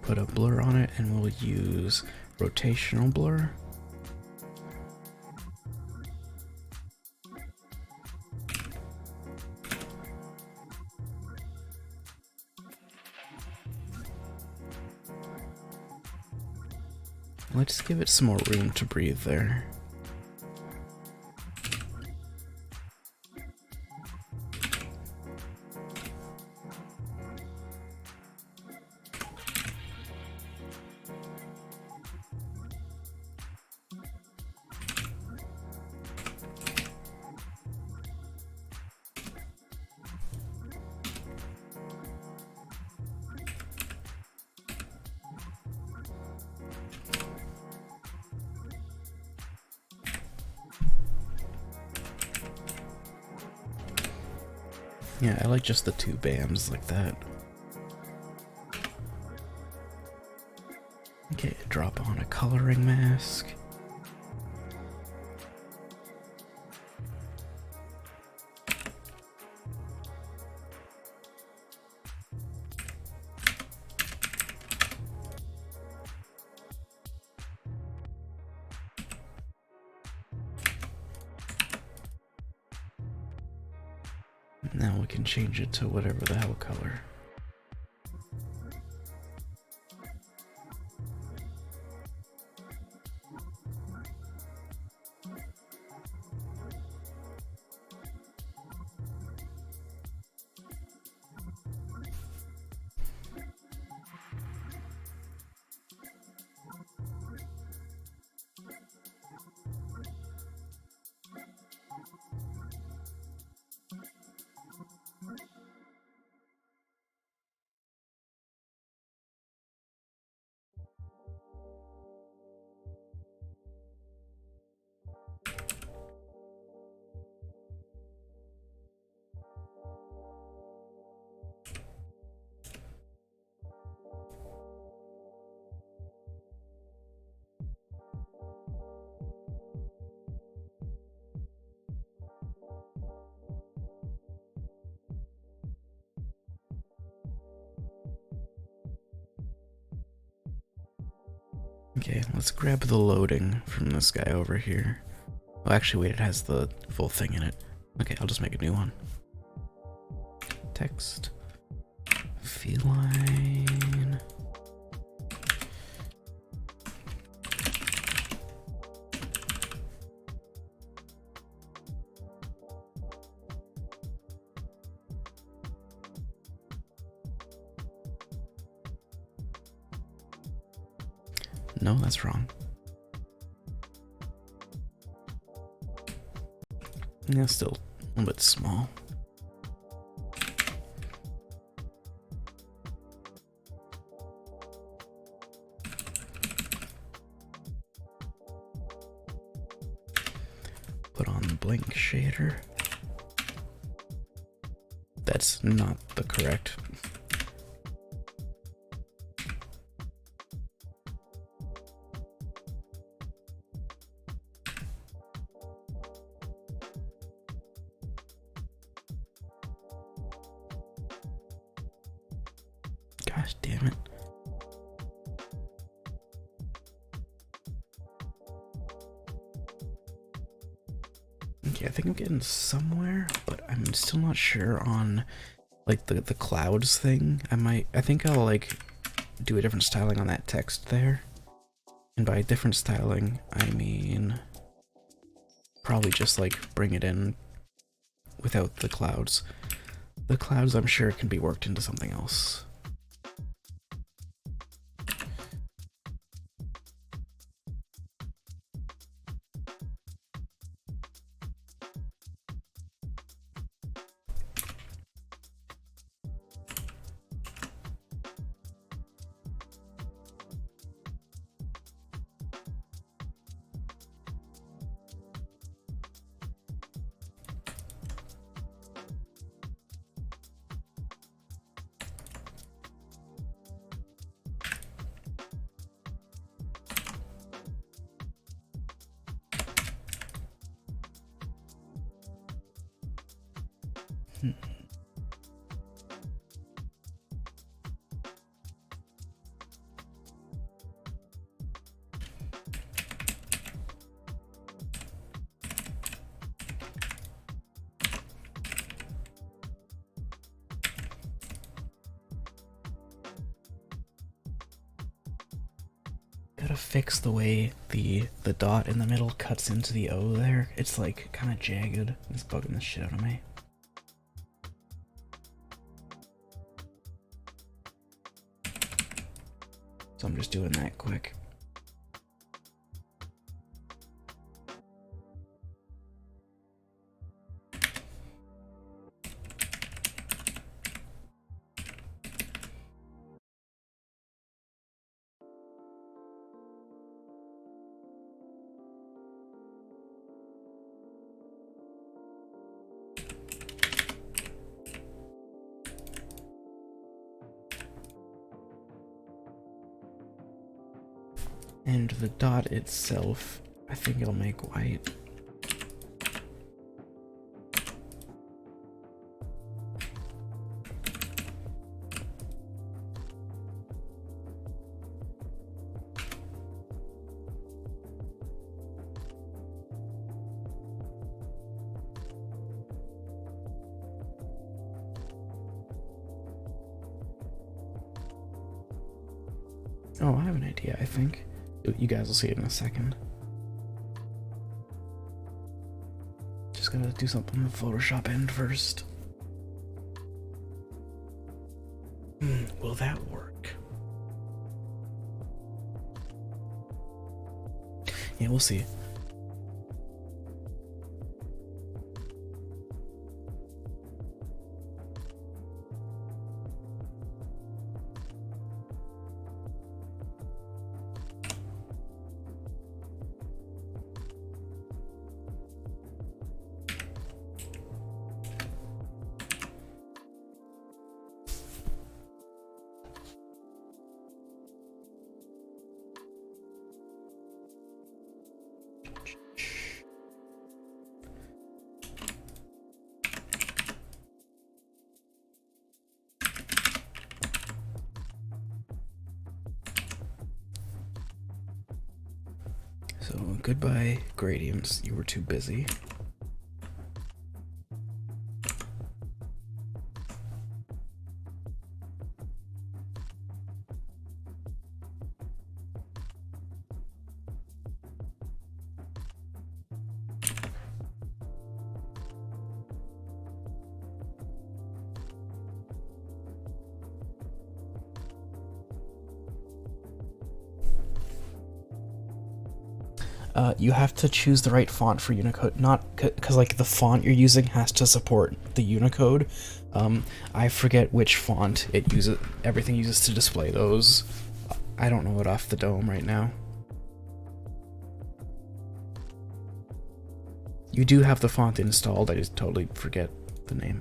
Put a blur on it, and we'll use rotational blur. Let's give it some more room to breathe there. Yeah, I like just the two BAMs like that. drop on a coloring mask. Now we can change it to whatever the hell color. Okay, let's grab the loading from this guy over here. Oh, actually, wait, it has the full thing in it. Okay, I'll just make a new one. Text. Feline. No, that's wrong. Yeah, still a little bit small. Put on the blink shader. That's not the correct. Gosh damn it. Okay, I think I'm getting somewhere, but I'm still not sure on like the clouds thing. I think I'll like do a different styling on that text there. And by different styling, I mean probably just like bring it in without the clouds. The clouds I'm sure can be worked into something else. Gotta fix the way the dot in the middle cuts into the O there. It's like kind of jagged. It's bugging the shit out of me. So I'm just doing that quick. And the dot itself, I think it'll make white. Oh, I have an idea, I think. You guys will see it in a second. Just gotta do something on the Photoshop end first. Will that work? Yeah, we'll see. So, goodbye, gradients. You were too busy. You have to choose the right font for Unicode, not because like the font you're using has to support the Unicode. I forget which font it uses. Everything uses to display those. I don't know it off the dome right now. You do have the font installed. I just totally forget the name.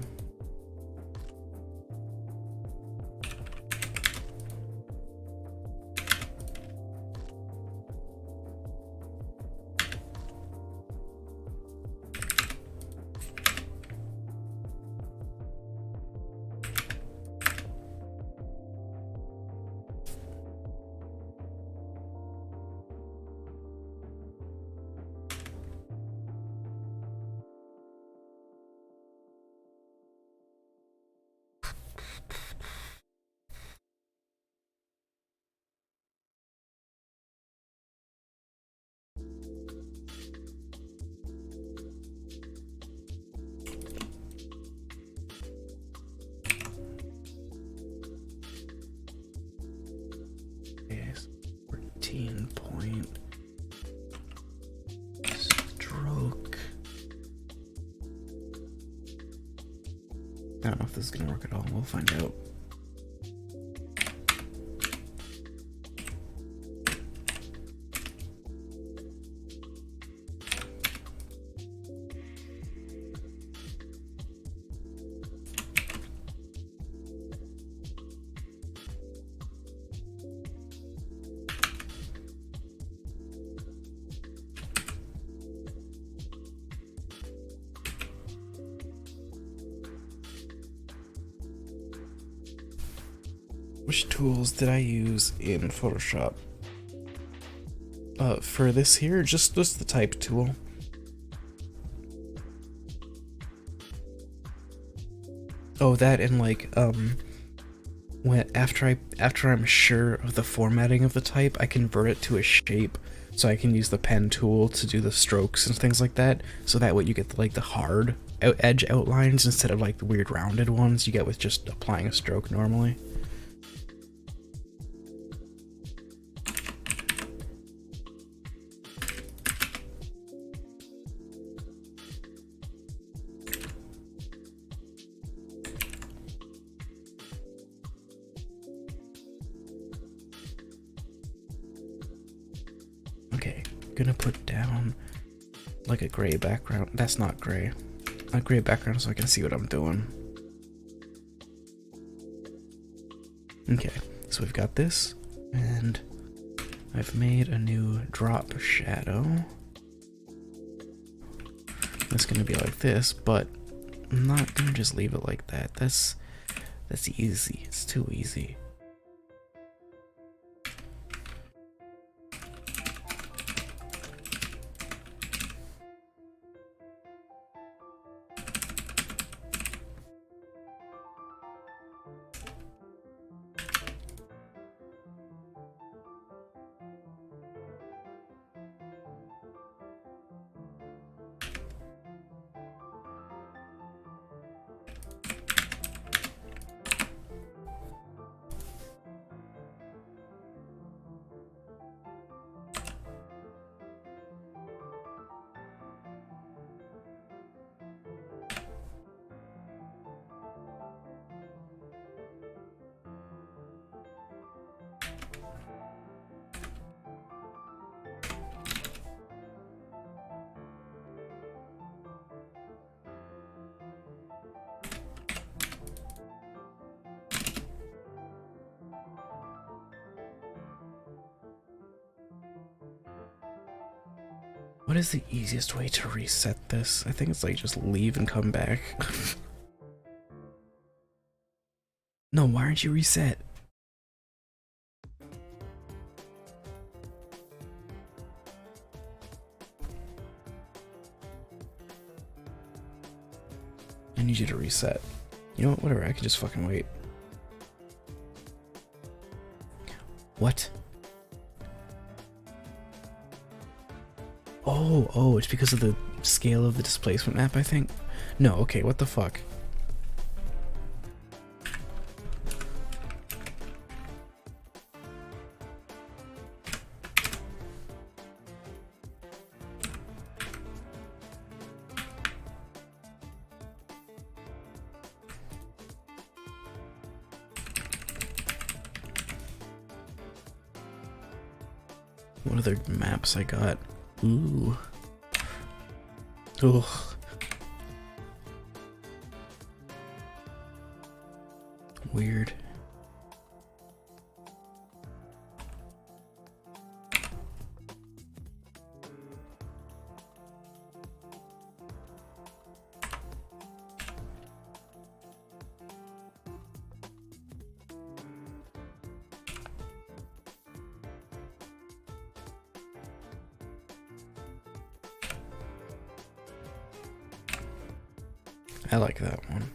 Yes, 14 point stroke. I don't know if this is gonna work at all. We'll find out. Which tools did I use in Photoshop? For this here, just the type tool. Oh, that and like when after I'm sure of the formatting of the type, I convert it to a shape so I can use the pen tool to do the strokes and things like that. So that way you get like the hard edge outlines instead of like the weird rounded ones you get with just applying a stroke normally. Okay, gonna put down like a gray background. That's not gray. A gray background so I can see what I'm doing. Okay, so we've got this, and I've made a new drop shadow. It's gonna be like this, but I'm not gonna just leave it like that. That's easy. It's too easy. What is the easiest way to reset this? I think it's like just leave and come back. No, why aren't you reset? I need you to reset. You know what? Whatever, I can just fucking wait. What? Oh, it's because of the scale of the displacement map, I think? No, okay, what the fuck? What other maps I got? Ooh. Ugh. Weird. I like that one.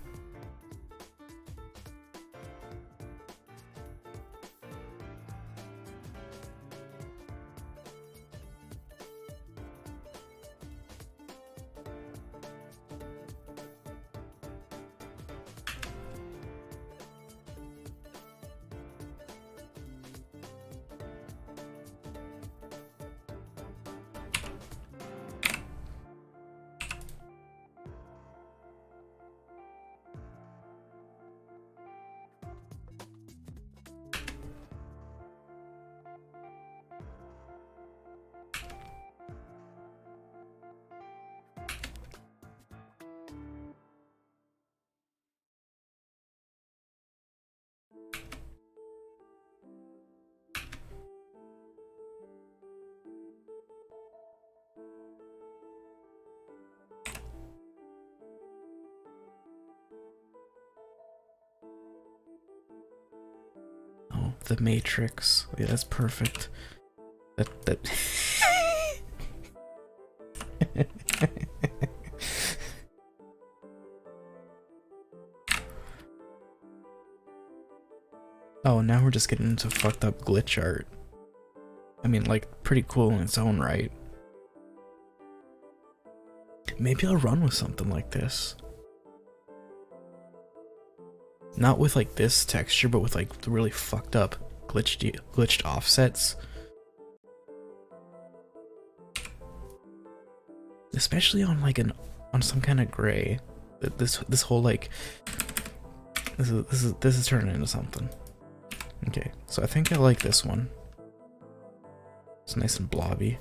Oh, the Matrix. Yeah, that's perfect. That Oh, now we're just getting into fucked up glitch art. I mean, like, pretty cool in its own right. Maybe I'll run with something like this. Not with like this texture, but with like the really fucked up glitched offsets. Especially on like on some kind of gray. This whole like this is turning into something. Okay, so I think I like this one. It's nice and blobby.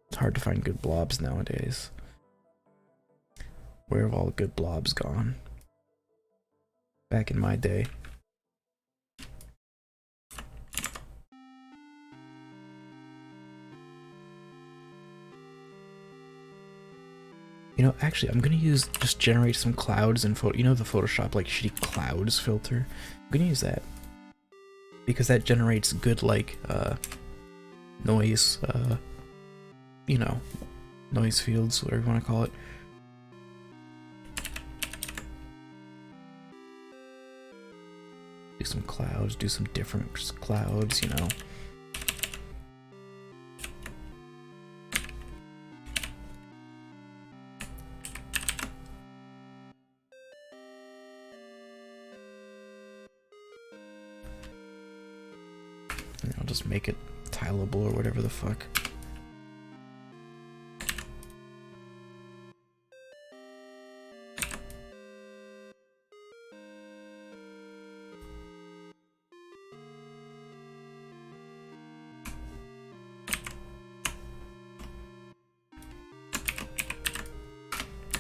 It's hard to find good blobs nowadays. Where have all the good blobs gone? Back in my day. You know, actually, I'm gonna just generate some clouds and you know the Photoshop like shitty clouds filter? I'm gonna use that. Because that generates good like noise, you know, noise fields, whatever you want to call it. Do some clouds, do some different clouds, you know. And I'll just make it tileable or whatever the fuck.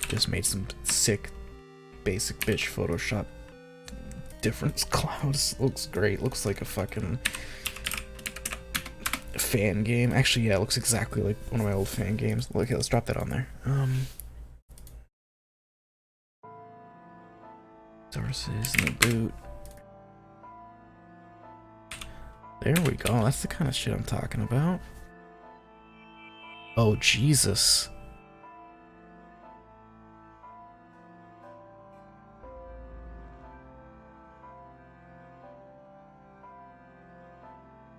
Just made some sick basic bitch Photoshop difference clouds. Looks great. Looks like a fucking fan game. Actually, yeah, it looks exactly like one of my old fan games. Okay, let's drop that on there. Sources in the boot. There we go. That's the kind of shit I'm talking about. Oh, Jesus.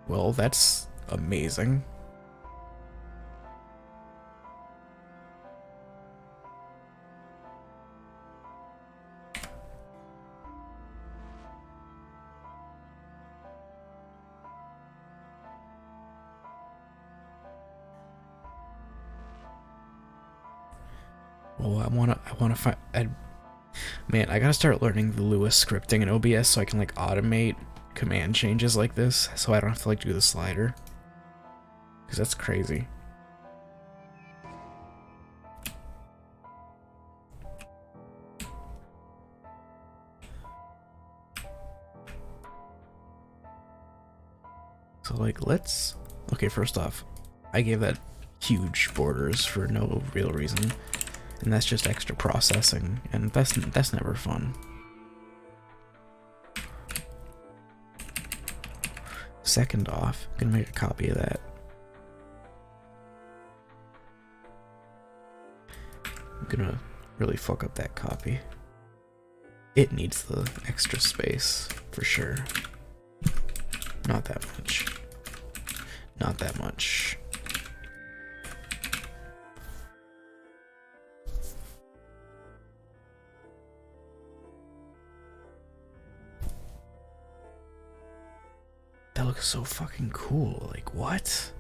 Well, that's amazing. Well, I wanna find. Man, I gotta start learning the Lewis scripting in OBS so I can like automate command changes like this, so I don't have to like do the slider. Because that's crazy. So like, let's. Okay, first off, I gave that huge borders for no real reason. And that's just extra processing, and that's never fun. Second off, I'm gonna make a copy of that. I'm gonna really fuck up that copy. It needs the extra space, for sure. Not that much. Not that much. That looks so fucking cool. Like, what?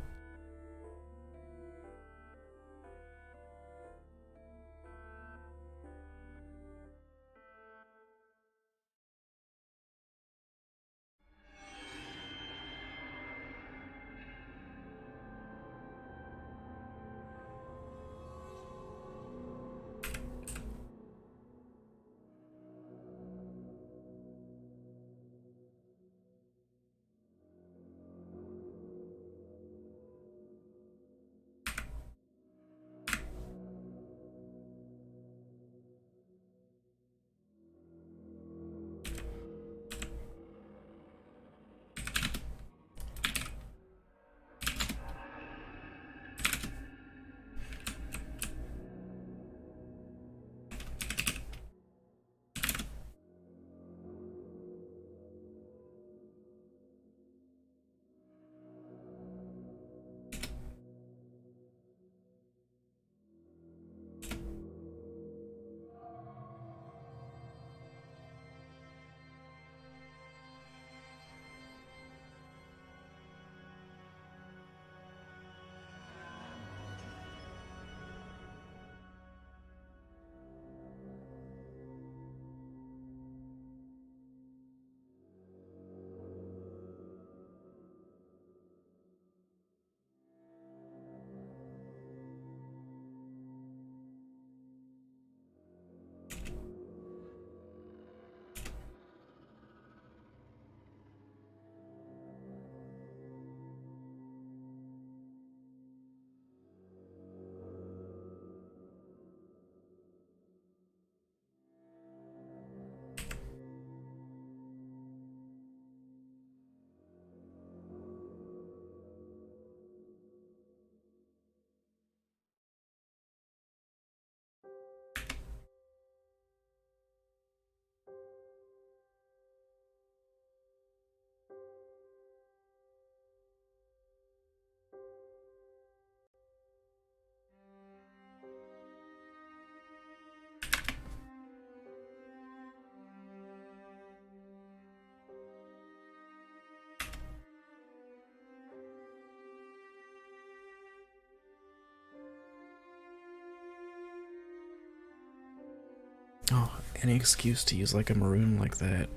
Oh, any excuse to use like a maroon like that.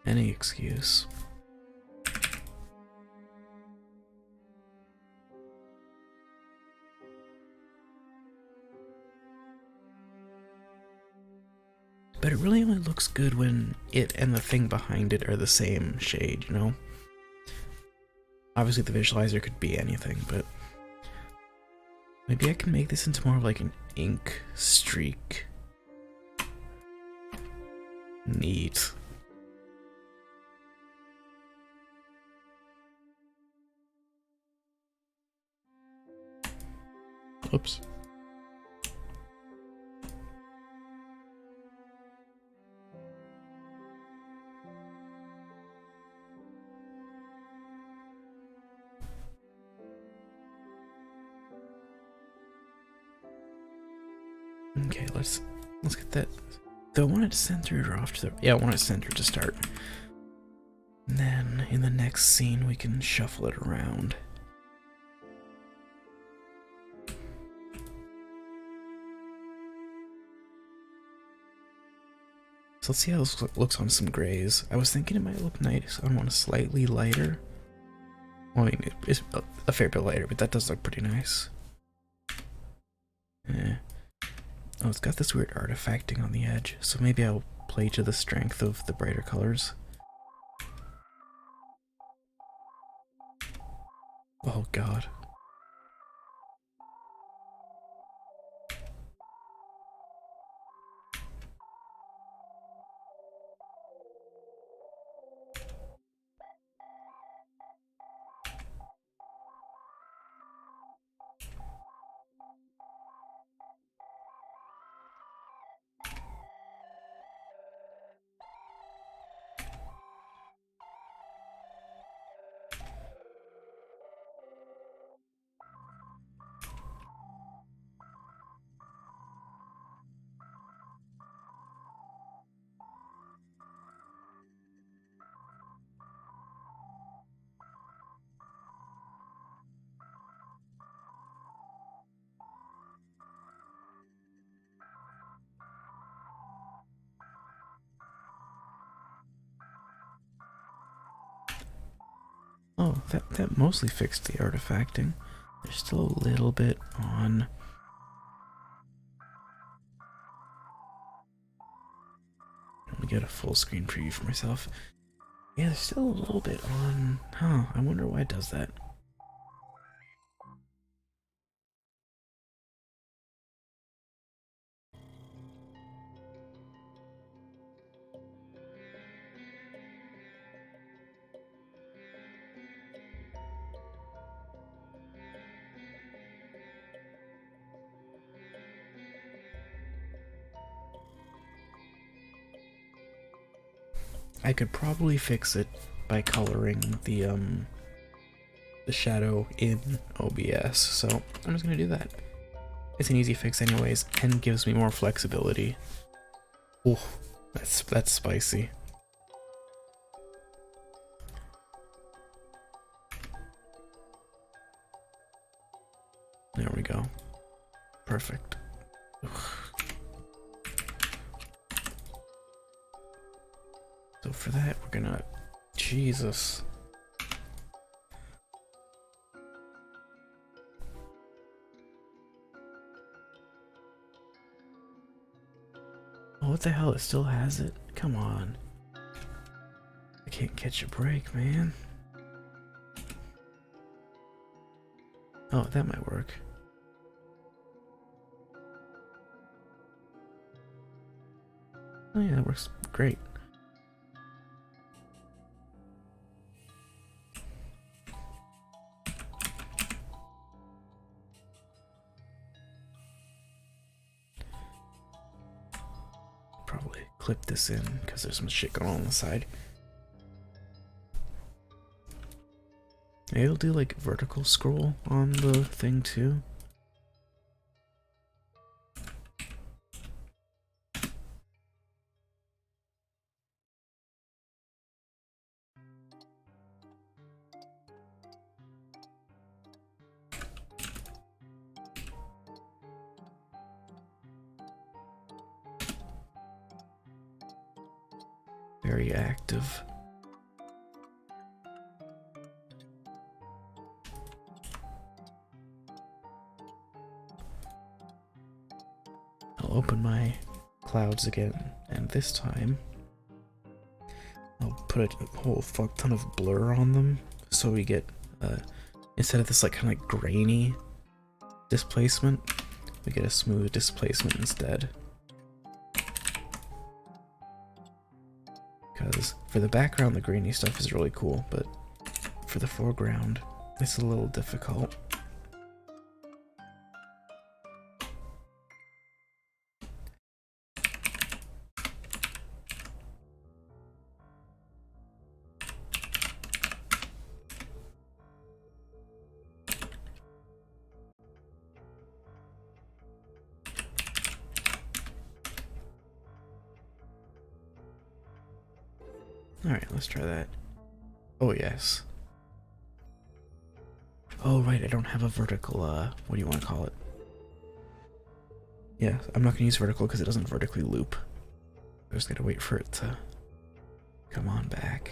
Any excuse. But it really only looks good when it and the thing behind it are the same shade, you know? Obviously the visualizer could be anything, but maybe I can make this into more of like an ink streak. Neat. Oops. Okay, let's get that. Do I want it centered or off to the? Yeah, I want it centered to start. And then in the next scene we can shuffle it around. So let's see how this looks on some grays. I was thinking it might look nice on one slightly lighter. Well, I mean, it's a fair bit lighter, but that does look pretty nice. Yeah. Oh, it's got this weird artifacting on the edge, so maybe I'll play to the strength of the brighter colors. Oh god. Oh, that mostly fixed the artifacting. There's still a little bit on. Let me get a full screen preview for myself. Yeah, there's still a little bit on. Huh, I wonder why it does that. I could probably fix it by coloring the shadow in OBS, so I'm just gonna do that. It's an easy fix anyways, and gives me more flexibility. Ooh, that's spicy. There we go. Perfect. Ugh. So for that, we're gonna... Jesus. Oh, what the hell? It still has it? Come on. I can't catch a break, man. Oh, that might work. Oh yeah, that works great. Probably clip this in because there's some shit going on the side. Maybe I'll do like vertical scroll on the thing too. Very active. I'll open my clouds again, and this time I'll put a whole fuck ton of blur on them, so we get, instead of this like kind of like grainy displacement, we get a smooth displacement instead. Because for the background, the grainy stuff is really cool, but for the foreground, it's a little difficult. Alright, let's try that. Oh, yes. Oh, right, I don't have a vertical, what do you want to call it? Yeah, I'm not going to use vertical because it doesn't vertically loop. I just gotta wait for it to come on back.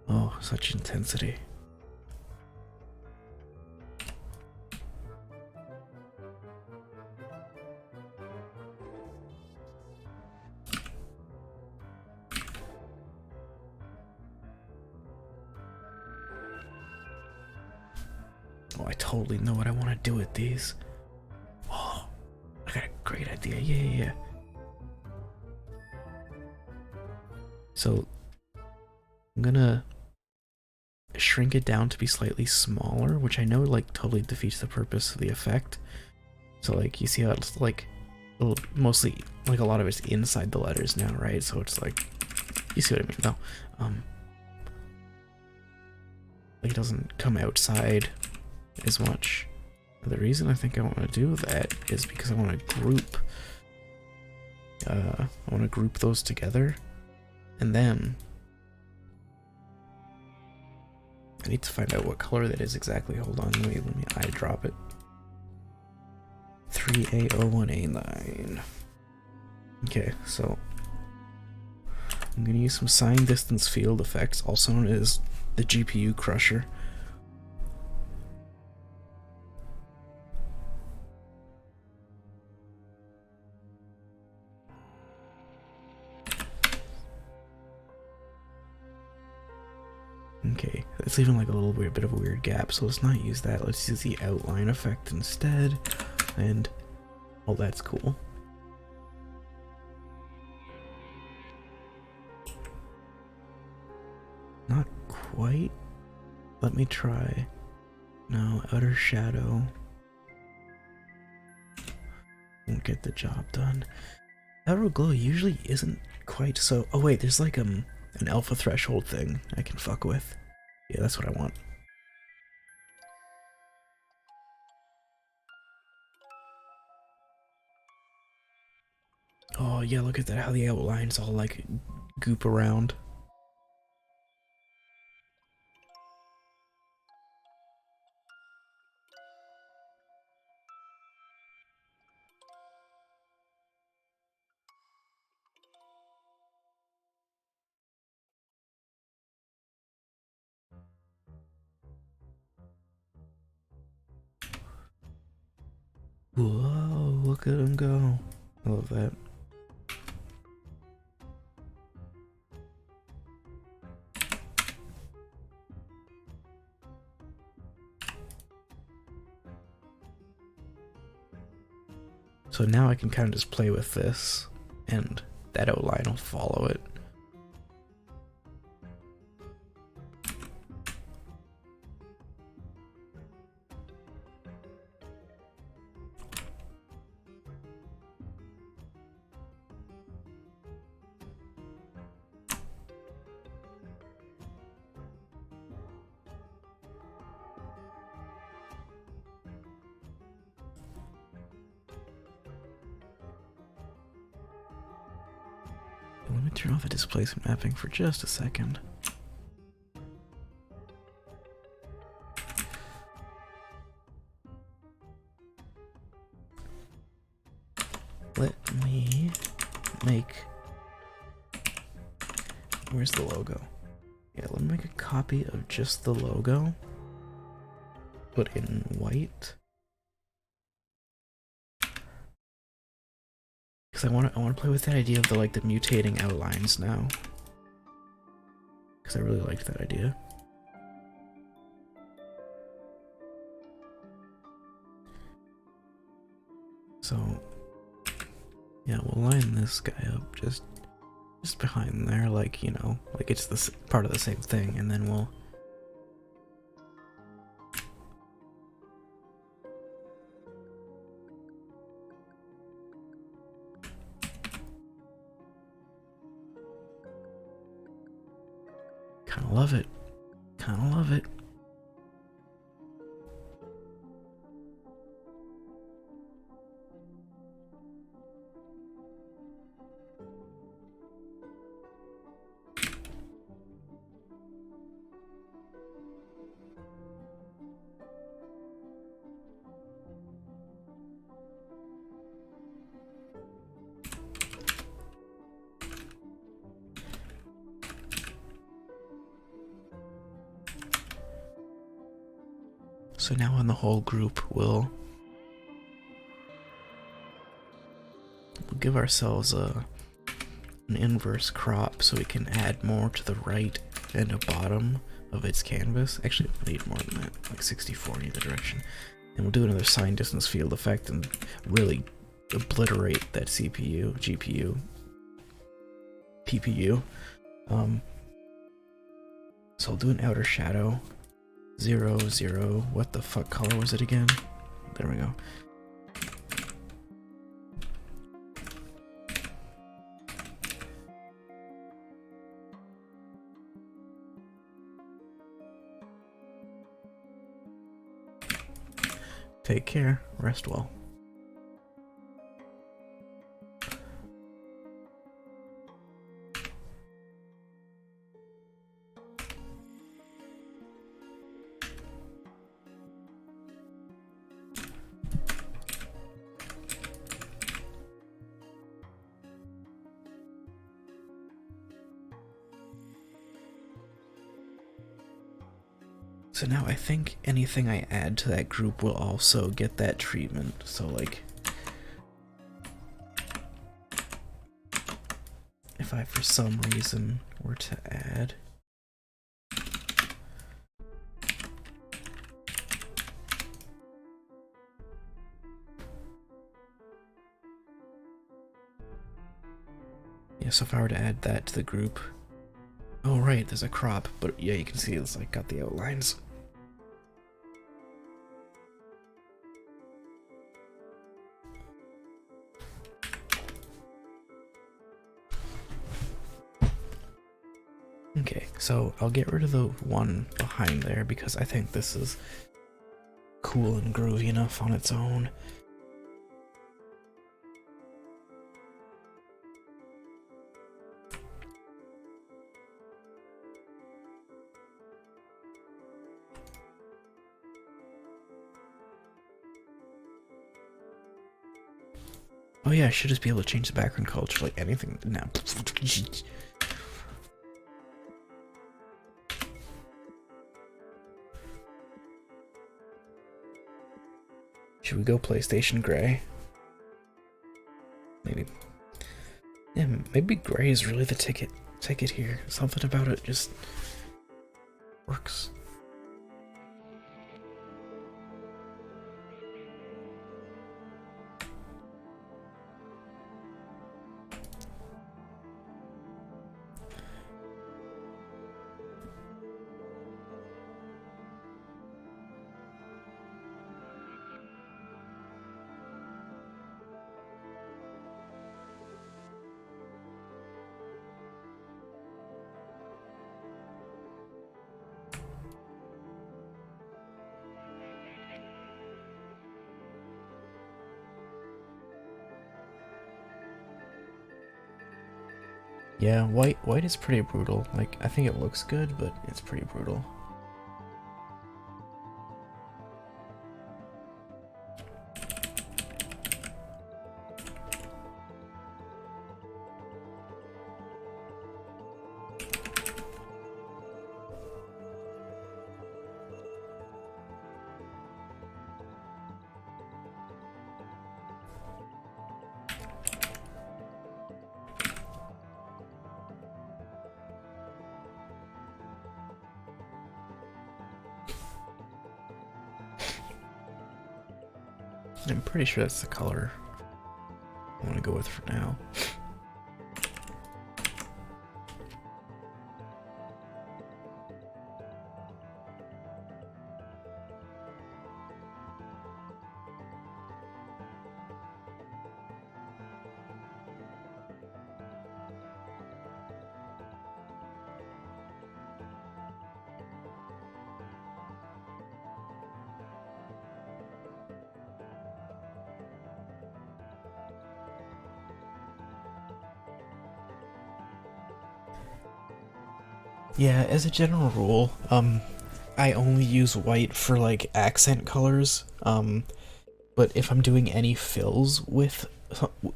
Oh, such intensity. Oh, I totally know what I want to do with these. Oh, I got a great idea. Yeah. So, I'm gonna shrink it down to be slightly smaller, which I know like totally defeats the purpose of the effect. So like, you see how it's like, mostly, like a lot of it's inside the letters now, right? So it's like, you see what I mean? No, like it doesn't come outside as much. The reason I think I want to do that is because I want to group those together, and then I need to find out what color that is exactly. Hold on, let me eyedrop it. 3A01A9. Okay, so I'm gonna use some sign distance field effects, also known as the GPU crusher. Okay, it's leaving like a little weird bit of a weird gap, so let's not use that. Let's use the outline effect instead, and oh, that's cool. Not quite. Let me try. No, outer shadow won't get the job done. Outer glow usually isn't quite so. Oh wait, there's like an alpha threshold thing I can fuck with. Yeah, that's what I want. Oh yeah, look at that, how the outlines all like goop around. Whoa, look at him go. I love that. So now I can kind of just play with this, and that outline will follow it. Let me turn off the displacement mapping for just a second. make... Where's the logo? Yeah, let me make a copy of just the logo. Put in white. Because I want to play with that idea of the mutating outlines now. Because I really liked that idea. So yeah, we'll line this guy up just behind there, like, you know, like it's this part of the same thing, and then we'll kind of love it. Kind of love it. So now in the whole group, we'll give ourselves an inverse crop so we can add more to the right and the bottom of its canvas. Actually, we'll need more than that, like 64 in either direction. And we'll do another sign distance field effect and really obliterate that CPU, GPU, PPU. So I'll do an outer shadow. 0, 0, what the fuck color was it again? There we go. Take care, rest well. So now I think anything I add to that group will also get that treatment. So like, if I for some reason were to add so if I were to add that to the group, oh right, there's a crop, but yeah, you can see it's like got the outlines. Okay, so I'll get rid of the one behind there because I think this is cool and groovy enough on its own. Oh yeah, I should just be able to change the background color to like anything now. Should we go PlayStation Gray? Maybe. Yeah, maybe gray is really the ticket here. Something about it just works. Yeah, white is pretty brutal. Like, I think it looks good, but it's pretty brutal. I'm pretty sure that's the color I want to go with for now. Yeah, as a general rule, I only use white for like accent colors. But if I'm doing any fills with,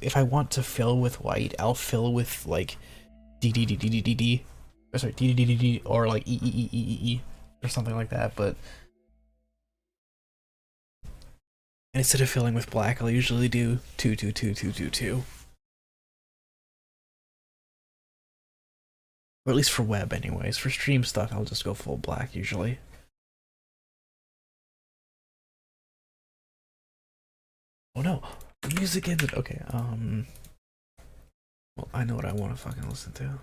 if I want to fill with white, I'll fill with like D, or sorry, D, or like E, or something like that. But instead of filling with black, I'll usually do 2. Or at least for web, anyways. For stream stuff, I'll just go full black usually. Oh no, the music ended. Okay, well, I know what I want to fucking listen to.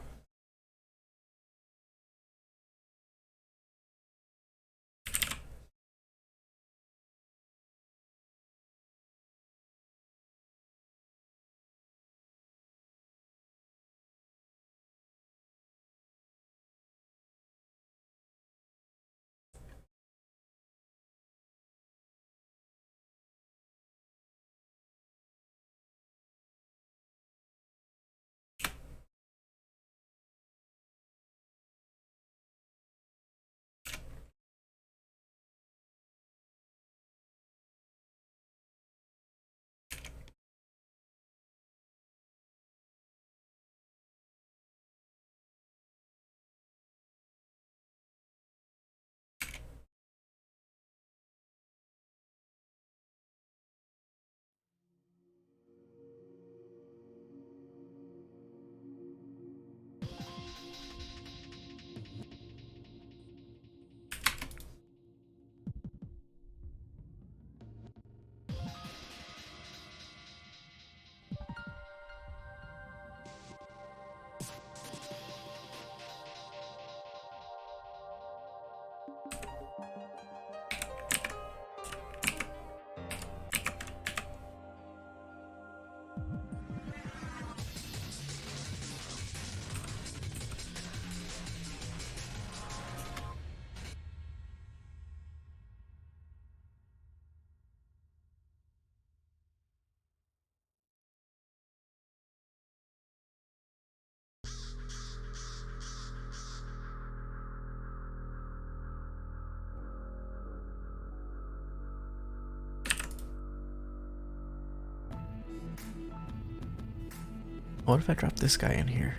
What if I drop this guy in here?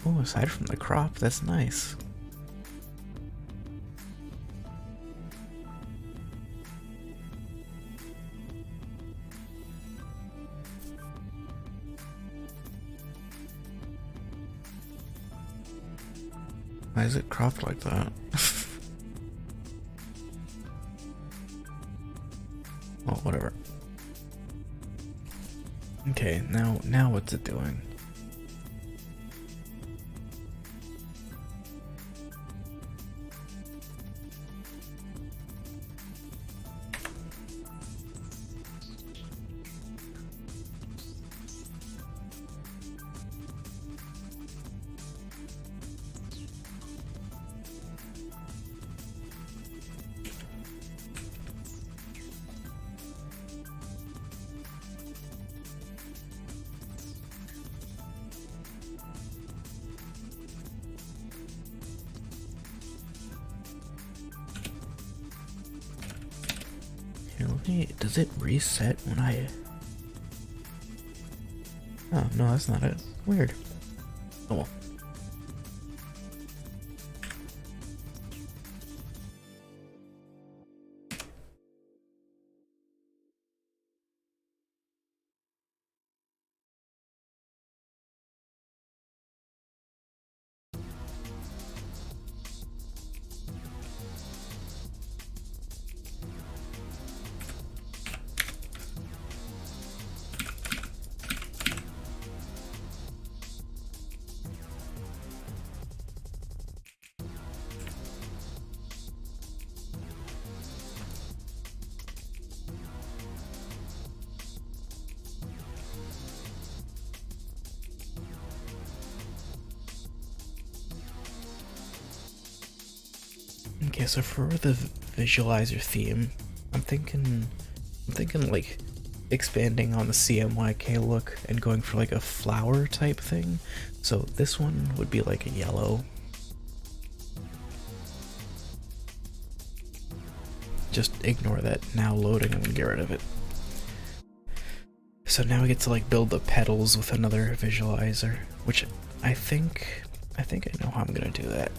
Oh, aside from the crop, that's nice. Why is it cropped like that? Well, whatever. Okay, now what's it doing? Does it reset when I... Oh, no, that's not it. Weird. Oh well. Yeah, so for the visualizer theme, I'm thinking like expanding on the CMYK look and going for like a flower type thing. So this one would be like a yellow. Just ignore that now loading, I'm gonna get rid of it. So now we get to like build the petals with another visualizer, which I think I know how I'm gonna do that.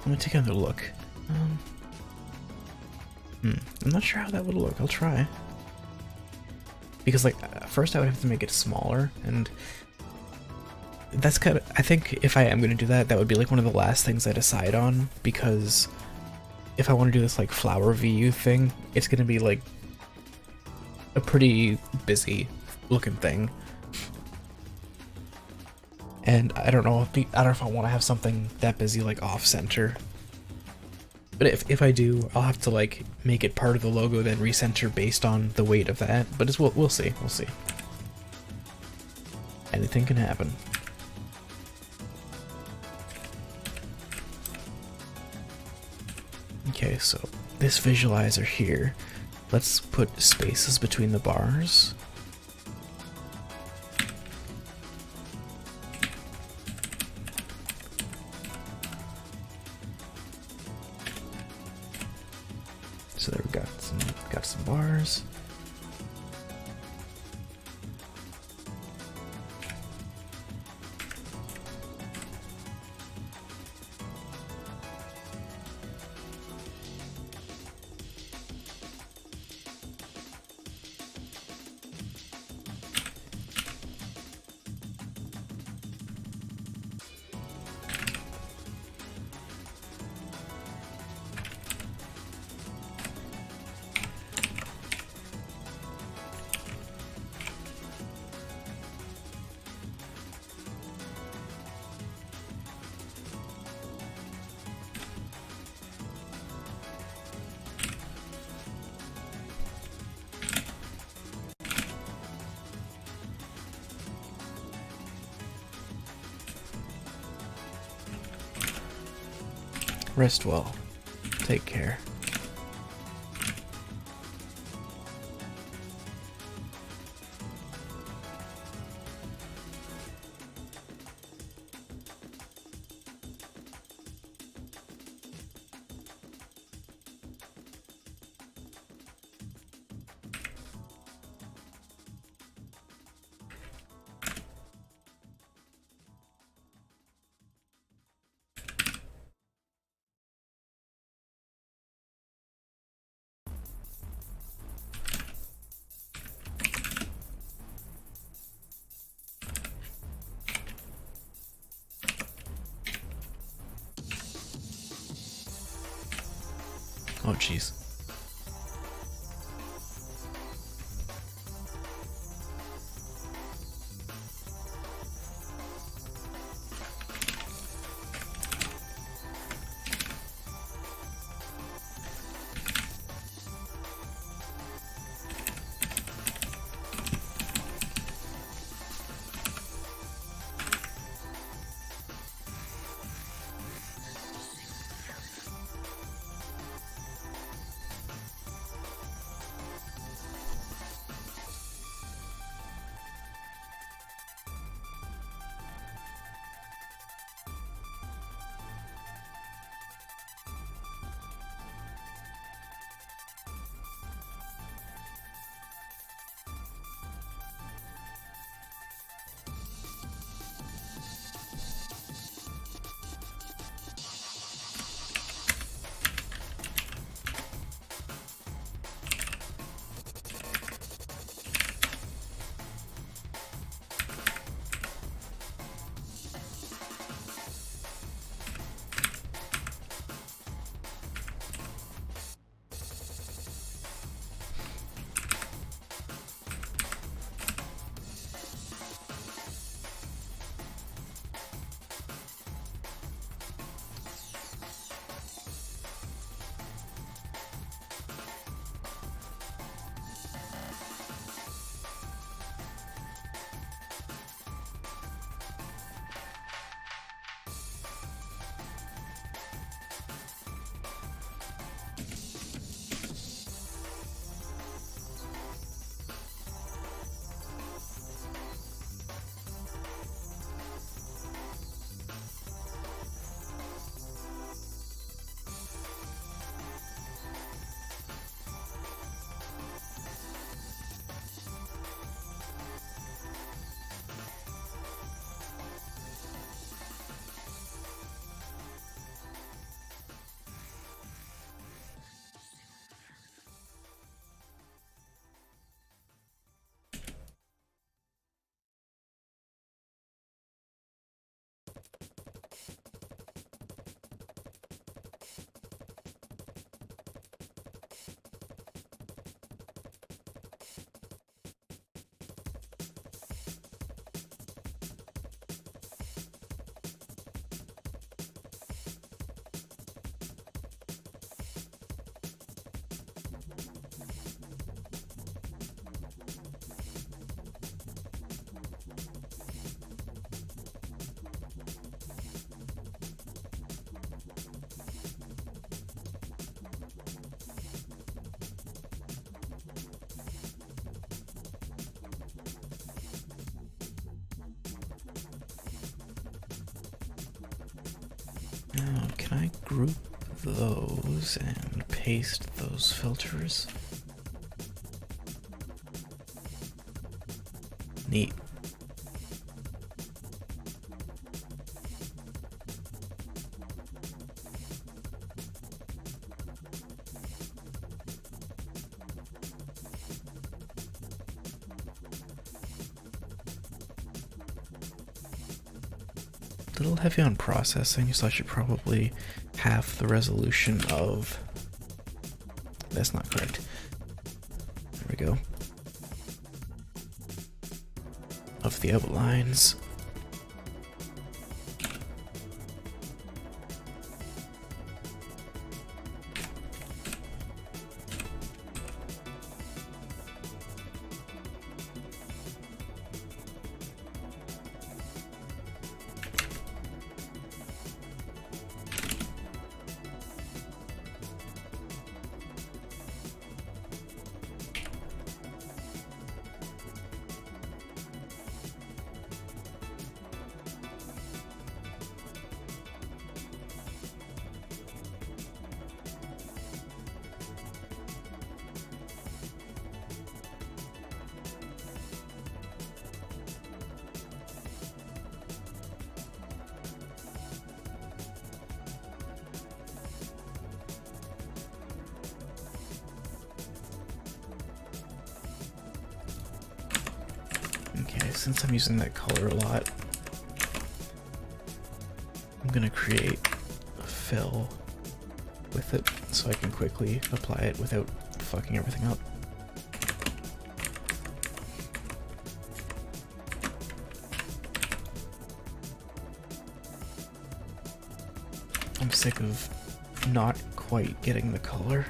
I'm gonna take another look. I'm not sure how that would look. I'll try. Because like first I would have to make it smaller, and that's kind of, I think if I am gonna do that, that would be like one of the last things I decide on, because if I want to do this like flower VU thing, it's gonna be like a pretty busy looking thing. And I don't know if I want to have something that busy like off center. But if I do, I'll have to like make it part of the logo, then recenter based on the weight of that. But it's we'll see. Anything can happen. Okay, so this visualizer here, let's put spaces between the bars. So there we got some bars. Rest well. Take care. Oh, jeez. Now, can I group those and paste those filters? Neat. A little heavy on processing, so I should probably half the resolution of... That's not correct. There we go. Of the outlines. Okay, since I'm using that color a lot, I'm gonna create a fill with it so I can quickly apply it without fucking everything up. I'm sick of not quite getting the color.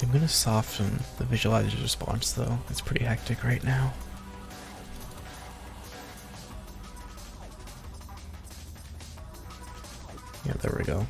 I'm gonna soften the visualizer's response though, it's pretty hectic right now. Yeah, there we go.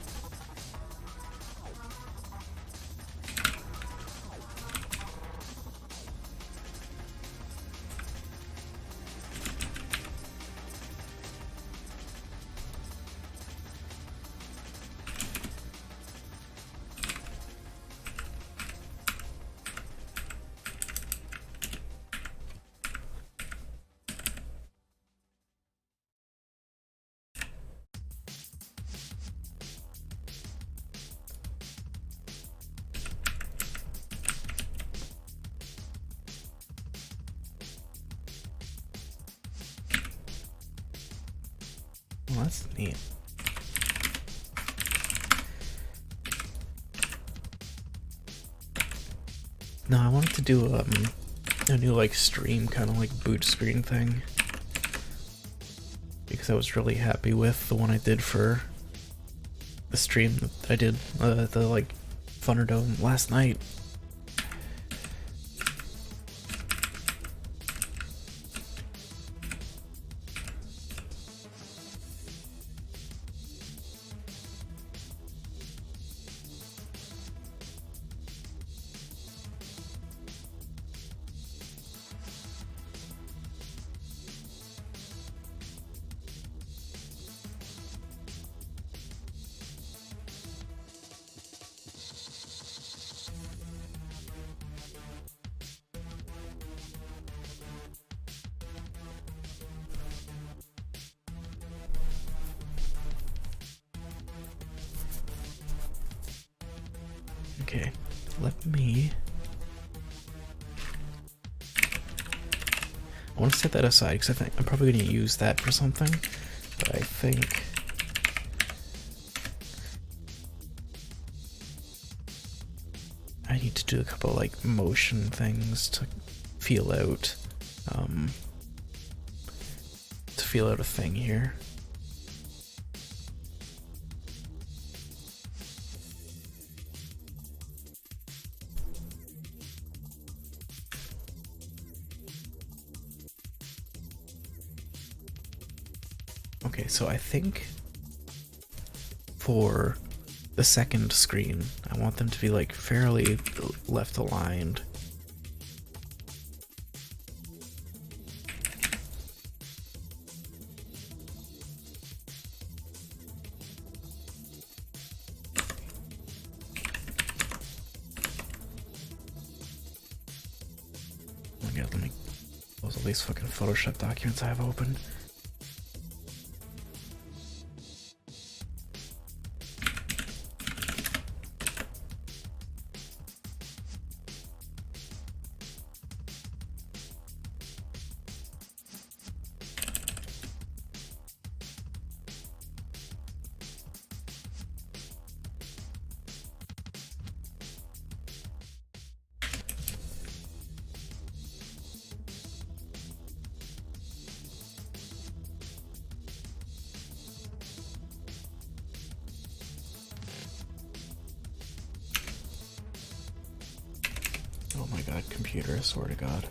Well, that's neat. No, I wanted to do a new like stream kind of like boot screen thing, because I was really happy with the one I did for the stream that I did the like FUNNERDOME last night. Okay, let me... I want to set that aside because I think I'm probably going to use that for something, but I think... I need to do a couple like motion things to feel out, a thing here. Okay, so I think for the second screen, I want them to be like fairly left aligned. Oh my god, let me close all these fucking Photoshop documents I have open. Oh my god, computer, I swear to god.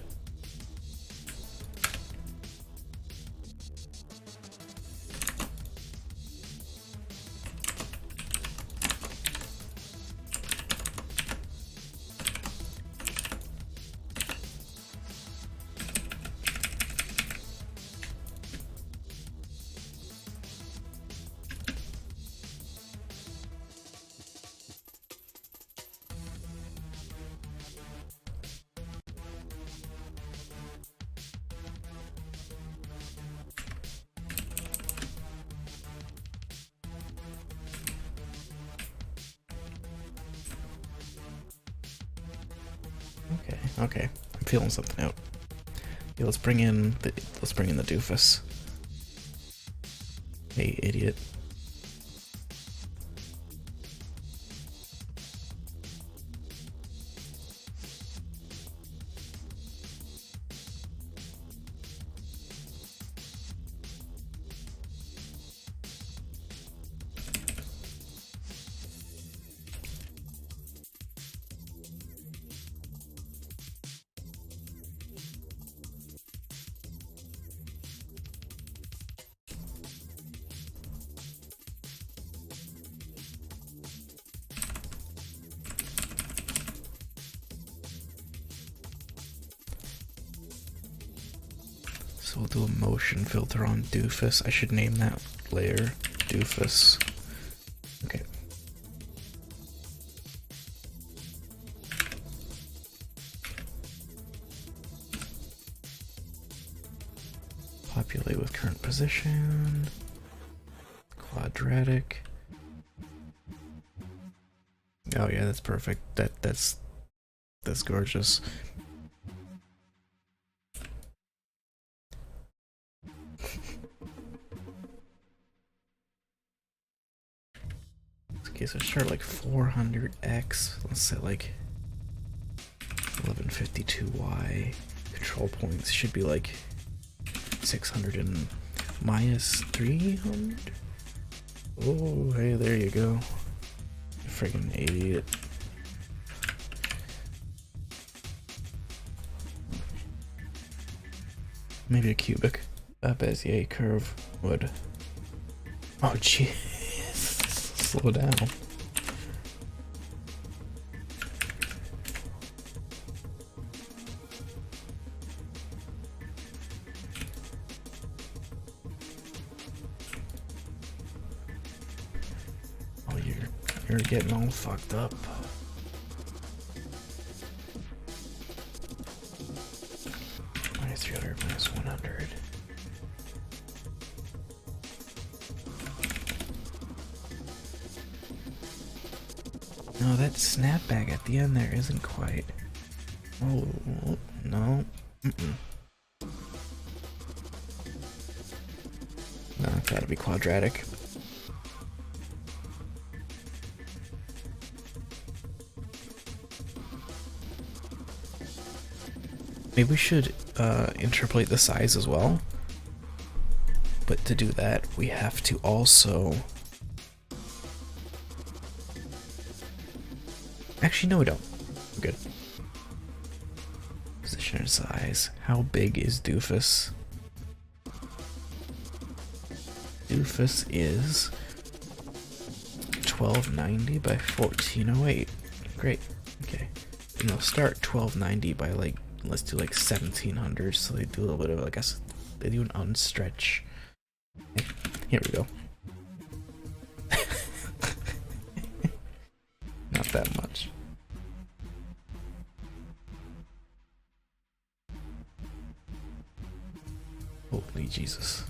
Okay, I'm feeling something out. Yeah, let's bring in the doofus. Hey, idiot. So we'll do a motion filter on doofus. I should name that layer doofus. Okay. Populate with current position. Quadratic. Oh yeah, that's perfect. That's gorgeous. Okay, so start like 400x. Let's set like 1152Y. Control points should be like 600 and minus 300. Oh, hey, there you go. Friggin' idiot. Maybe a cubic. A Bezier curve would. Oh, jeez. Slow down. Oh, you're getting all fucked up. Minus 300, minus 100. No, that snapback at the end there isn't quite. Oh, no. No, it's gotta be quadratic. Maybe we should interpolate the size as well. But to do that, we have to also... Actually, no, we don't. We're good. Position and size. How big is Doofus? Doofus is 1290 by 1408. Great. Okay. And they'll start 1290 by like, let's do like 1700. So they do a little bit of, I guess, they do an unstretch. Here we go. Not that much. Holy Jesus.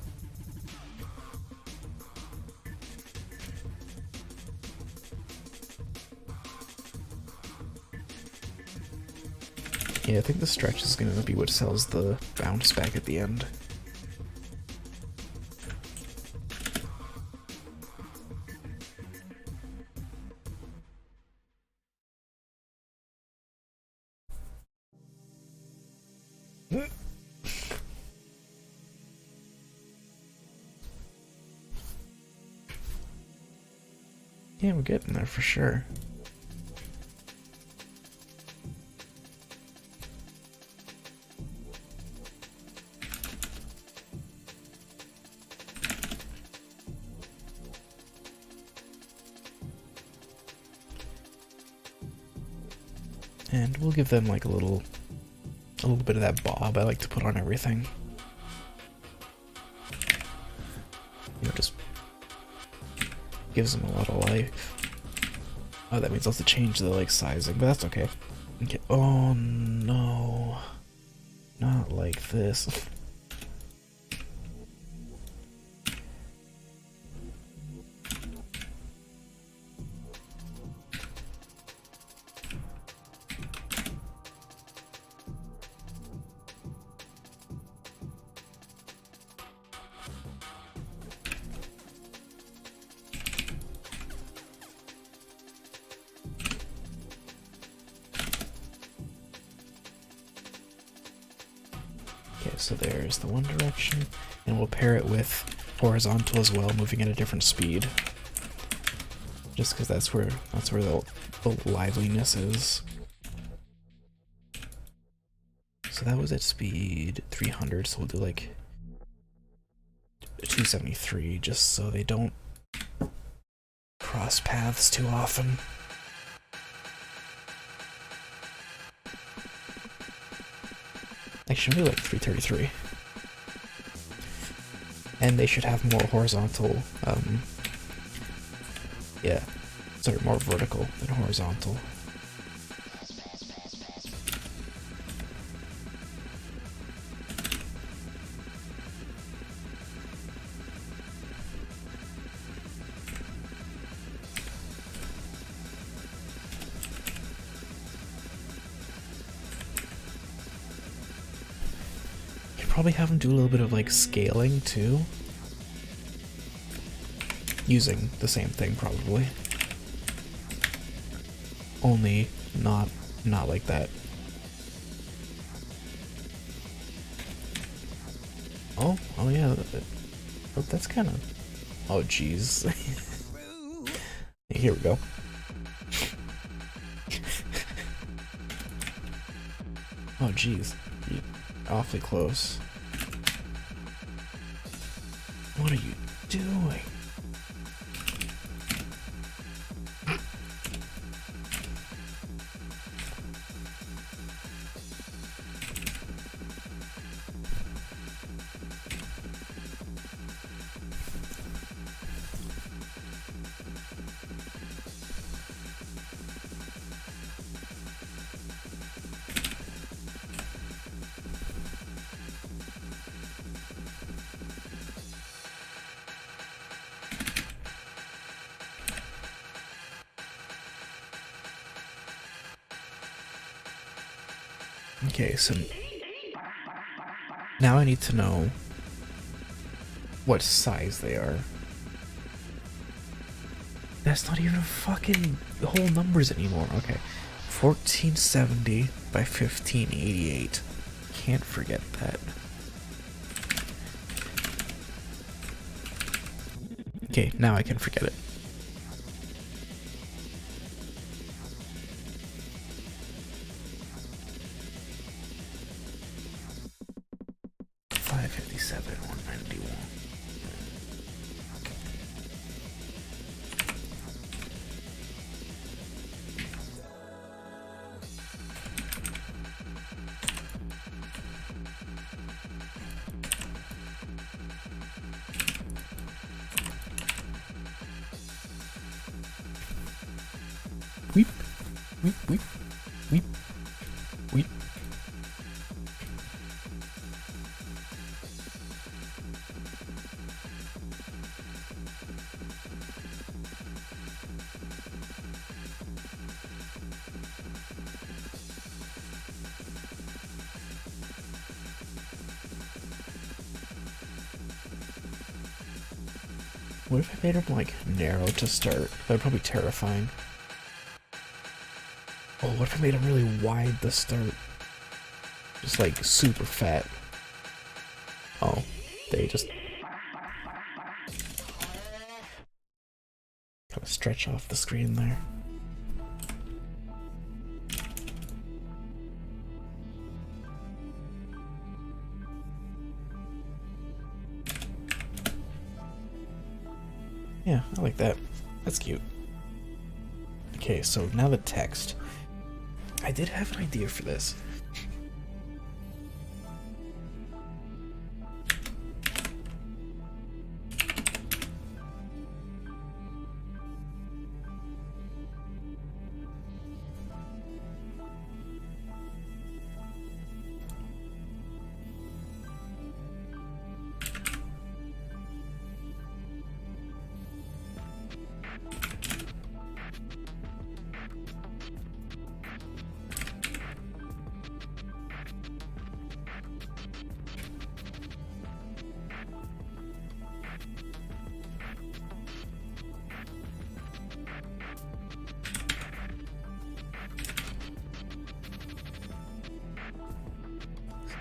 Yeah, I think the stretch is gonna be what sells the bounce back at the end. Yeah, we're getting there for sure. And we'll give them like a little bit of that bob I like to put on everything. You know, just gives them a lot of life. Oh, that means I'll have to change the like sizing, but that's okay. Okay. Oh no. Not like this. Okay, so there's the one direction, and we'll pair it with horizontal as well, moving at a different speed. Just because that's where the liveliness is. So that was at speed 300, so we'll do like 273, just so they don't cross paths too often. Actually, should be like 333. And they should have more horizontal, yeah, sorry, more vertical than horizontal. Probably have them do a little bit of like scaling too, using the same thing probably, only not like that. Oh yeah. That's kind of. Oh jeez. Here we go. Oh jeez. You're awfully close. What are you doing? Okay, so now I need to know what size they are. That's not even fucking whole numbers anymore. Okay, 1470 by 1588. Can't forget that. Okay, now I can forget it. $557, $191. Weep, weep, weep, weep, weep. What if I made them like narrow to start? That would probably be terrifying. Oh, what if I made them really wide to start? Just like super fat. Oh, they just kind of stretch off the screen there. Yeah, I like that. That's cute. Okay, so now the text. I did have an idea for this.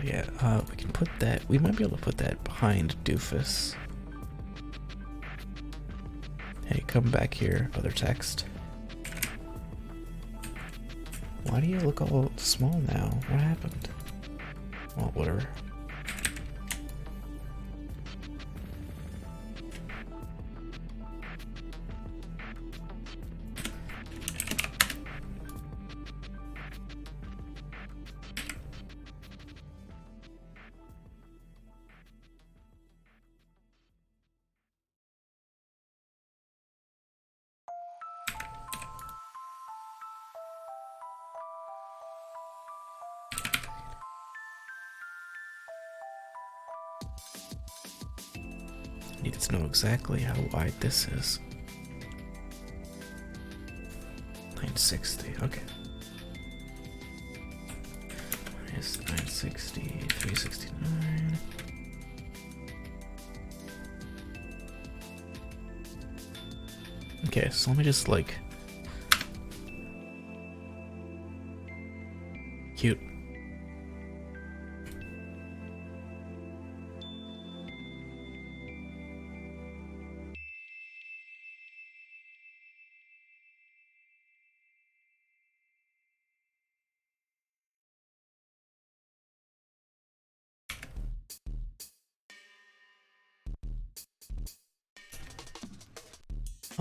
Yeah, we can put that, we might be able to put that behind Doofus. Hey, come back here, other text. Why do you look all small now? What happened? Well, whatever. I need to know exactly how wide this is. 960, okay. Minus 960, 369. Okay, so let me just like... Cute.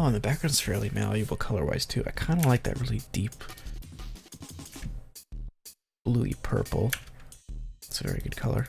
Oh, and the background's fairly malleable color-wise too. I kind of like that really deep bluey purple. It's a very good color.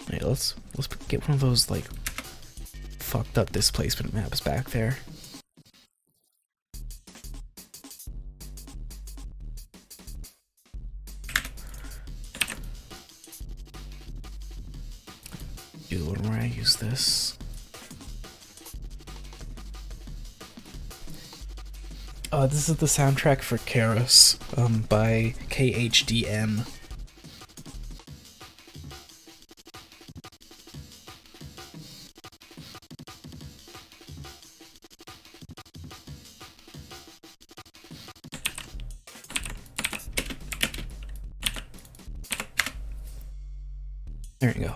Hey, let's get one of those like fucked up displacement maps back there. Do the one where I use this. This is the soundtrack for Karos, by KHDM. There you go.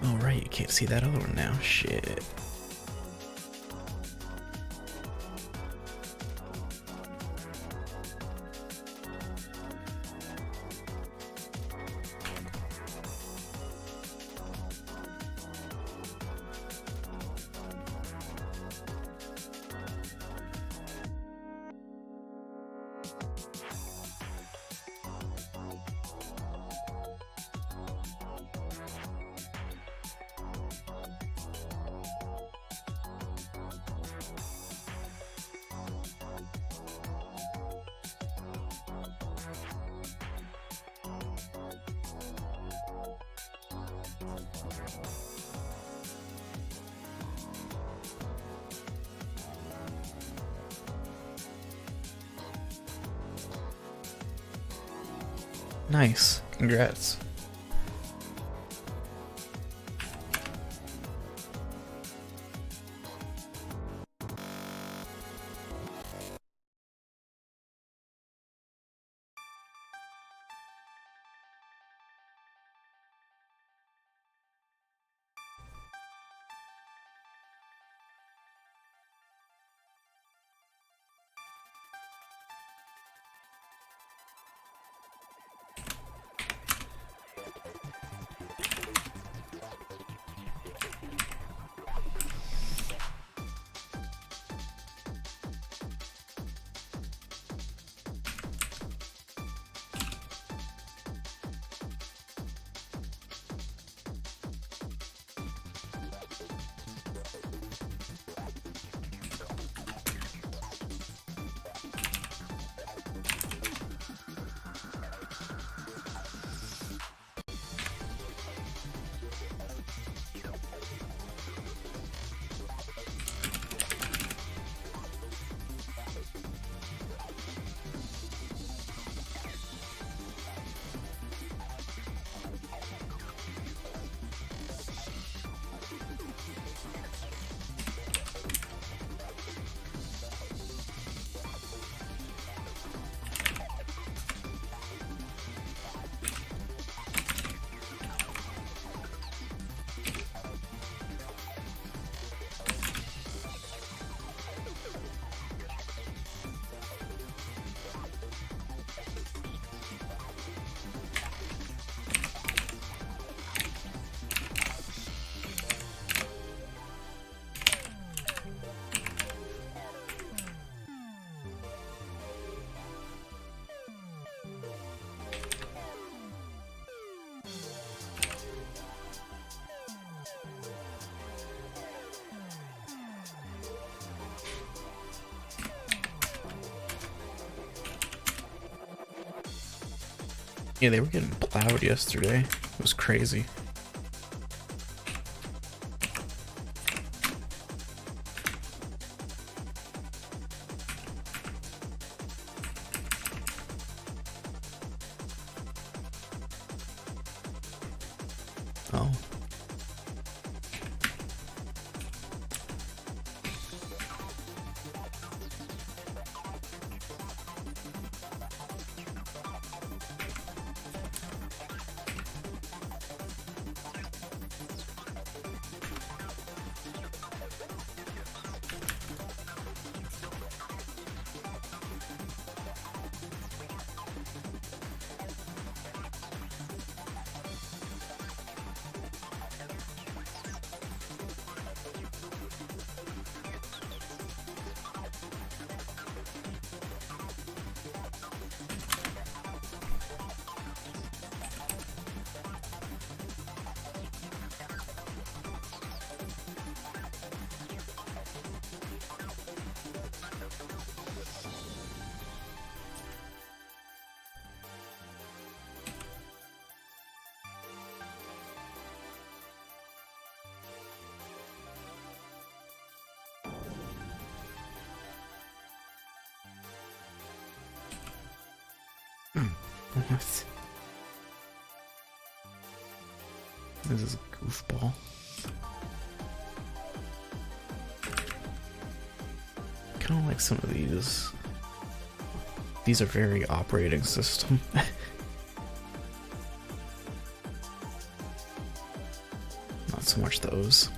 Oh right, you can't see that other one now. Shit. Nice. Congrats. Yeah, they were getting plowed yesterday. It was crazy. Oh. What? This is a goofball. Kind of like some of these. These are very operating system. Not so much those.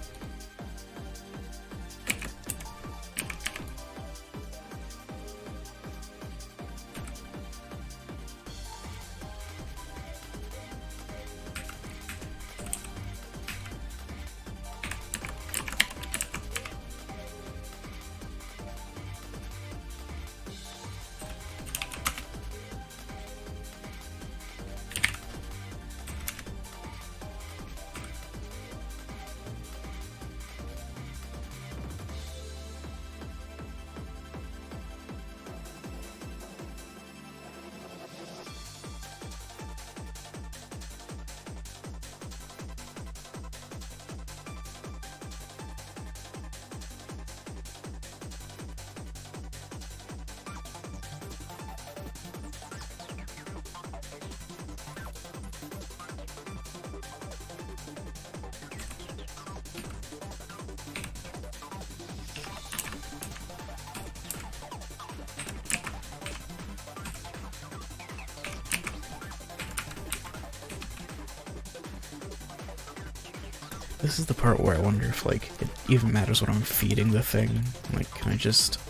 This is the part where I wonder if, like, it even matters what I'm feeding the thing. Like, can I just...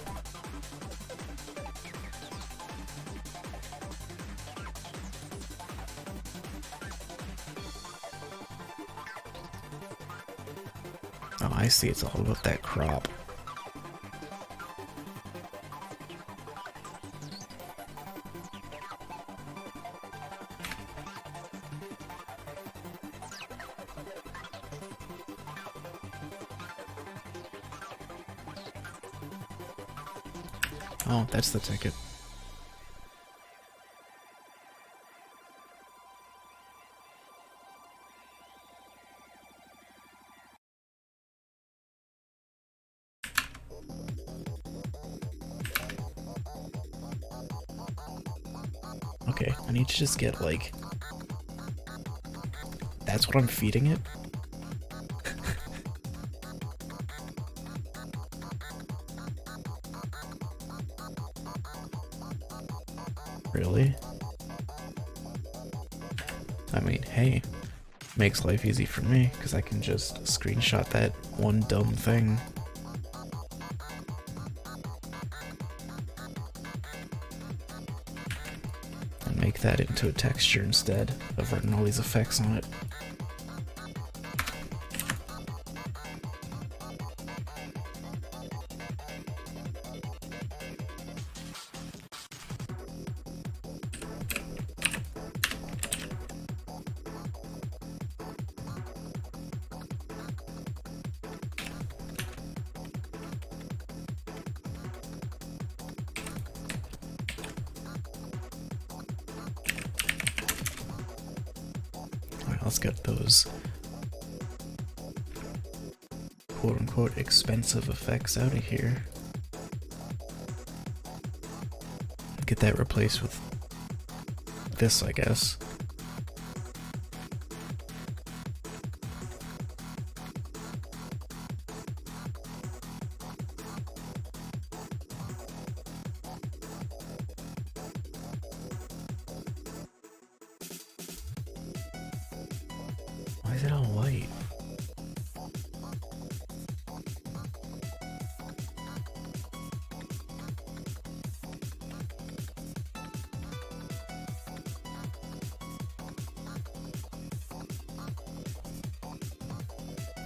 Oh, I see, it's all about that crop. Oh, that's the ticket. Okay, I need to just get, like... That's what I'm feeding it? Really? I mean, hey, makes life easy for me, because I can just screenshot that one dumb thing. And make that into a texture instead of writing all these effects on it. Let's get those quote-unquote expensive effects out of here. Get that replaced with this, I guess. Why is it all white?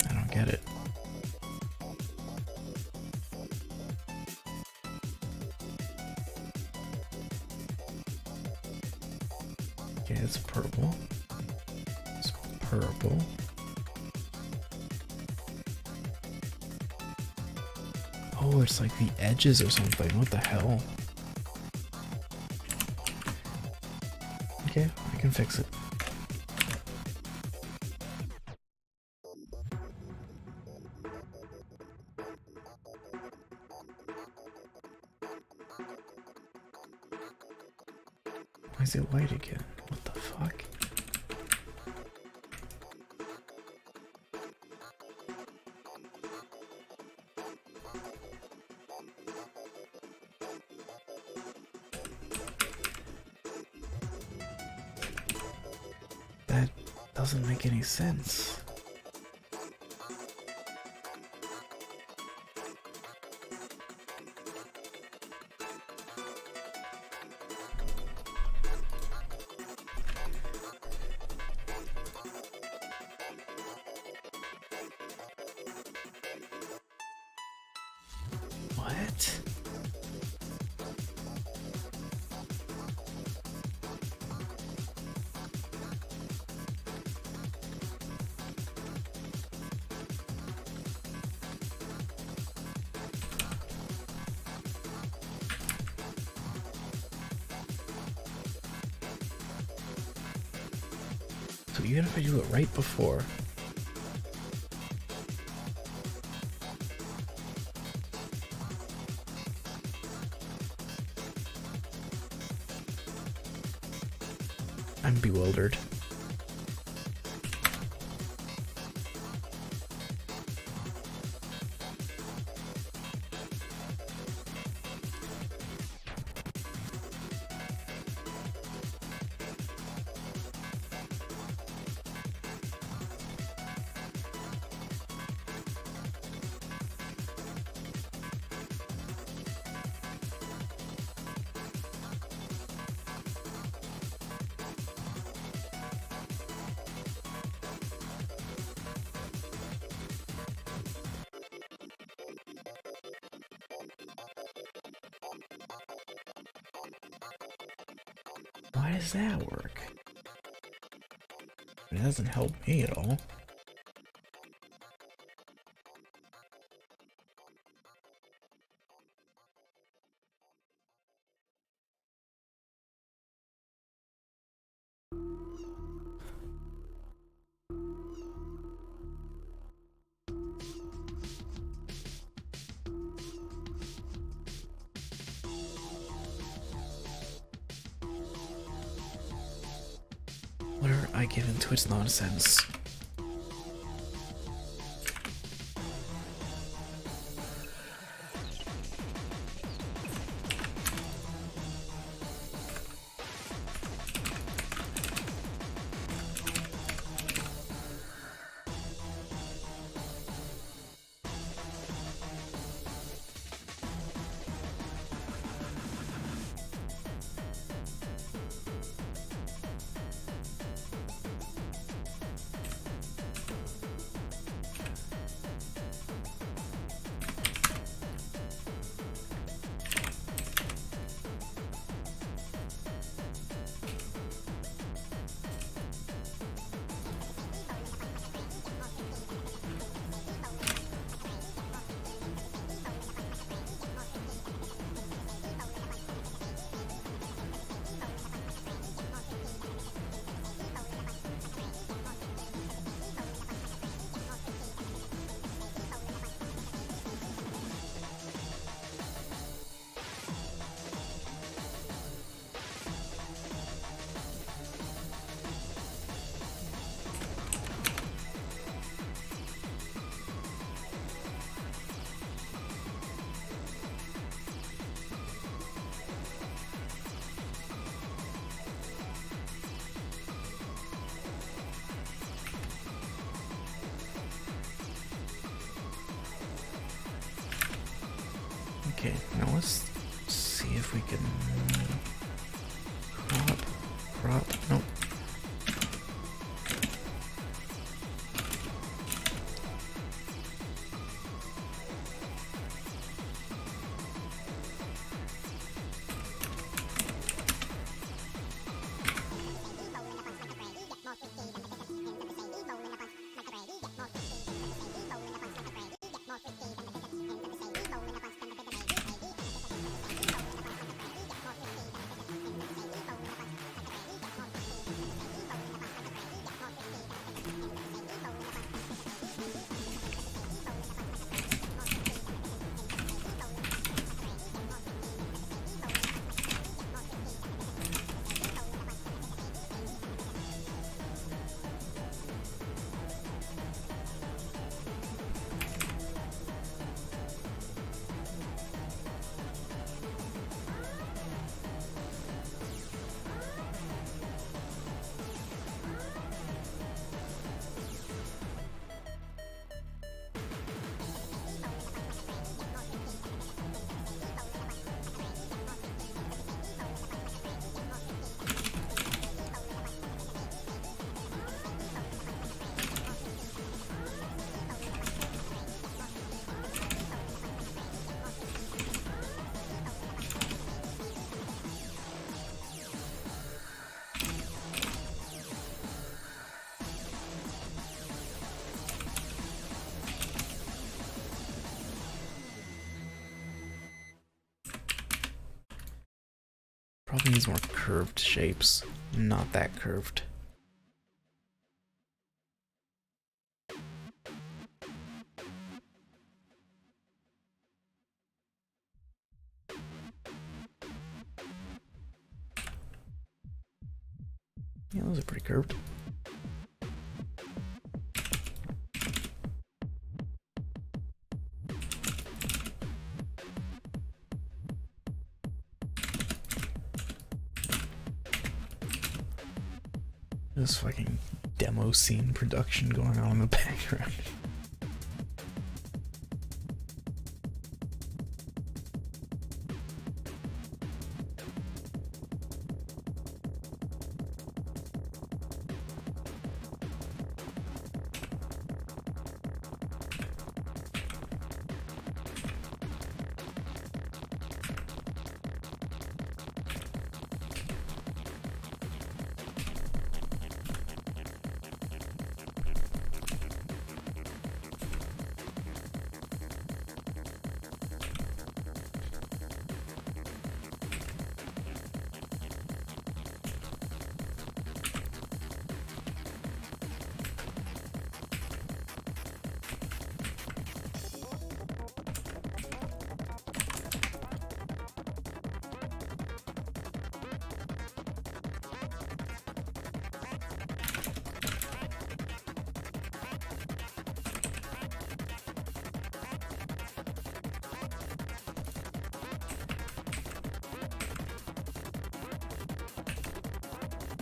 I don't get it. Okay, it's purple. It's purple. Oh, it's like the edges or something. What the hell? Okay, I can fix it. Why is it white again? What the fuck? That doesn't make any sense. What? So even if I do it right before, I'm bewildered. does that work? It doesn't help me at all. Whatever I get into its nonsense. Okay, now let's see if we can crop, nope. Probably needs more curved shapes, not that curved. Yeah, those are pretty curved. This fucking demo scene production going on in the background.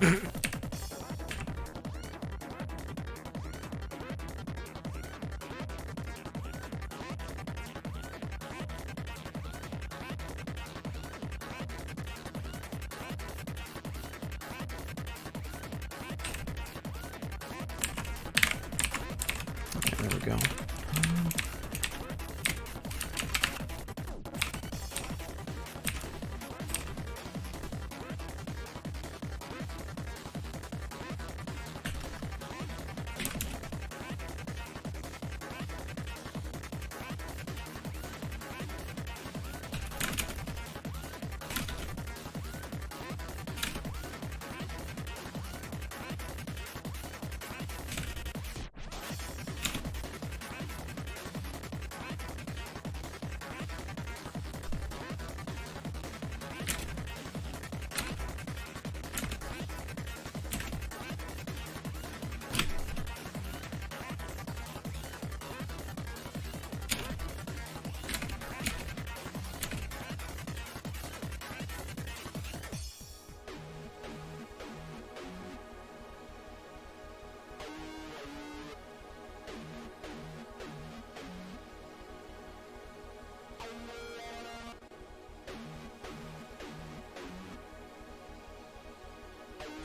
Okay, there we go.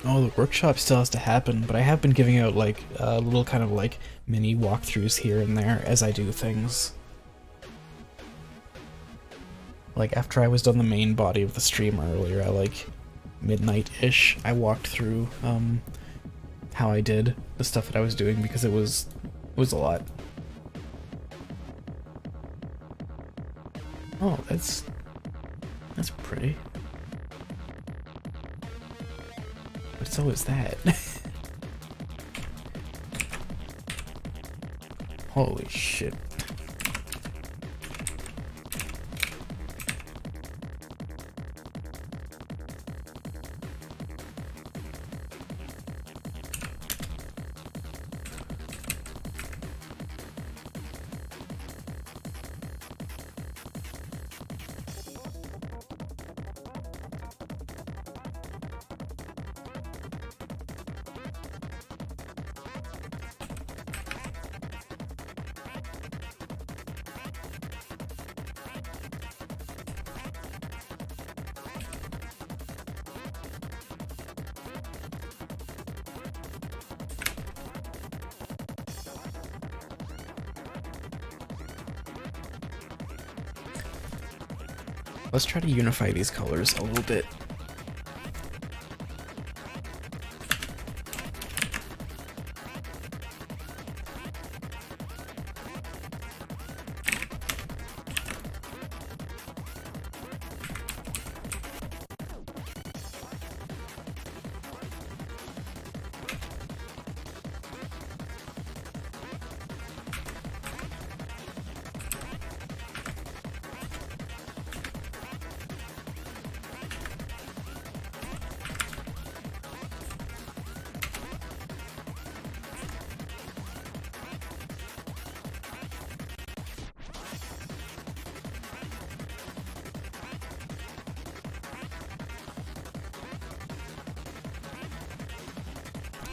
Oh, the workshop still has to happen, but I have been giving out like little kind of like mini walkthroughs here and there as I do things. Like after I was done the main body of the stream earlier at like midnight-ish, I walked through how I did the stuff that I was doing because it was a lot. Oh, that's pretty. But so is that. Holy shit. Let's try to unify these colors a little bit.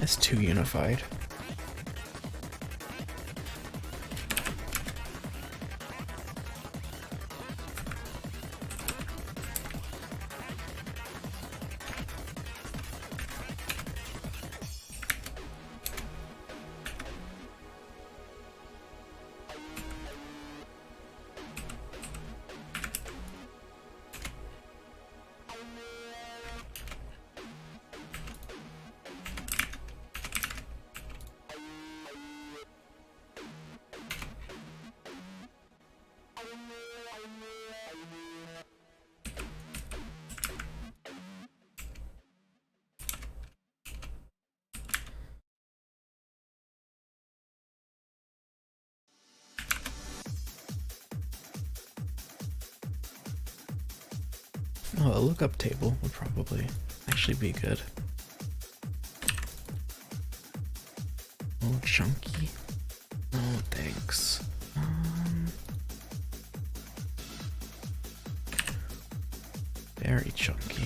That's too unified. Oh, a lookup table would probably actually be good. Oh, chunky. Oh, thanks. Very chunky.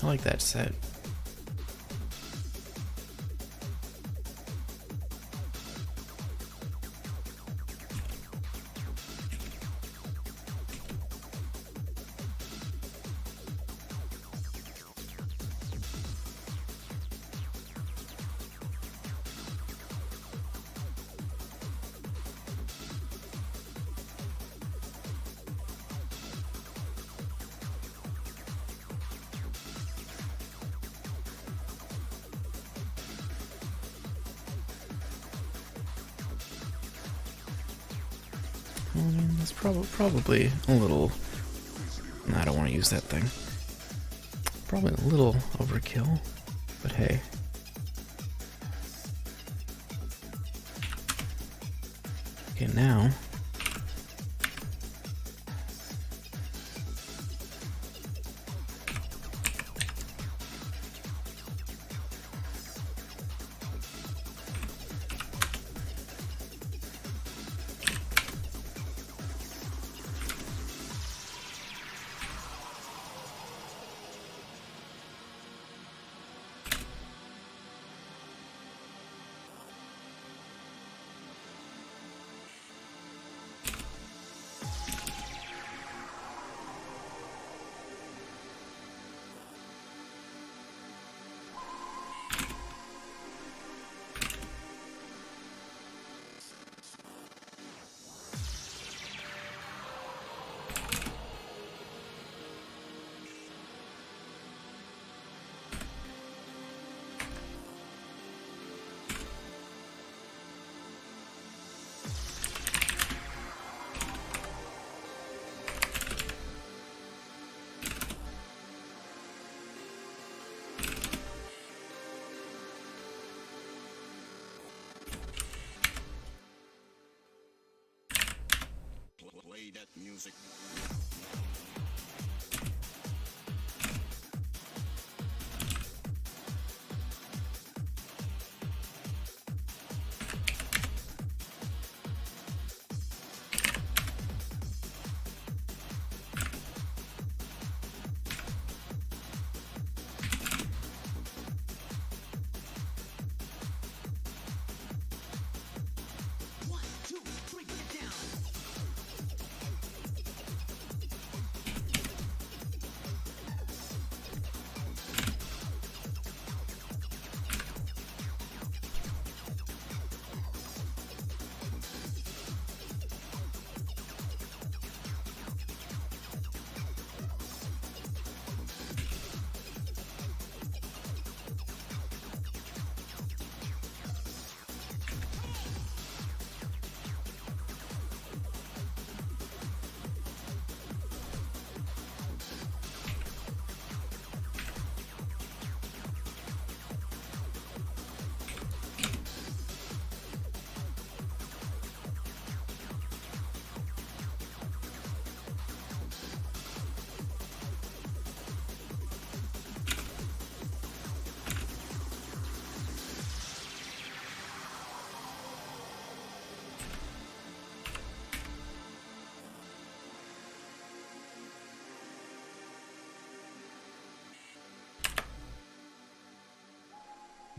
I like that set. I mean, that's probably a little... I don't want to use that thing. Probably a little overkill, but hey. Okay, now... Play that music.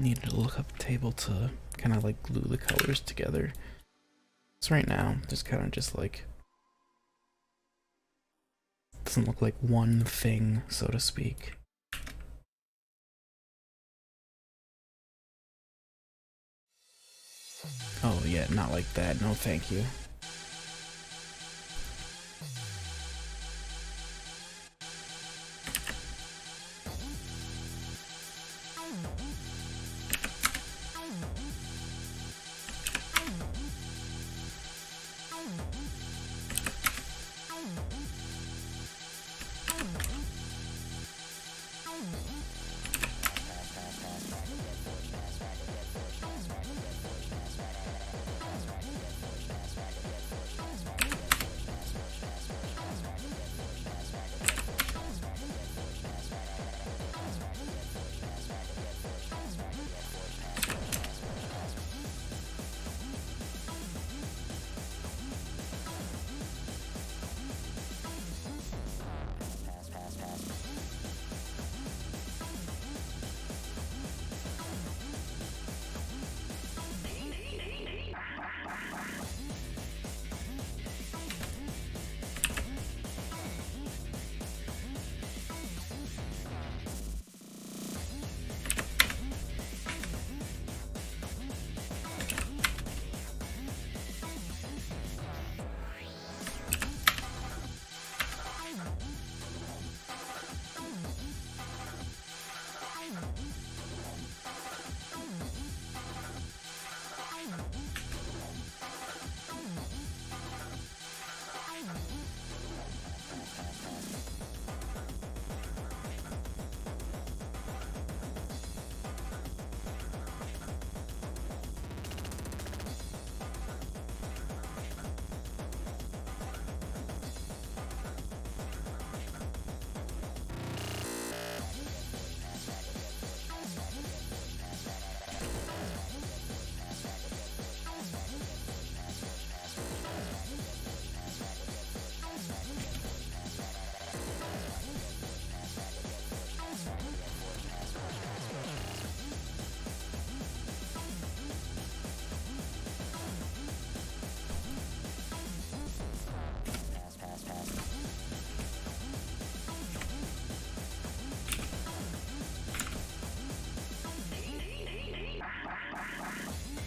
Needed to look up a table to kind of like glue the colors together. So right now, there's kind of just like, doesn't look like one thing, so to speak. Oh yeah, not like that, no thank you.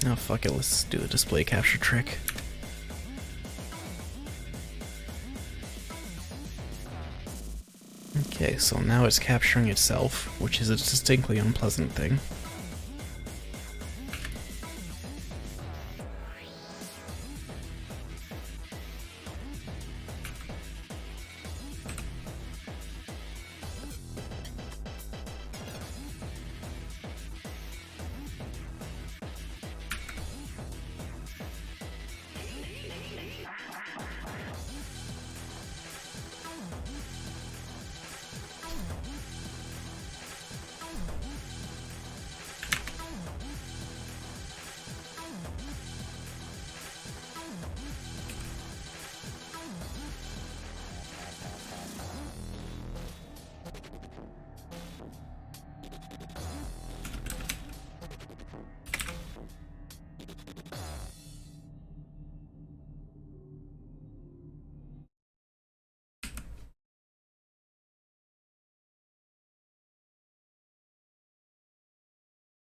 Oh fuck it, let's do the display capture trick. Okay, so now it's capturing itself, which is a distinctly unpleasant thing.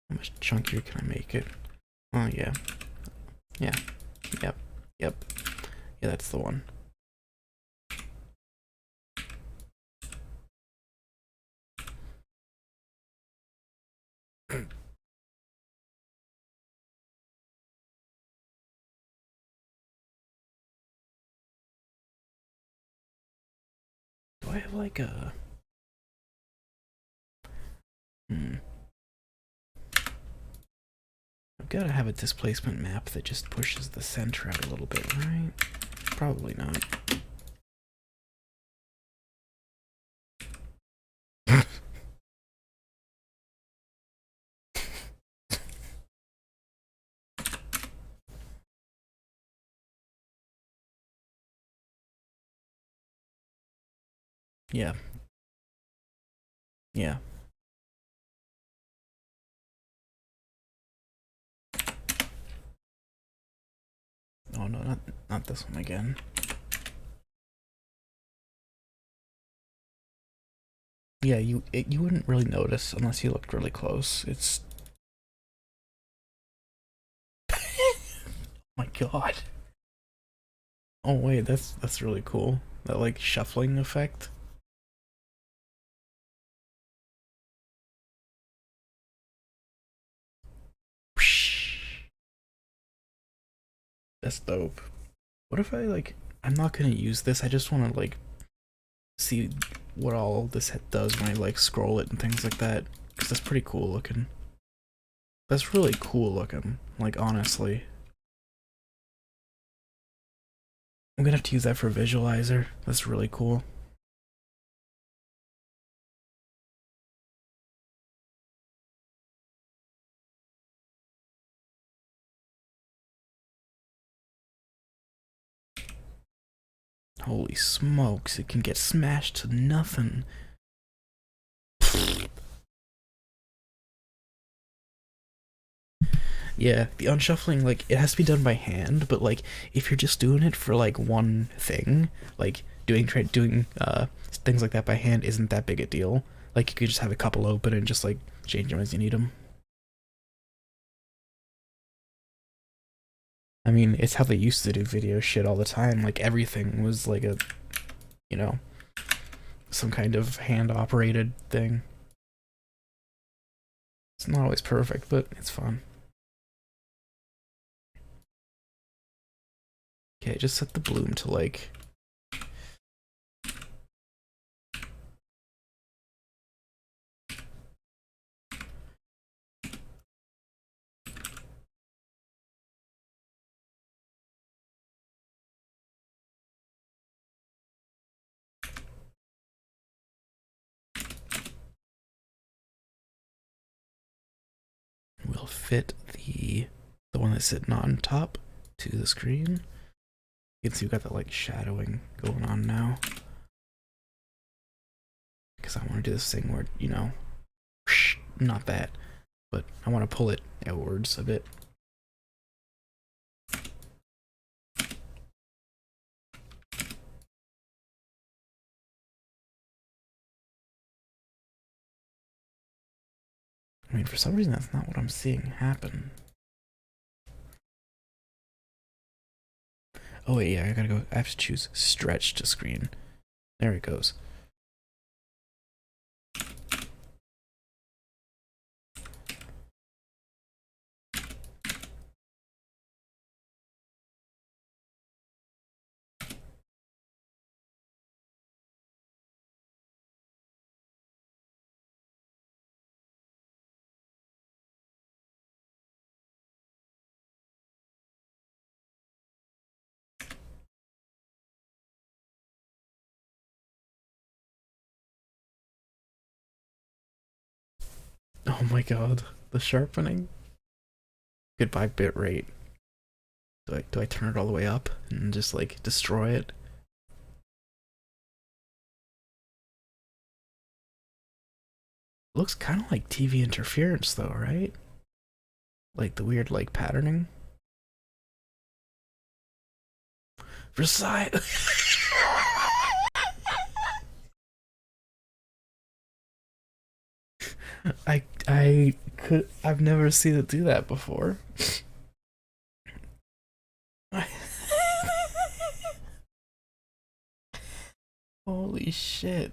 How much chunkier can I make it? Oh yeah. Yeah. Yep. Yep. Yeah, that's the one. Do I have like a... I've got to have a displacement map that just pushes the center out a little bit, right? Probably not. Yeah. Yeah. Oh no, not this one again. Yeah, you wouldn't really notice unless you looked really close. It's oh my god. Oh wait, that's really cool. That like shuffling effect. That's dope. What if I like I'm not gonna use this, I just wanna like see what all this does when I like scroll it and things like that. Cause that's pretty cool looking. That's really cool looking, like honestly. I'm gonna have to use that for visualizer. That's really cool. Holy smokes, it can get smashed to nothing. Yeah, the unshuffling, like, it has to be done by hand, but, like, if you're just doing it for, like, one thing, like, doing things like that by hand isn't that big a deal. Like, you could just have a couple open and just, like, change them as you need them. I mean, it's how they used to do video shit all the time. Like, everything was, like, a, you know, some kind of hand-operated thing. It's not always perfect, but it's fun. Okay, just set the bloom to like... We'll fit the one that's sitting on top to the screen. You can see we've got that like shadowing going on now. Because I want to do this thing where, you know, not that, but I want to pull it outwards a bit. I mean, for some reason, that's not what I'm seeing happen. Oh wait, yeah, I gotta go. I have to choose stretch to screen. There it goes. Oh my god, the sharpening. Goodbye bitrate. Do I turn it all the way up and just like destroy it? Looks kind of like TV interference though, right? Like the weird like patterning. Recite. I've never seen it do that before. Holy shit.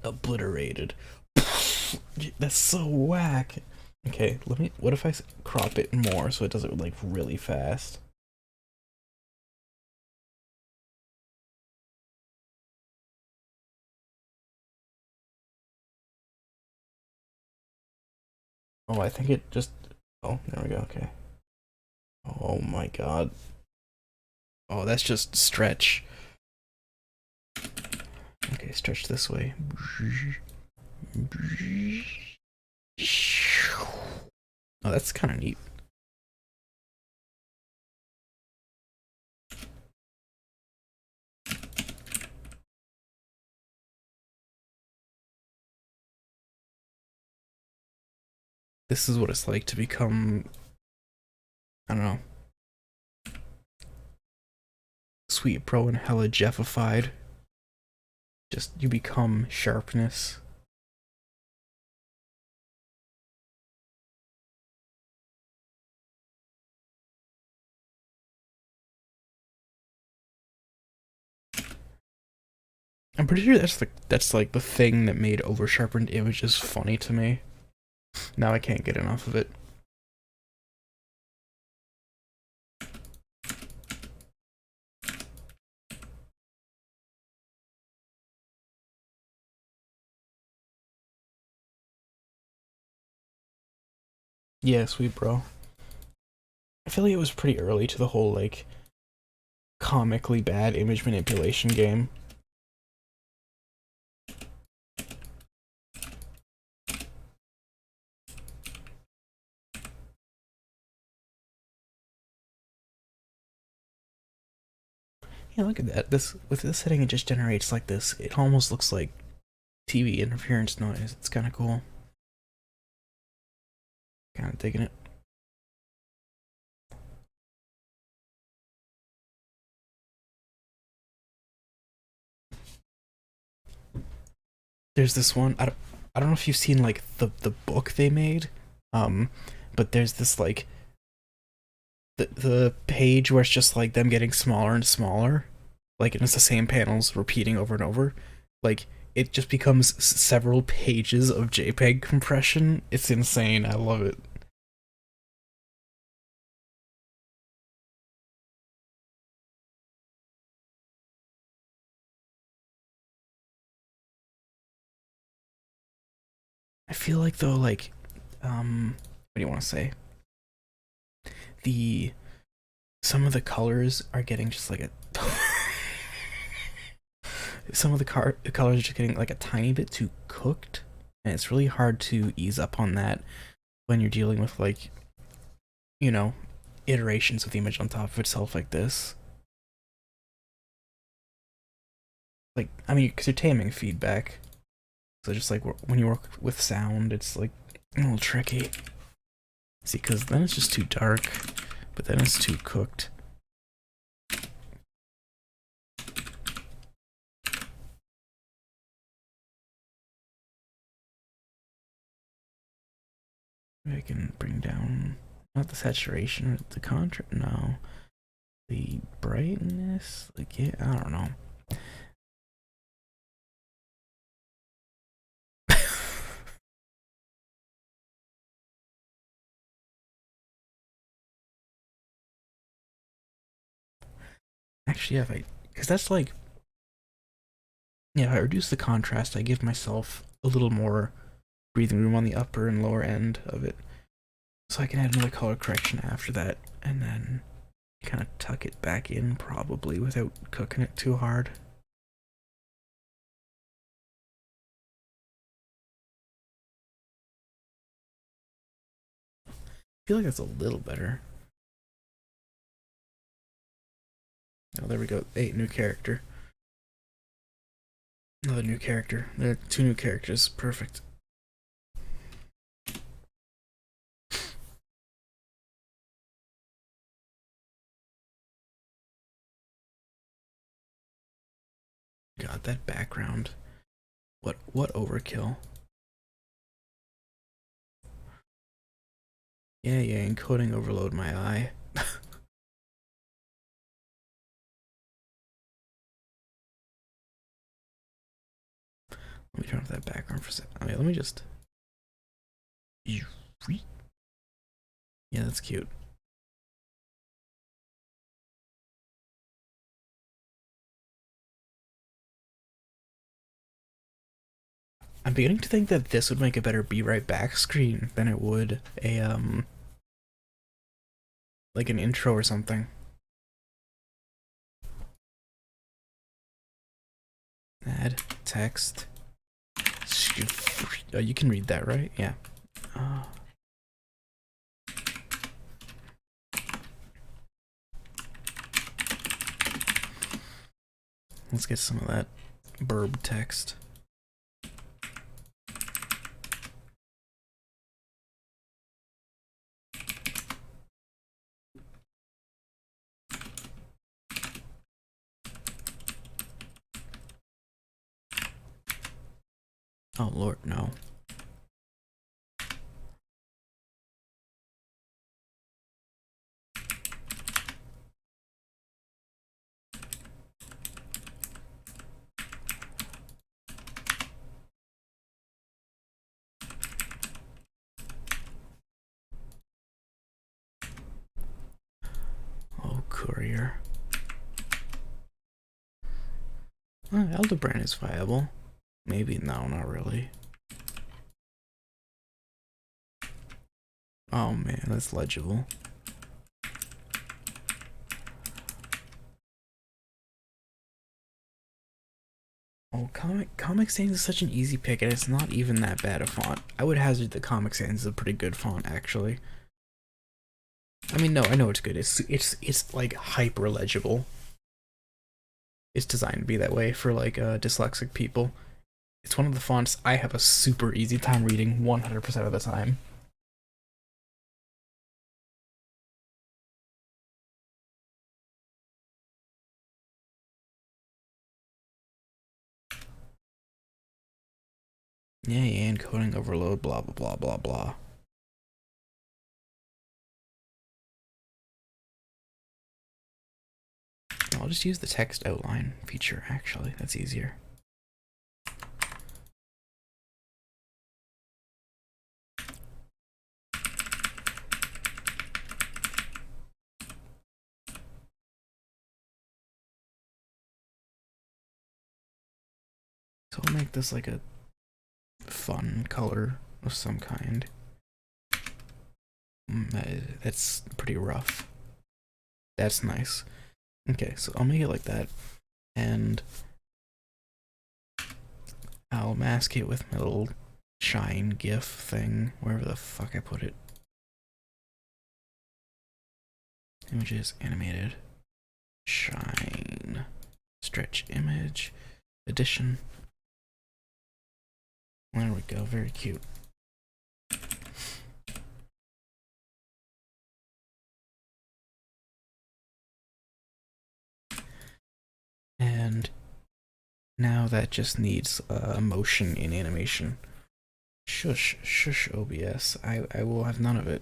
Obliterated. That's so whack. Okay, what if I crop it more so it does it like really fast? Oh, I think it just... Oh, there we go, okay. Oh my god. Oh, that's just stretch. Okay, stretch this way. Oh, that's kind of neat. This is what it's like to become, I don't know, Sweet Bro and hella Jeffified. Just, you become sharpness. I'm pretty sure that's like the thing that made over sharpened images funny to me. Now I can't get enough of it. Yeah, Sweet Bro. I feel like it was pretty early to the whole like comically bad image manipulation game. Yeah, look at that. With this setting, it just generates like this. It almost looks like TV interference noise. It's kind of cool. Kind of digging it. There's this one. I don't know if you've seen like the book they made, but there's this like the page where it's just like them getting smaller and smaller, like and it's the same panels repeating over and over. Like it just becomes several pages of JPEG compression. It's insane. I love it. I feel like though, like, what do you want to say? Some of the colors are getting just like a some of the colors are just getting like a tiny bit too cooked, and it's really hard to ease up on that when you're dealing with, like, you know, iterations of the image on top of itself like this. Like, I mean, because you're taming feedback, so just like when you work with sound, it's like a little tricky. See, because then it's just too dark, but then it's too cooked. Maybe I can bring down, not the saturation, or the contrast, no. The brightness, like, yeah, I don't know. Actually, yeah, because that's like, yeah, if I reduce the contrast, I give myself a little more breathing room on the upper and lower end of it. So I can add another color correction after that, and then kind of tuck it back in, probably, without cooking it too hard. I feel like that's a little better. Oh, there we go. Hey, new character. Another new character. There are 2 new characters. Perfect. God, that background. What overkill. Yeah, encoding overload my eye. Let me turn off that background for a second. Okay, let me just... Yeah, that's cute. I'm beginning to think that this would make a better Be Right Back screen than it would a, like an intro or something. Add text. Oh, you can read that, right? Yeah. Let's get some of that burb text. Oh Lord, no. Oh, courier. Aldebaran is viable. Maybe, no, not really. Oh man, that's legible. Oh, Comic Sans is such an easy pick, and it's not even that bad a font. I would hazard that Comic Sans is a pretty good font, actually. I mean, no, I know it's good. It's like hyper legible. It's designed to be that way for like dyslexic people. It's one of the fonts I have a super easy time reading 100% of the time. Yeah, encoding overload, blah blah blah blah blah. I'll just use the text outline feature, actually. That's easier. So I'll make this like a fun color of some kind. That's pretty rough. That's nice. Okay, so I'll make it like that, and I'll mask it with my little shine GIF thing, wherever the fuck I put it. Images, animated, shine, stretch image, edition. There we go, very cute. And now that just needs motion in animation. Shush, shush, OBS. I will have none of it.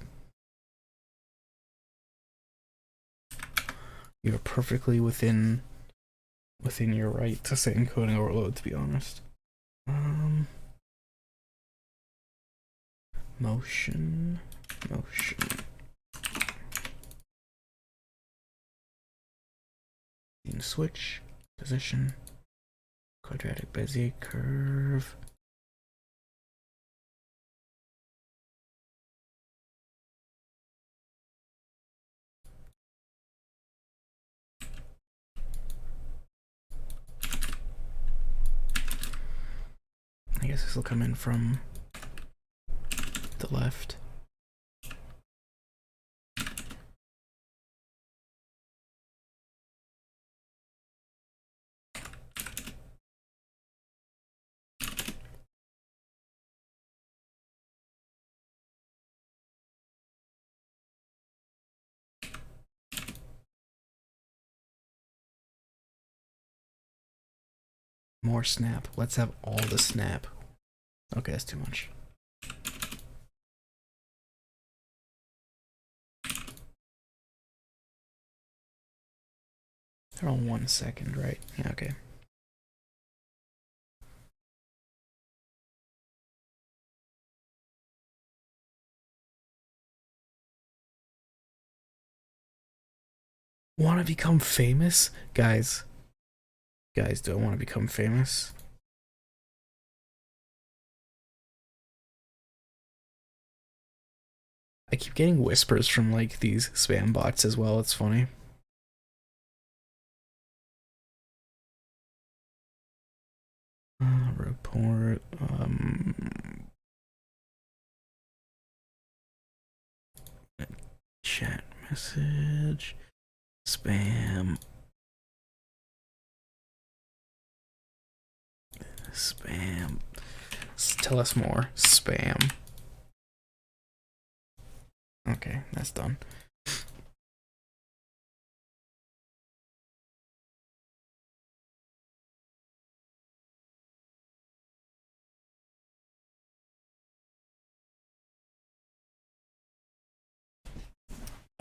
You're perfectly within your right to say encoding overload, to be honest. Motion. Switch, position, quadratic Bezier curve. I guess this will come in from the left. More snap. Let's have all the snap. Okay, that's too much. They're on 1 second, right? Yeah, okay. Want to become famous? Guys, do I want to become famous? I keep getting whispers from like these spam bots as well, it's funny. Report, chat message, spam, tell us more, spam. Okay, that's done.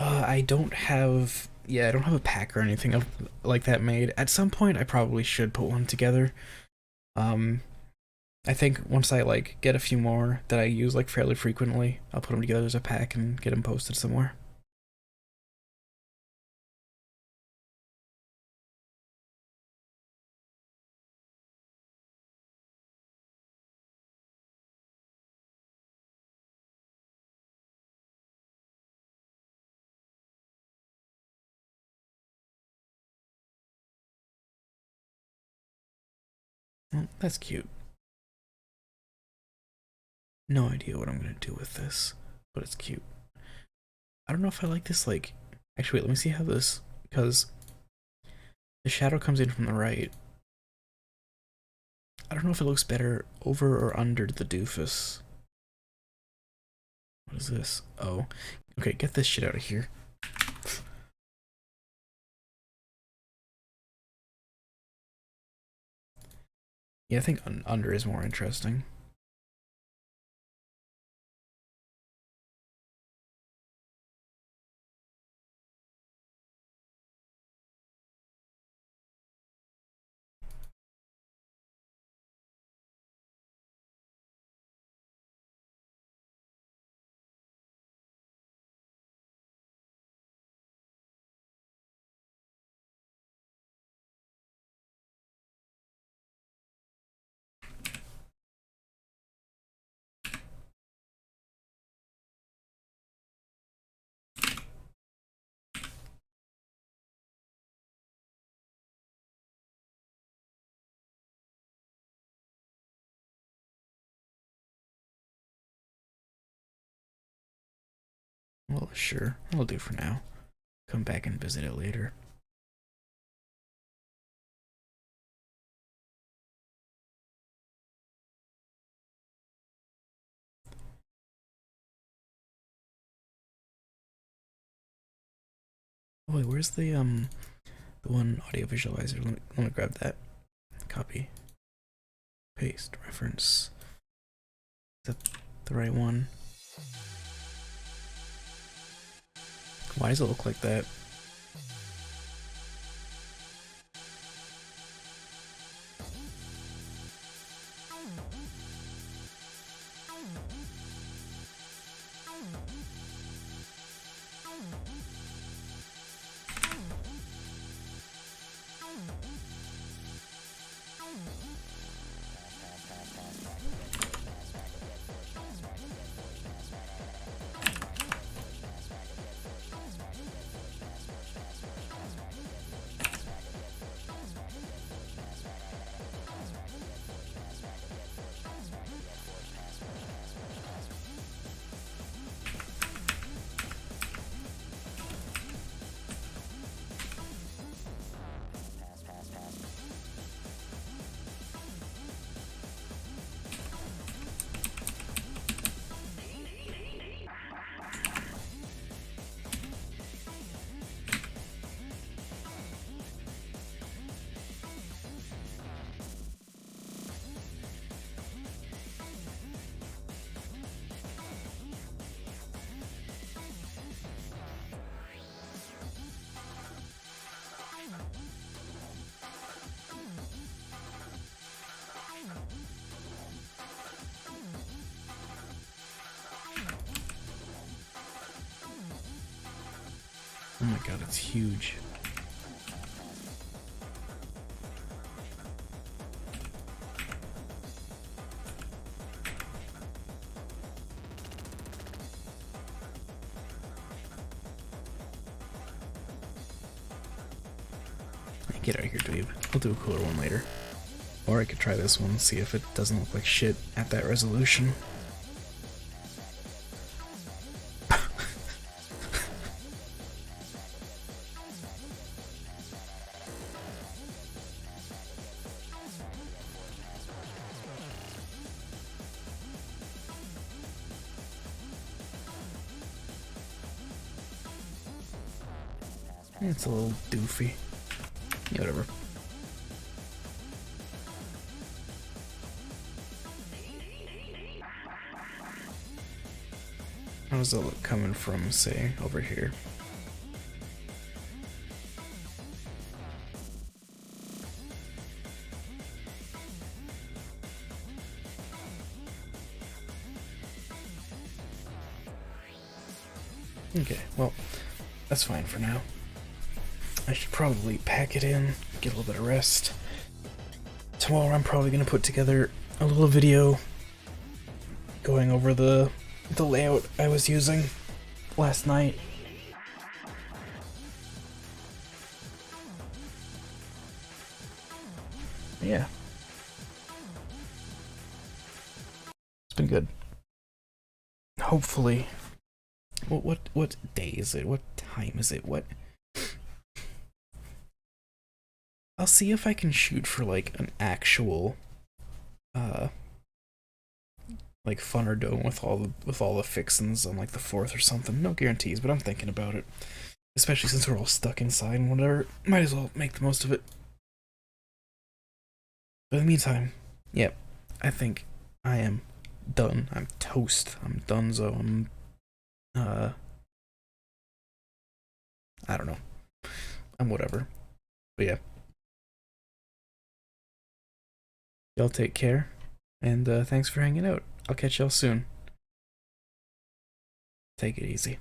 I don't have a pack or anything of like that made. At some point, I probably should put one together. I think once I like get a few more that I use like fairly frequently, I'll put them together as a pack and get them posted somewhere. Well, that's cute. No idea what I'm gonna do with this, but it's cute. I don't know if I like this, like... Actually, wait, let me see how this... Because the shadow comes in from the right. I don't know if it looks better over or under the doofus. What is this? Oh. Okay, get this shit out of here. Yeah, I think under is more interesting. well, sure, I'll do for now. Come back and visit it later. Oh, wait, where's the one audio visualizer? Let me grab that. Copy. Paste. Reference. Is that the right one? Why does it look like that? Oh my god, it's huge. Get out of here, dweeb. I'll do a cooler one later. Or I could try this one and see if it doesn't look like shit at that resolution. It's a little doofy. Yeah, whatever. How does it look coming from, say, over here? Okay, well, that's fine for now. I should probably pack it in, get a little bit of rest. Tomorrow I'm probably going to put together a little video going over the layout I was using last night. Yeah. It's been good. Hopefully. What day is it? What time is it? What? I'll see if I can shoot for like an actual like FUNNERDOME with all the fixins on like the 4th or something. No guarantees, but I'm thinking about it. Especially since we're all stuck inside and whatever. Might as well make the most of it. But in the meantime, yep, I think I am done. I'm toast. I'm donezo. I'm I don't know. I'm whatever. But yeah. Y'all take care, and thanks for hanging out. I'll catch y'all soon. Take it easy.